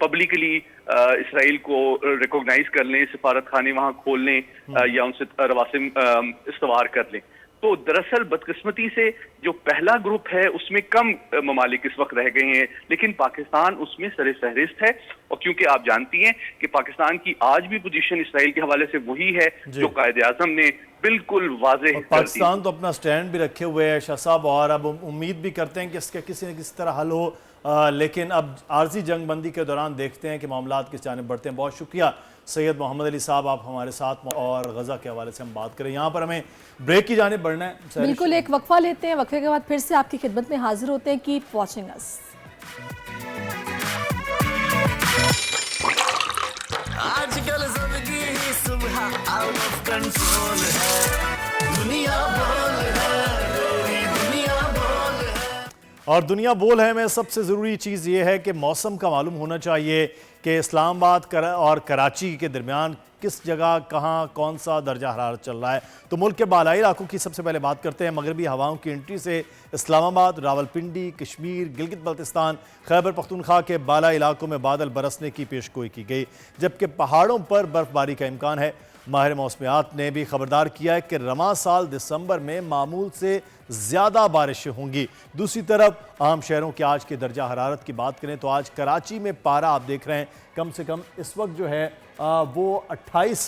पब्लिकली इसराइल को रिकॉग्नाइज कर लें, सिफारत खाने वहां खोल लें या उनसे रवासिम इस्तवार कर लें। तो दरअसल बदकिस्मती से जो पहला ग्रुप है उसमें कम ममालिक इस वक्त रह गए हैं, लेकिन पाकिस्तान उसमें सरे फहरिस्त है। और क्योंकि आप जानती हैं कि पाकिस्तान की आज भी पोजीशन इसराइल के हवाले से वही है जो कायदे आजम ने बिल्कुल वाज़ेह पाकिस्तान तो अपना स्टैंड भी रखे हुए है शाह साहब, और अब उम्मीद भी करते हैं कि इसका किसी न किसी तरह हल हो, लेकिन अब आर्जी जंगबंदी के दौरान देखते हैं कि मामलात किस जानिब बढ़ते हैं। बहुत शुक्रिया सैयद मोहम्मद अली साहब, आप हमारे साथ और गजा के हवाले से हम बात करें। यहाँ पर हमें ब्रेक की जानिब बढ़ना है। बिल्कुल, एक वक्फा लेते हैं, वक्फे के बाद फिर से आपकी खिदमत में हाजिर होते हैं। Keep watching us. आजकल सबकी सुबह आउट ऑफ कंट्रोल है, दुनिया बोल है, दुनिया बोल है। और दुनिया बोल है में सबसे ज़रूरी चीज़ ये है कि मौसम का मालूम होना चाहिए कि इस्लामाबाद और कराची के दरमियान किस जगह कहाँ कौन सा दर्जा हरारत चल रहा है। तो मुल्क के बालाई इलाकों की सबसे पहले बात करते हैं। मगरबी हवाओं की एंट्री से इस्लामाबाद, रावलपिंडी, कश्मीर, गिलगित बल्तिस्तान, खैबर पख्तूनख्वा के बालाई इलाकों में बादल बरसने की पेशगोई की गई, जबकि पहाड़ों पर बर्फबारी का इम्कान है। माहिर मौसमियात ने भी खबरदार किया है कि रवां साल दिसंबर में मामूल से ज़्यादा बारिशें होंगी। दूसरी तरफ आम शहरों के आज के दर्जा हरारत की बात करें तो आज कराची में पारा आप देख रहे हैं कम से कम इस वक्त जो है वो 21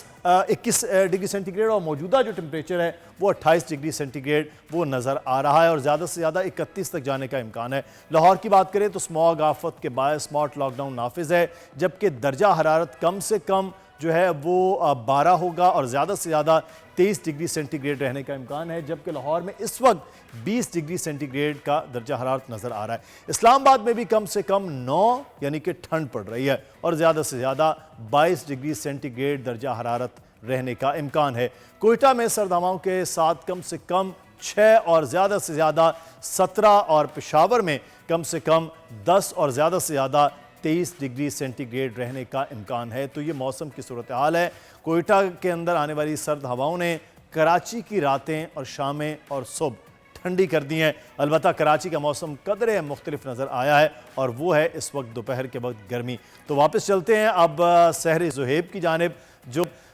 डिग्री सेंटीग्रेड, और मौजूदा जो टेम्परेचर है वो 28 डिग्री सेंटीग्रेड वो नज़र आ रहा है, और ज़्यादा से ज़्यादा 31 तक जाने का इम्कान है। लाहौर की बात करें तो स्मॉग आफत के बायस स्मार्ट लॉकडाउन नाफिज है, जबकि दर्जा हरारत कम से कम जो है वो 12 होगा और ज़्यादा से ज़्यादा 23 डिग्री सेंटीग्रेड रहने का इम्कान है, जबकि लाहौर में इस वक्त 20 डिग्री सेंटीग्रेड का दर्जा हरारत नज़र आ रहा है। इस्लामाबाद में भी कम से कम 9 यानी कि ठंड पड़ रही है, और ज़्यादा से ज़्यादा 22 डिग्री सेंटीग्रेड दर्जा हरारत रहने का इम्कान है। कोयटा में सर्द हवाओं के साथ कम से कम 6 और ज़्यादा से ज़्यादा 17, और पेशावर में कम से कम 10 और ज़्यादा से ज़्यादा 23 डिग्री सेंटीग्रेड रहने का इम्कान है। तो ये मौसम की सूरत हाल है। कोयटा के अंदर आने वाली सर्द हवाओं ने कराची की रातें और शामें और सुबह ठंडी कर दी हैं। अलबत्ता कराची का मौसम कदरे मुख्तलिफ नज़र आया है, और वो है इस वक्त दोपहर के वक्त गर्मी। तो वापस चलते हैं अब सहर ज़ुहैब की जानिब।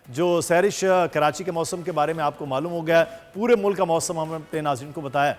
जो सहरिश कराची के मौसम के बारे में आपको मालूम हो गया, पूरे मुल्क का मौसम हमने अपने नाज़रीन को बताया।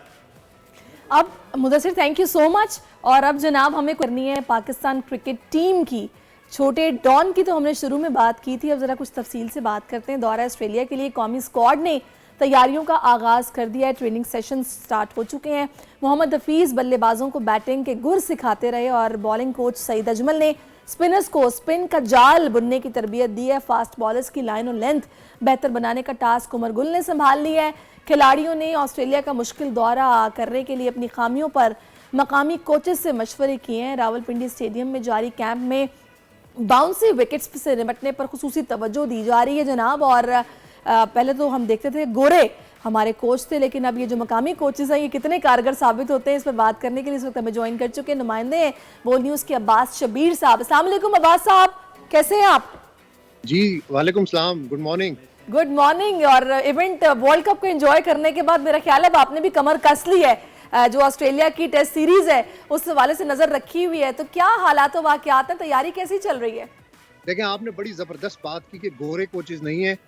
अब Mudassir, thank you so much. और अब जनाब हमें करनी है पाकिस्तान क्रिकेट टीम की। छोटे डॉन की तो हमने शुरू में बात की थी, अब ज़रा कुछ तफसील से बात करते हैं। दौरा ऑस्ट्रेलिया के लिए कौमी स्क्वाड ने तैयारियों का आगाज़ कर दिया है। ट्रेनिंग सेशन स्टार्ट हो चुके हैं। मोहम्मद हफीज़ बल्लेबाजों को बैटिंग के गुर सिखाते रहे, और बॉलिंग कोच सईद अजमल ने स्पिनर्स को स्पिन का जाल बुनने की तरबियत दी है। फास्ट बॉलर्स की लाइन और लेंथ बेहतर बनाने का टास्क उमर गुल ने संभाल लिया है। खिलाड़ियों ने ऑस्ट्रेलिया का मुश्किल दौरा करने के लिए अपनी खामियों पर मकामी कोचेस से मशवरे किए हैं। रावलपिंडी स्टेडियम में जारी कैंप में बाउंसी विकेट्स से निपटने पर खुसूसी तवज्जो दी जा रही है जनाब। और पहले तो हम देखते थे गोरे हमारे कोच थे, लेकिन अब ये जो मकामी कोचेस हैं ये कितने कारगर साबित होते हैं, इस पर बात करने के लिए इस वक्त हमें ज्वाइन कर चुके हैं नुमाइंदे हैं बोल न्यूज़ के अब्बास शबीर साहब। अस्सलाम वालेकुम अब्बास साहब, कैसे हैं आप? जी वालेकुम सलाम, गुड मॉर्निंग। Good morning. और इवेंट वर्ल्ड कप को एंजॉय करने के बाद मेरा ख्याल है आपने भी कमर कस ली है, जो ऑस्ट्रेलिया की टेस्ट सीरीज है उस हवाले से नजर रखी हुई है, तो क्या हालात वाकयात हैं, तैयारी कैसी चल रही है? देखें, आपने बड़ी ज़बरदस्त बात की कि गोरे कोचेस नहीं है,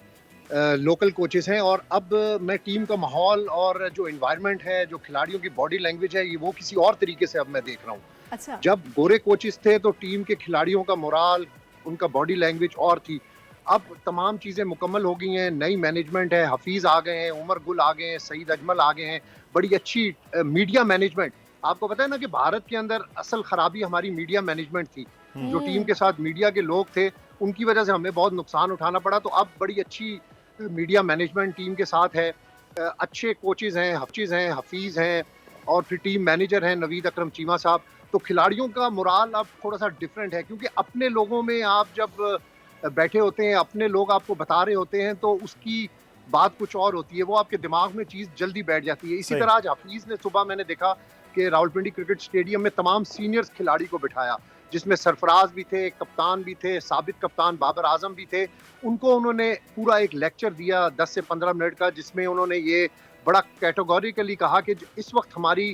लोकल कोचेस हैं। और अब मैं टीम का माहौल और जो इन्वायरमेंट है, जो खिलाड़ियों की बॉडी लैंग्वेज है, ये वो किसी और तरीके से अब मैं देख रहा हूँ। अच्छा। जब गोरे कोचेस थे तो टीम के खिलाड़ियों का मोराल, उनका बॉडी लैंग्वेज और थी। अब तमाम चीज़ें मुकम्मल हो गई हैं, नई मैनेजमेंट है, हफीज़ आ गए हैं, उमर गुल आ गए हैं, सईद अजमल आ गए हैं, बड़ी अच्छी मीडिया मैनेजमेंट। आपको पता है ना कि भारत के अंदर असल खराबी हमारी मीडिया मैनेजमेंट थी। जो टीम के साथ मीडिया के लोग थे उनकी वजह से हमें बहुत नुकसान उठाना पड़ा। तो अब बड़ी अच्छी मीडिया मैनेजमेंट टीम के साथ है, अच्छे कोचेज हैं, हफीज़ हैं और फिर टीम मैनेजर हैं नवीद अकरम चीमा साहब। तो खिलाड़ियों का मोराल अब थोड़ा सा डिफरेंट है, क्योंकि अपने लोगों में आप जब बैठे होते हैं, अपने लोग आपको बता रहे होते हैं तो उसकी बात कुछ और होती है, वो आपके दिमाग में चीज़ जल्दी बैठ जाती है। इसी तरह आज हफीज़ ने सुबह मैंने देखा कि रावलपिंडी क्रिकेट स्टेडियम में तमाम सीनियर्स खिलाड़ी को बिठाया, जिसमें सरफराज भी थे, कप्तान भी थे, साबित कप्तान बाबर आजम भी थे। उनको उन्होंने पूरा एक लेक्चर दिया 10 से 15 मिनट का, जिसमें उन्होंने ये बड़ा कैटेगोरिकली कहा कि इस वक्त हमारी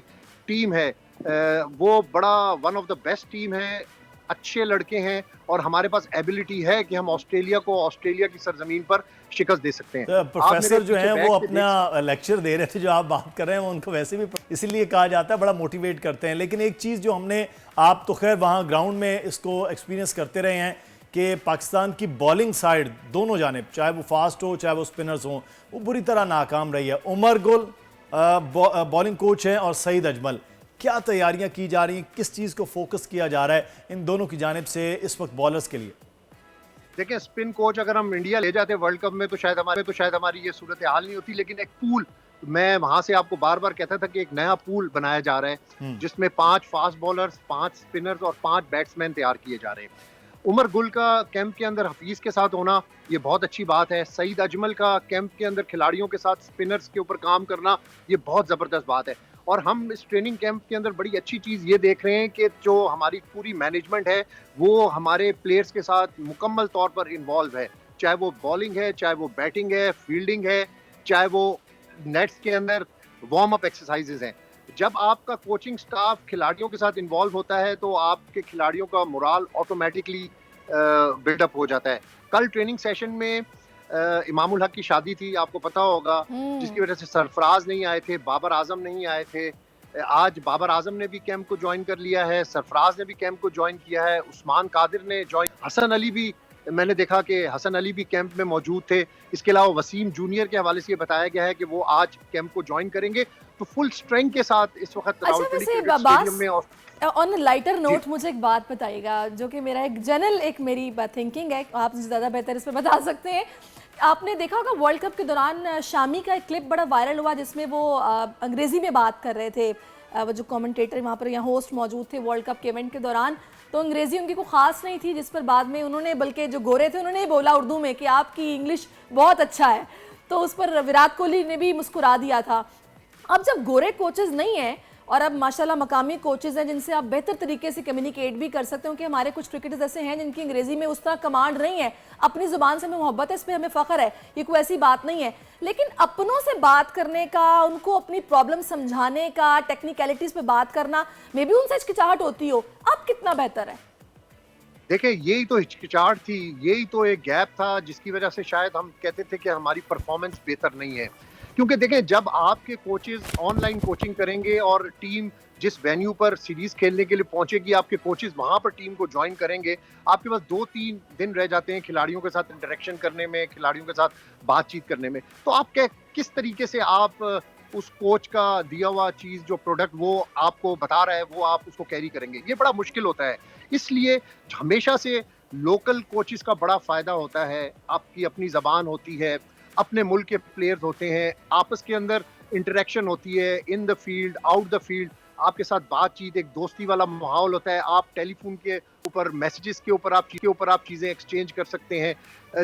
टीम है वो बड़ा one of the best team है, अच्छे लड़के हैं और हमारे पास एबिलिटी है कि हम ऑस्ट्रेलिया को ऑस्ट्रेलिया की सरजमीन पर शिकस्त दे सकते हैं। तो प्रोफेसर जो हैं वो अपना लेक्चर दे रहे थे, जो आप बात कर रहे हैं वो उनको वैसे भी इसीलिए कहा जाता है बड़ा मोटिवेट करते हैं। लेकिन एक चीज़ जो हमने, आप तो खैर वहाँ ग्राउंड में इसको एक्सपीरियंस करते रहे हैं कि पाकिस्तान की बॉलिंग साइड दोनों जानिब, चाहे वो फास्ट हो चाहे वो स्पिनर्स हों, वो बुरी तरह नाकाम रही है। उमर गुल बॉलिंग कोच हैं और सईद अजमल, क्या तैयारियां की जा रही हैं, किस चीज़ को फोकस किया जा रहा है इन दोनों की जानिब से इस वक्त बॉलर्स के लिए? देखें, स्पिन कोच अगर हम इंडिया ले जाते वर्ल्ड कप में तो शायद हमारी ये सूरत हाल नहीं होती। लेकिन एक पूल, मैं वहां से आपको बार बार कहता था कि एक नया पूल बनाया जा रहा है जिसमें 5 फास्ट बॉलर्स, 5 स्पिनर्स और 5 बैट्समैन तैयार किए जा रहे हैं। उमर गुल का कैंप के अंदर हफीज़ के साथ होना ये बहुत अच्छी बात है। सईद अजमल का कैंप के अंदर खिलाड़ियों के साथ स्पिनर्स के ऊपर काम करना ये बहुत ज़बरदस्त बात है। और हम इस ट्रेनिंग कैंप के अंदर बड़ी अच्छी चीज़ ये देख रहे हैं कि जो हमारी पूरी मैनेजमेंट है वो हमारे प्लेयर्स के साथ मुकम्मल तौर पर इन्वॉल्व है, चाहे वो बॉलिंग है, चाहे वो बैटिंग है, फील्डिंग है, चाहे वो नेट्स के अंदर वार्म अप एक्सरसाइजेज हैं। जब आपका कोचिंग स्टाफ खिलाड़ियों के साथ इन्वॉल्व होता है तो आपके खिलाड़ियों का मोराल ऑटोमेटिकली बिल्डअप हो जाता है। कल ट्रेनिंग सेशन में इमामुल हक की शादी थी, आपको पता होगा, जिसकी वजह से सरफराज नहीं आए थे, बाबर आजम नहीं आए थे। आज बाबर आजम ने भी कैंप को ज्वाइन कर लिया है, सरफराज ने भी कैंप को ज्वाइन किया है, उस्मान कादिर ने ज्वाइन, हसन अली भी, मैंने देखा कि हसन अली भी कैंप में मौजूद थे। इसके अलावा वसीम जूनियर के हवाले से ये बताया गया है कि वो आज कैंप को ज्वाइन करेंगे। तो फुल स्ट्रेंथ के साथ इस वक्त रावलपिंडी क्रिकेट स्टेडियम में। ऑन लाइटर नोट मुझे एक बात बताइएगा, जो कि मेरा एक जनरल एक मेरी थिंकिंग है, आप ज़्यादा बेहतर इस पर बता सकते हैं। आपने देखा होगा वर्ल्ड कप के दौरान शामी का एक क्लिप बड़ा वायरल हुआ जिसमें वो अंग्रेज़ी में बात कर रहे थे, वो जो कमेंटेटर वहाँ पर यहाँ होस्ट मौजूद थे वर्ल्ड कप के इवेंट के दौरान, तो अंग्रेज़ी उनकी कोई ख़ास नहीं थी, जिस पर बाद में उन्होंने, बल्कि जो गोरे थे उन्होंने बोला उर्दू में कि आपकी इंग्लिश बहुत अच्छा है, तो उस पर विराट कोहली ने भी मुस्कुरा दिया था। अब जब गोरे कोचेस नहीं हैं और अब माशाल्लाह मकामी कोचेस हैं जिनसे आप बेहतर तरीके से कम्युनिकेट भी कर सकते हो, कि हमारे कुछ क्रिकेटर्स ऐसे हैं जिनकी अंग्रेज़ी में उस तरह कमांड नहीं है, अपनी ज़ुबान से हमें मोहब्बत है, इस पर हमें फ़ख्र है, ये कोई ऐसी बात नहीं है, लेकिन अपनों से बात करने का, उनको अपनी प्रॉब्लम समझाने का, टेक्निकलिटीज़ पे बात करना मे भी उनसे हिचकिचाहट होती हो, अब कितना बेहतर है? देखें, यही तो हिचकिचाहट थी, यही तो एक गैप था जिसकी वजह से शायद हम कहते थे कि हमारी परफॉर्मेंस बेहतर नहीं है। क्योंकि देखें, जब आपके कोचेस ऑनलाइन कोचिंग करेंगे और टीम जिस वेन्यू पर सीरीज खेलने के लिए पहुंचेगी, आपके कोचेस वहां पर टीम को ज्वाइन करेंगे, आपके पास 2-3 दिन रह जाते हैं खिलाड़ियों के साथ इंटरेक्शन करने में, खिलाड़ियों के साथ बातचीत करने में। तो आप किस तरीके से आप उस कोच का दिया हुआ चीज़, जो प्रोडक्ट वो आपको बता रहा है, वो आप उसको कैरी करेंगे, ये बड़ा मुश्किल होता है। इसलिए हमेशा से लोकल कोचेस का बड़ा फ़ायदा होता है, आपकी अपनी ज़बान होती है, अपने मुल्क के प्लेयर्स होते हैं, आपस के अंदर इंटरेक्शन होती है, in the field, out the field. आपके साथ बातचीत, एक दोस्ती वाला माहौल होता है। आप टेलीफोन के ऊपर, मैसेजेस के ऊपर आप चीज़ें एक्सचेंज कर सकते हैं।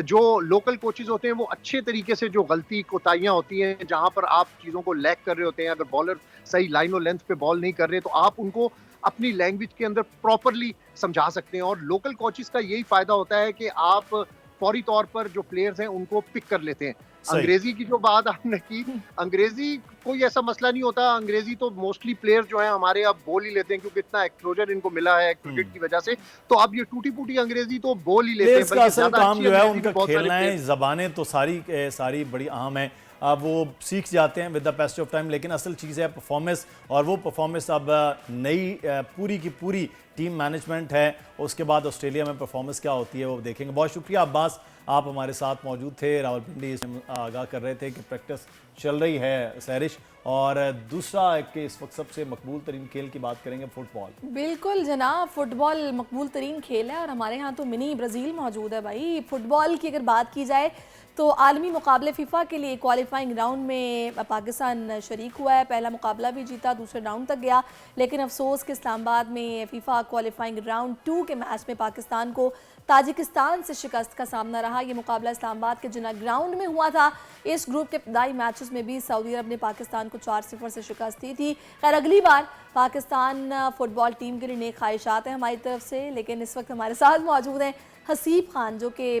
जो लोकल कोचेज होते हैं वो अच्छे तरीके से जो गलती कोताहियाँ होती हैं, जहाँ पर आप चीज़ों को लैग कर रहे होते हैं, अगर बॉलर सही लाइन और लेंथ पे बॉल नहीं कर रहे, तो आप उनको अपनी लैंग्वेज के अंदर प्रॉपरली समझा सकते हैं। और लोकल कोचेज का यही फायदा होता है कि आप फौरी तौर पर जो प्लेयर्स हैं उनको पिक कर लेते हैं। अंग्रेजी की जो बात आपने की, अंग्रेजी कोई ऐसा मसला नहीं होता। अंग्रेजी तो मोस्टली प्लेयर्स जो हैं हमारे अब बोल ही लेते हैं, क्योंकि इतना एक्सपोजर इनको मिला है क्रिकेट की वजह से। तो अब ये टूटी फूटी अंग्रेजी तो बोल ही लेते हैं। प्लेयर्स का असल काम जो है उनका खेलना है, जबानें तो सारी बड़ी अहम है, अब वो सीख जाते हैं with the passage of time, लेकिन असल चीज़ है परफॉर्मेंस। और वो परफॉर्मेंस अब नई पूरी की पूरी टीम मैनेजमेंट है, उसके बाद ऑस्ट्रेलिया में परफॉर्मेंस क्या होती है वो देखेंगे। बहुत शुक्रिया अब्बास, आप हमारे साथ मौजूद थे। रावलपिंडी आगाह कर रहे थे कि प्रैक्टिस चल रही है सहरिश। और दूसरा कि इस वक्त सबसे मकबूल तरीन खेल की बात करेंगे, फुटबॉल। बिल्कुल जनाब, फुटबॉल मकबूल तरीन खेल है और हमारे यहाँ तो मिनी ब्राज़ील मौजूद है भाई। फुटबॉल की अगर बात की जाए तो आलमी मुकाबले फ़ीफ़ा के लिए क्वालिफाइंग राउंड में पाकिस्तान शरीक हुआ है। पहला मुकाबला भी जीता, दूसरे राउंड तक गया, लेकिन अफसोस कि इस्लामाबाद में फ़ीफ़ा क्वालिफाइंग राउंड 2 के मैच में पाकिस्तान को ताजिकिस्तान से शिकस्त का सामना रहा। ये मुकाबला इस्लामाबाद के जिन्ना ग्राउंड में हुआ था। इस ग्रुप के इब्तदाई मैचेस में भी सऊदी अरब ने पाकिस्तान को 4-0 से शिकस्त दी थी। खैर अगली बार पाकिस्तान फुटबॉल टीम के लिए नेक ख्वाहिशात हैं हमारी तरफ से। लेकिन इस वक्त हमारे साथ मौजूद हैं हसीब खान, जो कि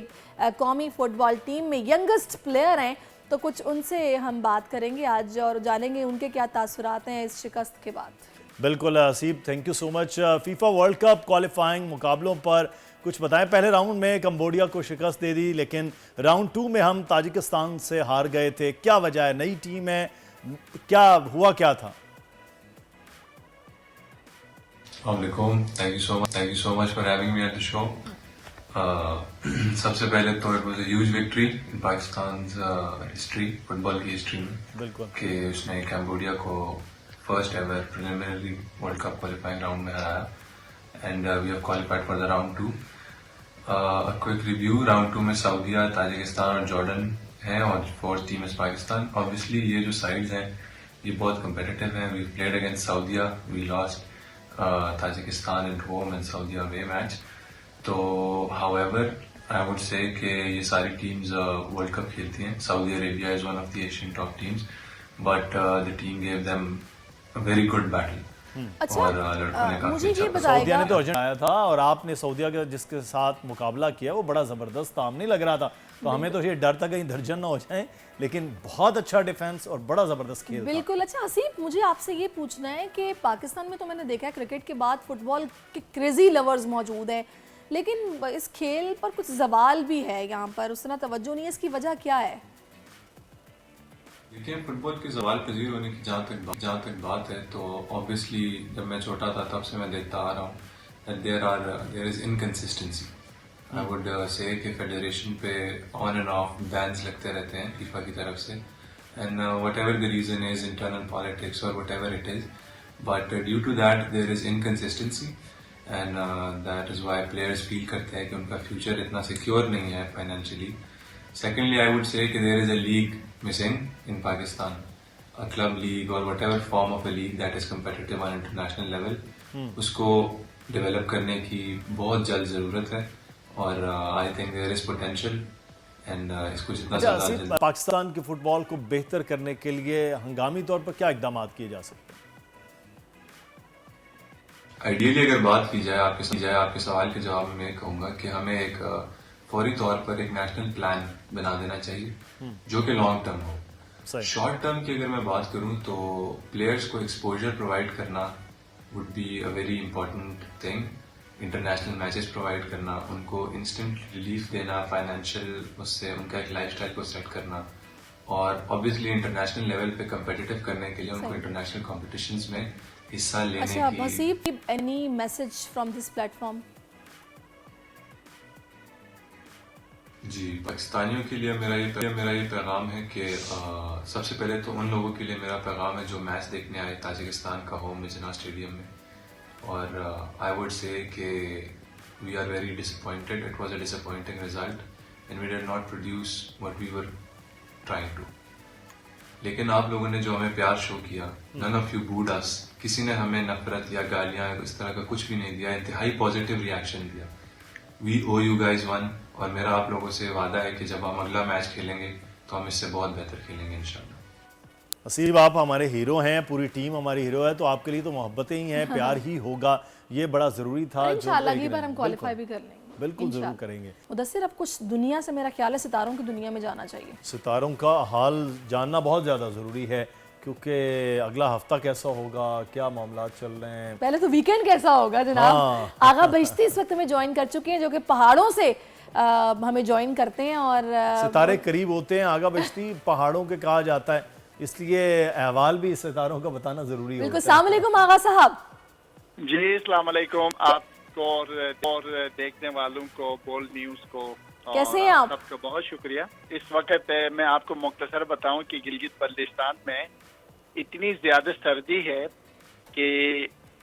कौमी फुटबॉल टीम में यंगेस्ट प्लेयर हैं, तो कुछ उनसे हम बात करेंगे आज और जानेंगे उनके क्या तासुरात हैं इस शिकस्त के बाद। बिल्कुल Haseeb, thank you so much. FIFA world cup qualifying मुकाबलों पर कुछ बताएं। पहले राउंड में कंबोडिया को शिकस्त दे दी, लेकिन राउंड 2 में हम ताजिकिस्तान से हार गए थे। क्या वजह है? नई टीम है, क्या हुआ, क्या था? Thank you so much for having me at the show. सबसे पहले तो it was a huge victory in Pakistan history, football की हिस्ट्री में, बिल्कुल, कि उसने कैम्बोडिया को first ever preliminary world cup qualifying round में हराया and we have qualified for the round 2। Quick review, round 2 में सऊदीया, ताजिकिस्तान और जॉर्डन हैं और fourth team is Pakistan. Obviously ये जो साइड्स हैं ये बहुत कम्पिटिटिव हैं। We played against Saudia, we lost Tajikistan in home and Saudia away match. तो हाउएवर आई वुड से कि ये सारी टीम्स वर्ल्ड कप खेलती हैं। Saudi Arabia is one of the Asian top teams, but the team gave them a very good battle. अच्छा, और लड़कों ने काफी मुझे ये अच्छा सऊदीया ने तो अर्जेंट आया था और आपने सऊदीया के जिसके साथ मुकाबला किया वो बड़ा ज़बरदस्त था, नहीं लग रहा था। तो हमें तो ये डर था कहीं दर्जन ना हो जाए, लेकिन बहुत अच्छा डिफेंस और बड़ा ज़बरदस्त खेल था। बिल्कुल। अच्छा हसीब, मुझे आपसे ये पूछना है कि पाकिस्तान में तो मैंने देखा है क्रिकेट के बाद फुटबॉल के क्रेजी लवर्स मौजूद हैं, लेकिन इस खेल पर कुछ जवाल भी है, यहाँ पर उस तरह तवज्जो नहीं है, इसकी वजह क्या है? देखिए, फुटबॉल के सवाल पजीर होने की जहाँ तक बात है, तो ऑब्वियसली जब मैं छोटा था तब से मैं देखता आ रहा हूँ that there is inconsistency. I would say कि फेडरेशन पे ऑन एंड ऑफ बैन्स लगते रहते हैं फीफा की तरफ से, and whatever the reason is, internal politics or whatever it is, but due to that there is inconsistency and that is why players feel करते हैं कि उनका फ्यूचर इतना सिक्योर नहीं है financially. Secondly, I would say that there is a league missing in Pakistan, a club league or whatever form of a league that is competitive on international level. उसको develop करने की बहुत जल्द ज़रूरत है और I think there is potential and इसको जितना ज़्यादा पाकिस्तान के फुटबॉल को बेहतर करने के लिए हंगामी तौर पर क्या इकदाम किए जा सकते हैं? आइडियली अगर बात की जाए आपके सवाल के जवाब में मैं कहूँगा कि हमें एक फौरी तौर पर एक नेशनल प्लान बना देना चाहिए जो कि लॉन्ग टर्म हो। शॉर्ट टर्म की अगर मैं बात करूं तो प्लेयर्स को एक्सपोजर प्रोवाइड करना would be a very important thing. International matches provide करना, उनको इंस्टेंट रिलीफ देना फाइनेंशियल, उससे उनका एक लाइफस्टाइल को सेट करना और ऑब्वियसली इंटरनेशनल लेवल पे कम्पिटिटिव करने के लिए उनको इंटरनेशनल कॉम्पिटिशंस में हिस्सा लेने की। अच्छा Haseeb, any message from this platform? जी, पाकिस्तानियों के लिए मेरा ये पैगाम है कि सबसे पहले तो उन लोगों के लिए मेरा पैगाम है जो मैच देखने आए ताजिकिस्तान का होम में जिन्ना स्टेडियम में, और आई वुड से कि we are very disappointed. It was a disappointing result and we did not produce what we were trying to. लेकिन आप लोगों ने जो हमें प्यार शो किया, none of you booed us, किसी ने हमें नफरत या गालियां या इस तरह का कुछ भी नहीं दिया, इंतहाई पॉजिटिव रिएक्शन दिया। We owe you guys one, और मेरा आप लोगों से वादा है कि जब हम अगला मैच खेलेंगे तो हम इससे बहुत बेहतर खेलेंगे इंशाल्लाह। असीब, आप हमारे हीरो हैं, पूरी टीम हमारी हीरो है, तो आपके लिए तो मोहब्बतें ही हैं, प्यार ही होगा, ये बड़ा ज़रूरी था। इंशाल्लाह अगली बार हम क्वालिफाई भी कर लेंगे, बिल्कुल ज़रूर करेंगे। मुदस्सिर, अब कुछ दुनिया से मेरा ख्याल है सितारों की दुनिया में जाना चाहिए। सितारों का हाल जानना बहुत ज़्यादा ज़रूरी है, क्योंकि अगला हफ्ता कैसा होगा, क्या मामला चल रहे हैं। पहले तो वीकेंड कैसा होगा जनाब। हाँ। आगा बहिश्ती इस वक्त हमें ज्वाइन कर चुके हैं, जो कि पहाड़ों से हमें ज्वाइन करते हैं। और सितारे करीब होते हैं, आगा बहिश्ती पहाड़ों के कहा जाता है, इसलिए अहवाल भी सितारों का बताना ज़रूरी है। बिल्कुल। अस्सलाम वालेकुम आगा साहब। जी अस्सलाम वालेकुम आपको और देखने वालों को, बोल न्यूज़ को, कैसे हैं आप? सबका बहुत शुक्रिया। इस वक्त मैं आपको मुख्तसर बताऊं कि गिलगित बल्तिस्तान में इतनी ज्यादा सर्दी है कि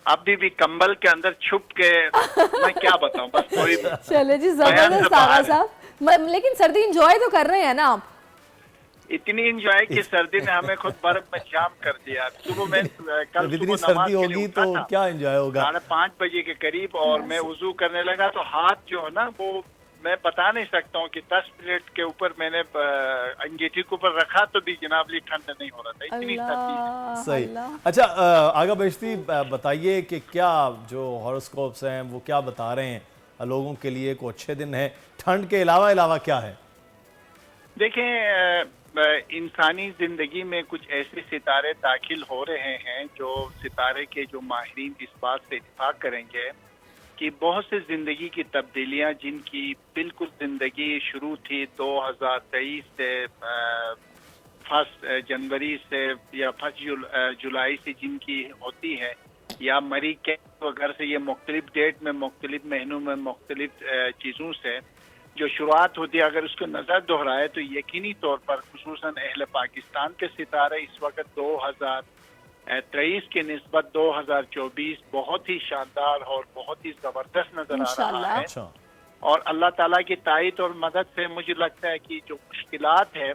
अभी भी कंबल के अंदर छुप के मैं क्या बताऊं, बस कोई चले जी, जबरदस्त आगा साहब। लेकिन सर्दी एंजॉय तो कर रहे हैं ना आप? इतनी एंजॉय कि सर्दी ने हमें खुद बर्फ में जाम कर दिया। सुबह में कल इतनी सर्दी होगी तो क्या एंजॉय होगा। 5:30 बजे के करीब, और मैं वुजू करने लगा तो हाथ जो है ना, वो मैं बता नहीं सकता हूँ कि 10 मिनट के ऊपर मैंने अंगीठी के ऊपर रखा तो भी जनाबली ठंड नहीं हो रहा था, इतनी सर्दी। सही। अच्छा, आगा बहिश्ती बताइए कि क्या जो हॉरोस्कोप्स हैं वो क्या बता रहे हैं लोगों के लिए, को अच्छे दिन है, ठंड के अलावा क्या है? देखें, इंसानी जिंदगी में कुछ ऐसे सितारे दाखिल हो रहे हैं जो सितारे के जो माहिरीन इस बात से इत्तेफाक करेंगे कि बहुत से जिंदगी की तब्दीलियां, जिनकी बिल्कुल जिंदगी शुरू थी 2023 से 1 जनवरी से या 1 जुलाई से जिनकी होती है, या मरी के वगैरह से, ये मुख्तलिफ डेट में, मुख्तलिफ महीनों में, मुख्तलिफ चीज़ों से जो शुरुआत होती है, अगर उसको नज़र दोहराए तो यकीनी तौर पर खुसूसन अहले पाकिस्तान के सितारे इस वक्त 2023 के निस्बत 2024 बहुत ही शानदार और बहुत ही ज़बरदस्त नज़र आ रहा है। और अल्लाह ताला की ताईद और मदद से मुझे लगता है कि जो मुश्किलात है,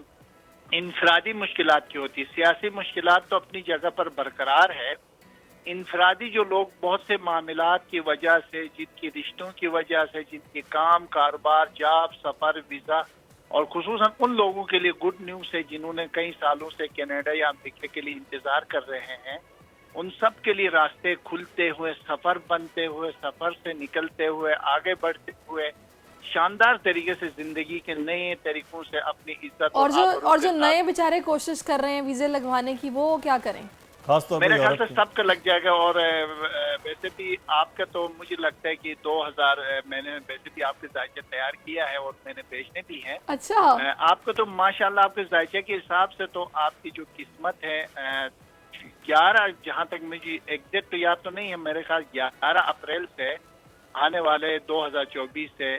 इनफरादी मुश्किलात की होती है, सियासी मुश्किलात तो अपनी जगह पर बरकरार है, इनफरादी जो लोग बहुत से मामलात की वजह से, जिनकी रिश्तों की वजह से, जिनके काम, कारोबार, जॉब, सफ़र, वीज़ा, और खुसूसन उन लोगों के लिए गुड न्यूज़ है जिन्होंने कई सालों से कनाडा या अमेरिका के लिए इंतज़ार कर रहे हैं, उन सब के लिए रास्ते खुलते हुए, सफ़र बनते हुए, सफ़र से निकलते हुए, आगे बढ़ते हुए, शानदार तरीके से जिंदगी के नए तरीकों से अपनी इज्जत और जो नए बेचारे कोशिश कर रहे हैं वीज़े लगवाने की, वो क्या करें? मेरे ख्याल से सबका लग जाएगा। और वैसे भी आपका तो मुझे लगता है कि 2000 मैंने वैसे भी आपके जायचे तैयार किया है और मैंने भेजने भी हैं। अच्छा। आपको तो माशाल्लाह आपके जायचे के हिसाब से तो आपकी जो किस्मत है 11, जहाँ तक मुझे एग्जैक्ट तो याद तो नहीं है, मेरे ख्याल 11 अप्रैल से आने वाले 2024 से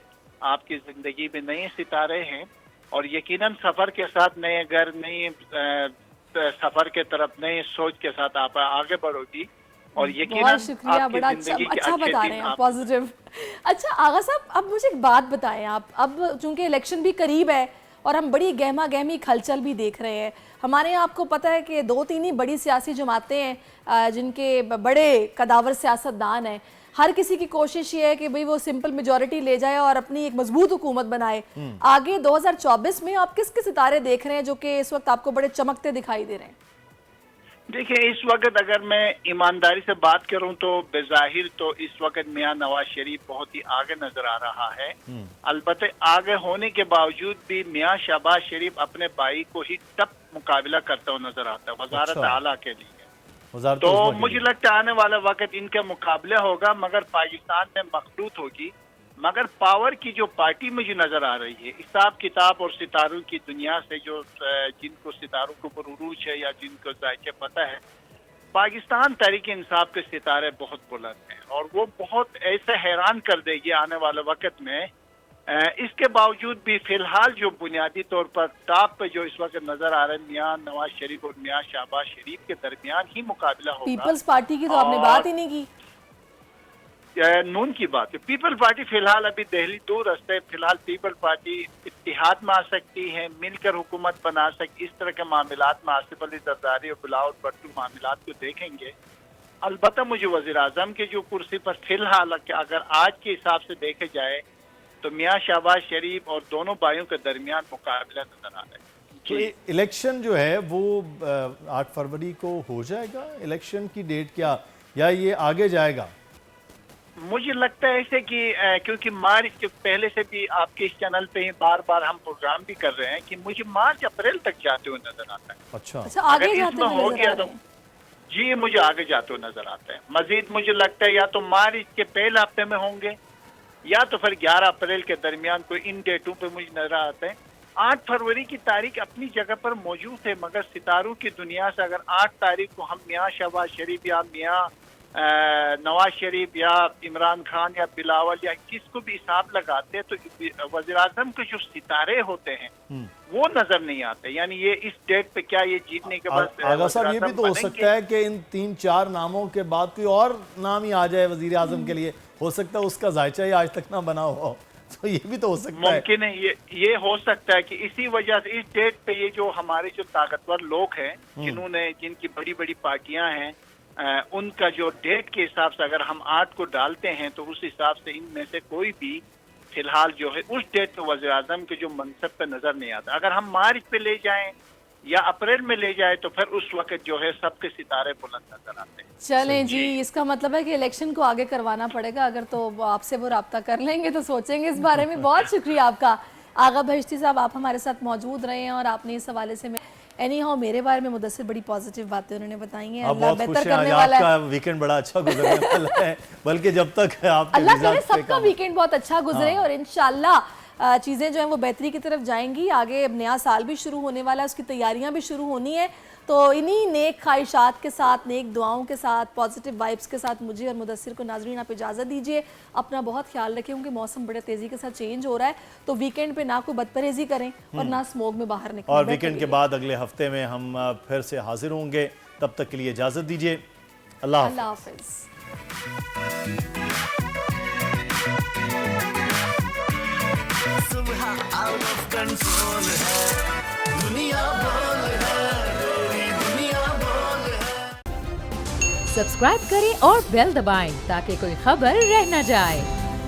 आपकी जिंदगी में नए सितारे हैं, और यकीनन सफर के साथ नए घर, नए सफर के तरफ, नए सोच के साथ आप आगे बढ़ोगी, और यकीनन बहुत शुक्रिया, बड़ा अच्छा बता रहे हैं आप, पॉजिटिव। अच्छा आगा साहब, अब मुझे एक बात बताएं आप, अब चूंकि इलेक्शन भी करीब है और हम बड़ी गहमा गहमी खलचल भी देख रहे हैं, हमारे यहाँ आपको पता है कि 2-3 ही बड़ी सियासी जमातें हैं जिनके बड़े कदावर सियासतदान हैं, हर किसी की कोशिश ये है कि भाई वो सिंपल मेजॉरिटी ले जाए और अपनी एक मजबूत हुकूमत बनाए। आगे 2024 में आप किसके सितारे देख रहे हैं जो कि इस वक्त आपको बड़े चमकते दिखाई दे रहे हैं? देखिए, इस वक्त अगर मैं ईमानदारी से बात करूं तो बेजाहिर तो इस वक्त मियां नवाज शरीफ बहुत ही आगे नजर आ रहा है। अलबत्ते आगे होने के बावजूद भी मियां शहबाज शरीफ अपने भाई को ही टफ मुकाबला करता हुआ नजर आता है वजारत आला के लिए। तो मुझे लगता है आने वाला वक्त इनका मुकाबला होगा, मगर पाकिस्तान में मखलूत होगी। मगर पावर की जो पार्टी मुझे नजर आ रही है, हिसाब किताब और सितारों की दुनिया से, जो जिनको सितारों के ऊपर उरूज है या जिनको जायके पता है, पाकिस्तान तहरीक इंसाफ के सितारे बहुत बुलंद हैं और वो बहुत ऐसे हैरान कर देगी आने वाले वक्त में। इसके बावजूद भी फिलहाल जो बुनियादी तौर पर टॉप पे जो इस वक्त नजर आ रहे हैं, मियां नवाज शरीफ और मियां शहबाज शरीफ के दरमियान ही मुकाबला होगा। पीपल्स पार्टी की तो आपने बात ही नहीं की। नून की बात है, पीपल पार्टी फिलहाल अभी दिल्ली दूर है, फिलहाल पीपल पार्टी इत्तेहाद में आ सकती है, मिलकर हुकूमत बना सकती, इस तरह के मामलात में आसिफ अली जरदारी और बिलावल भुट्टो मामलात को देखेंगे। अलबत्ता मुझे वज़ीर आज़म की जो कुर्सी पर फिलहाल अगर आज के हिसाब से देखे जाए तो मियाँ शहबाज शरीफ और दोनों भाइयों के दरमियान मुकाबला नजर आ रहा है। तो इलेक्शन जो है वो 8 फरवरी को हो जाएगा, इलेक्शन की डेट क्या, या ये आगे जाएगा? मुझे लगता है ऐसे कि क्योंकि मार्च के पहले से भी आपके इस चैनल पे ही बार बार हम प्रोग्राम भी कर रहे हैं कि मुझे मार्च अप्रैल तक जाते हुए नजर आता है। अच्छा, आगे अगर जाते इसमें हुए हो नजर गया आ तो रहे हैं। जी मुझे आगे जाते हुए नजर आता है। मजीद मुझे लगता है या तो मार्च के पहले हफ्ते में होंगे या तो फिर 11 अप्रैल के दरमियान कोई इन डेटों पे मुझे नजर आता है। 8 फरवरी की तारीख अपनी जगह पर मौजूद है, मगर सितारों की दुनिया से अगर 8 तारीख को हम मियाँ शहबाज शरीफ या मियाँ नवाज शरीफ या इमरान खान या बिलावल या किसको भी हिसाब लगाते हैं तो वज़ीर आज़म के जो सितारे होते हैं वो नजर नहीं आते। यानी ये इस डेट पे क्या ये जीतने के बाद आगा साहब ये भी तो हो सकता है कि इन 3-4 नामों के बाद कोई और नाम ही आ जाए वजीर आजम के लिए, हो सकता है उसका जायचा ही आज तक ना बना हो, तो ये भी तो हो सकता है। मुमकिन है ये हो सकता है कि इसी वजह से इस डेट पे ये जो हमारे जो ताकतवर लोग हैं जिनकी बड़ी बड़ी पार्टियां हैं उनका जो डेट के हिसाब से अगर हम 8 को डालते हैं तो उस हिसाब से इनमें से कोई भी फिलहाल जो है उस डेट पे वज़ीर आज़म के जो मनसब पे नजर नहीं आता। अगर हम मार्च पे ले जाएं या अप्रैल में ले जाए तो फिर उस वक्त जो है सबके सितारे बुलंद नजर आते हैं। चलें जी, इसका मतलब है कि इलेक्शन को आगे करवाना पड़ेगा। अगर तो आपसे वो राब्ता कर लेंगे तो सोचेंगे इस बारे में। बहुत शुक्रिया आपका आगा बहिश्ती साहब, आप हमारे साथ मौजूद रहे हैं और आपने इस हवाले से एनी हाउ मेरे बारे में मुदस्सिर बड़ी पॉजिटिव बातें उन्होंने बताई हैं। अल्लाह बेहतर करने वाला है। आपका वीकेंड बड़ा अच्छा गुजरने वाला है, बल्कि जब तक आपके अल्लाह करे सबका वीकेंड बहुत अच्छा गुजरे और इंशाल्लाह चीज़ें जो हैं वो बेहतरी की तरफ जाएंगी। आगे अब नया साल भी शुरू होने वाला है, उसकी तैयारियां भी शुरू होनी है। तो इन्हीं नेक ख्वाहिशात के साथ, नेक दुआओं के साथ, पॉजिटिव वाइब्स के साथ मुझे और मुदस्सिर को नाज़रीन आप इजाज़त दीजिए। अपना बहुत ख्याल रखें क्योंकि मौसम बड़े तेज़ी के साथ चेंज हो रहा है, तो वीकेंड पे ना कोई बदपरहेज़ी करें और ना स्मोक में बाहर निकलें। और वीकेंड के बाद अगले हफ्ते में हम फिर से हाजिर होंगे, तब तक के लिए इजाज़त दीजिए। अल्लाह हाफ़िज़। सुबह आउट ऑफ कंट्रोल है, दुनिया बोल है, तेरी दुनिया बोल है। सब्सक्राइब करें और बेल दबाएं ताकि कोई खबर रह न जाए।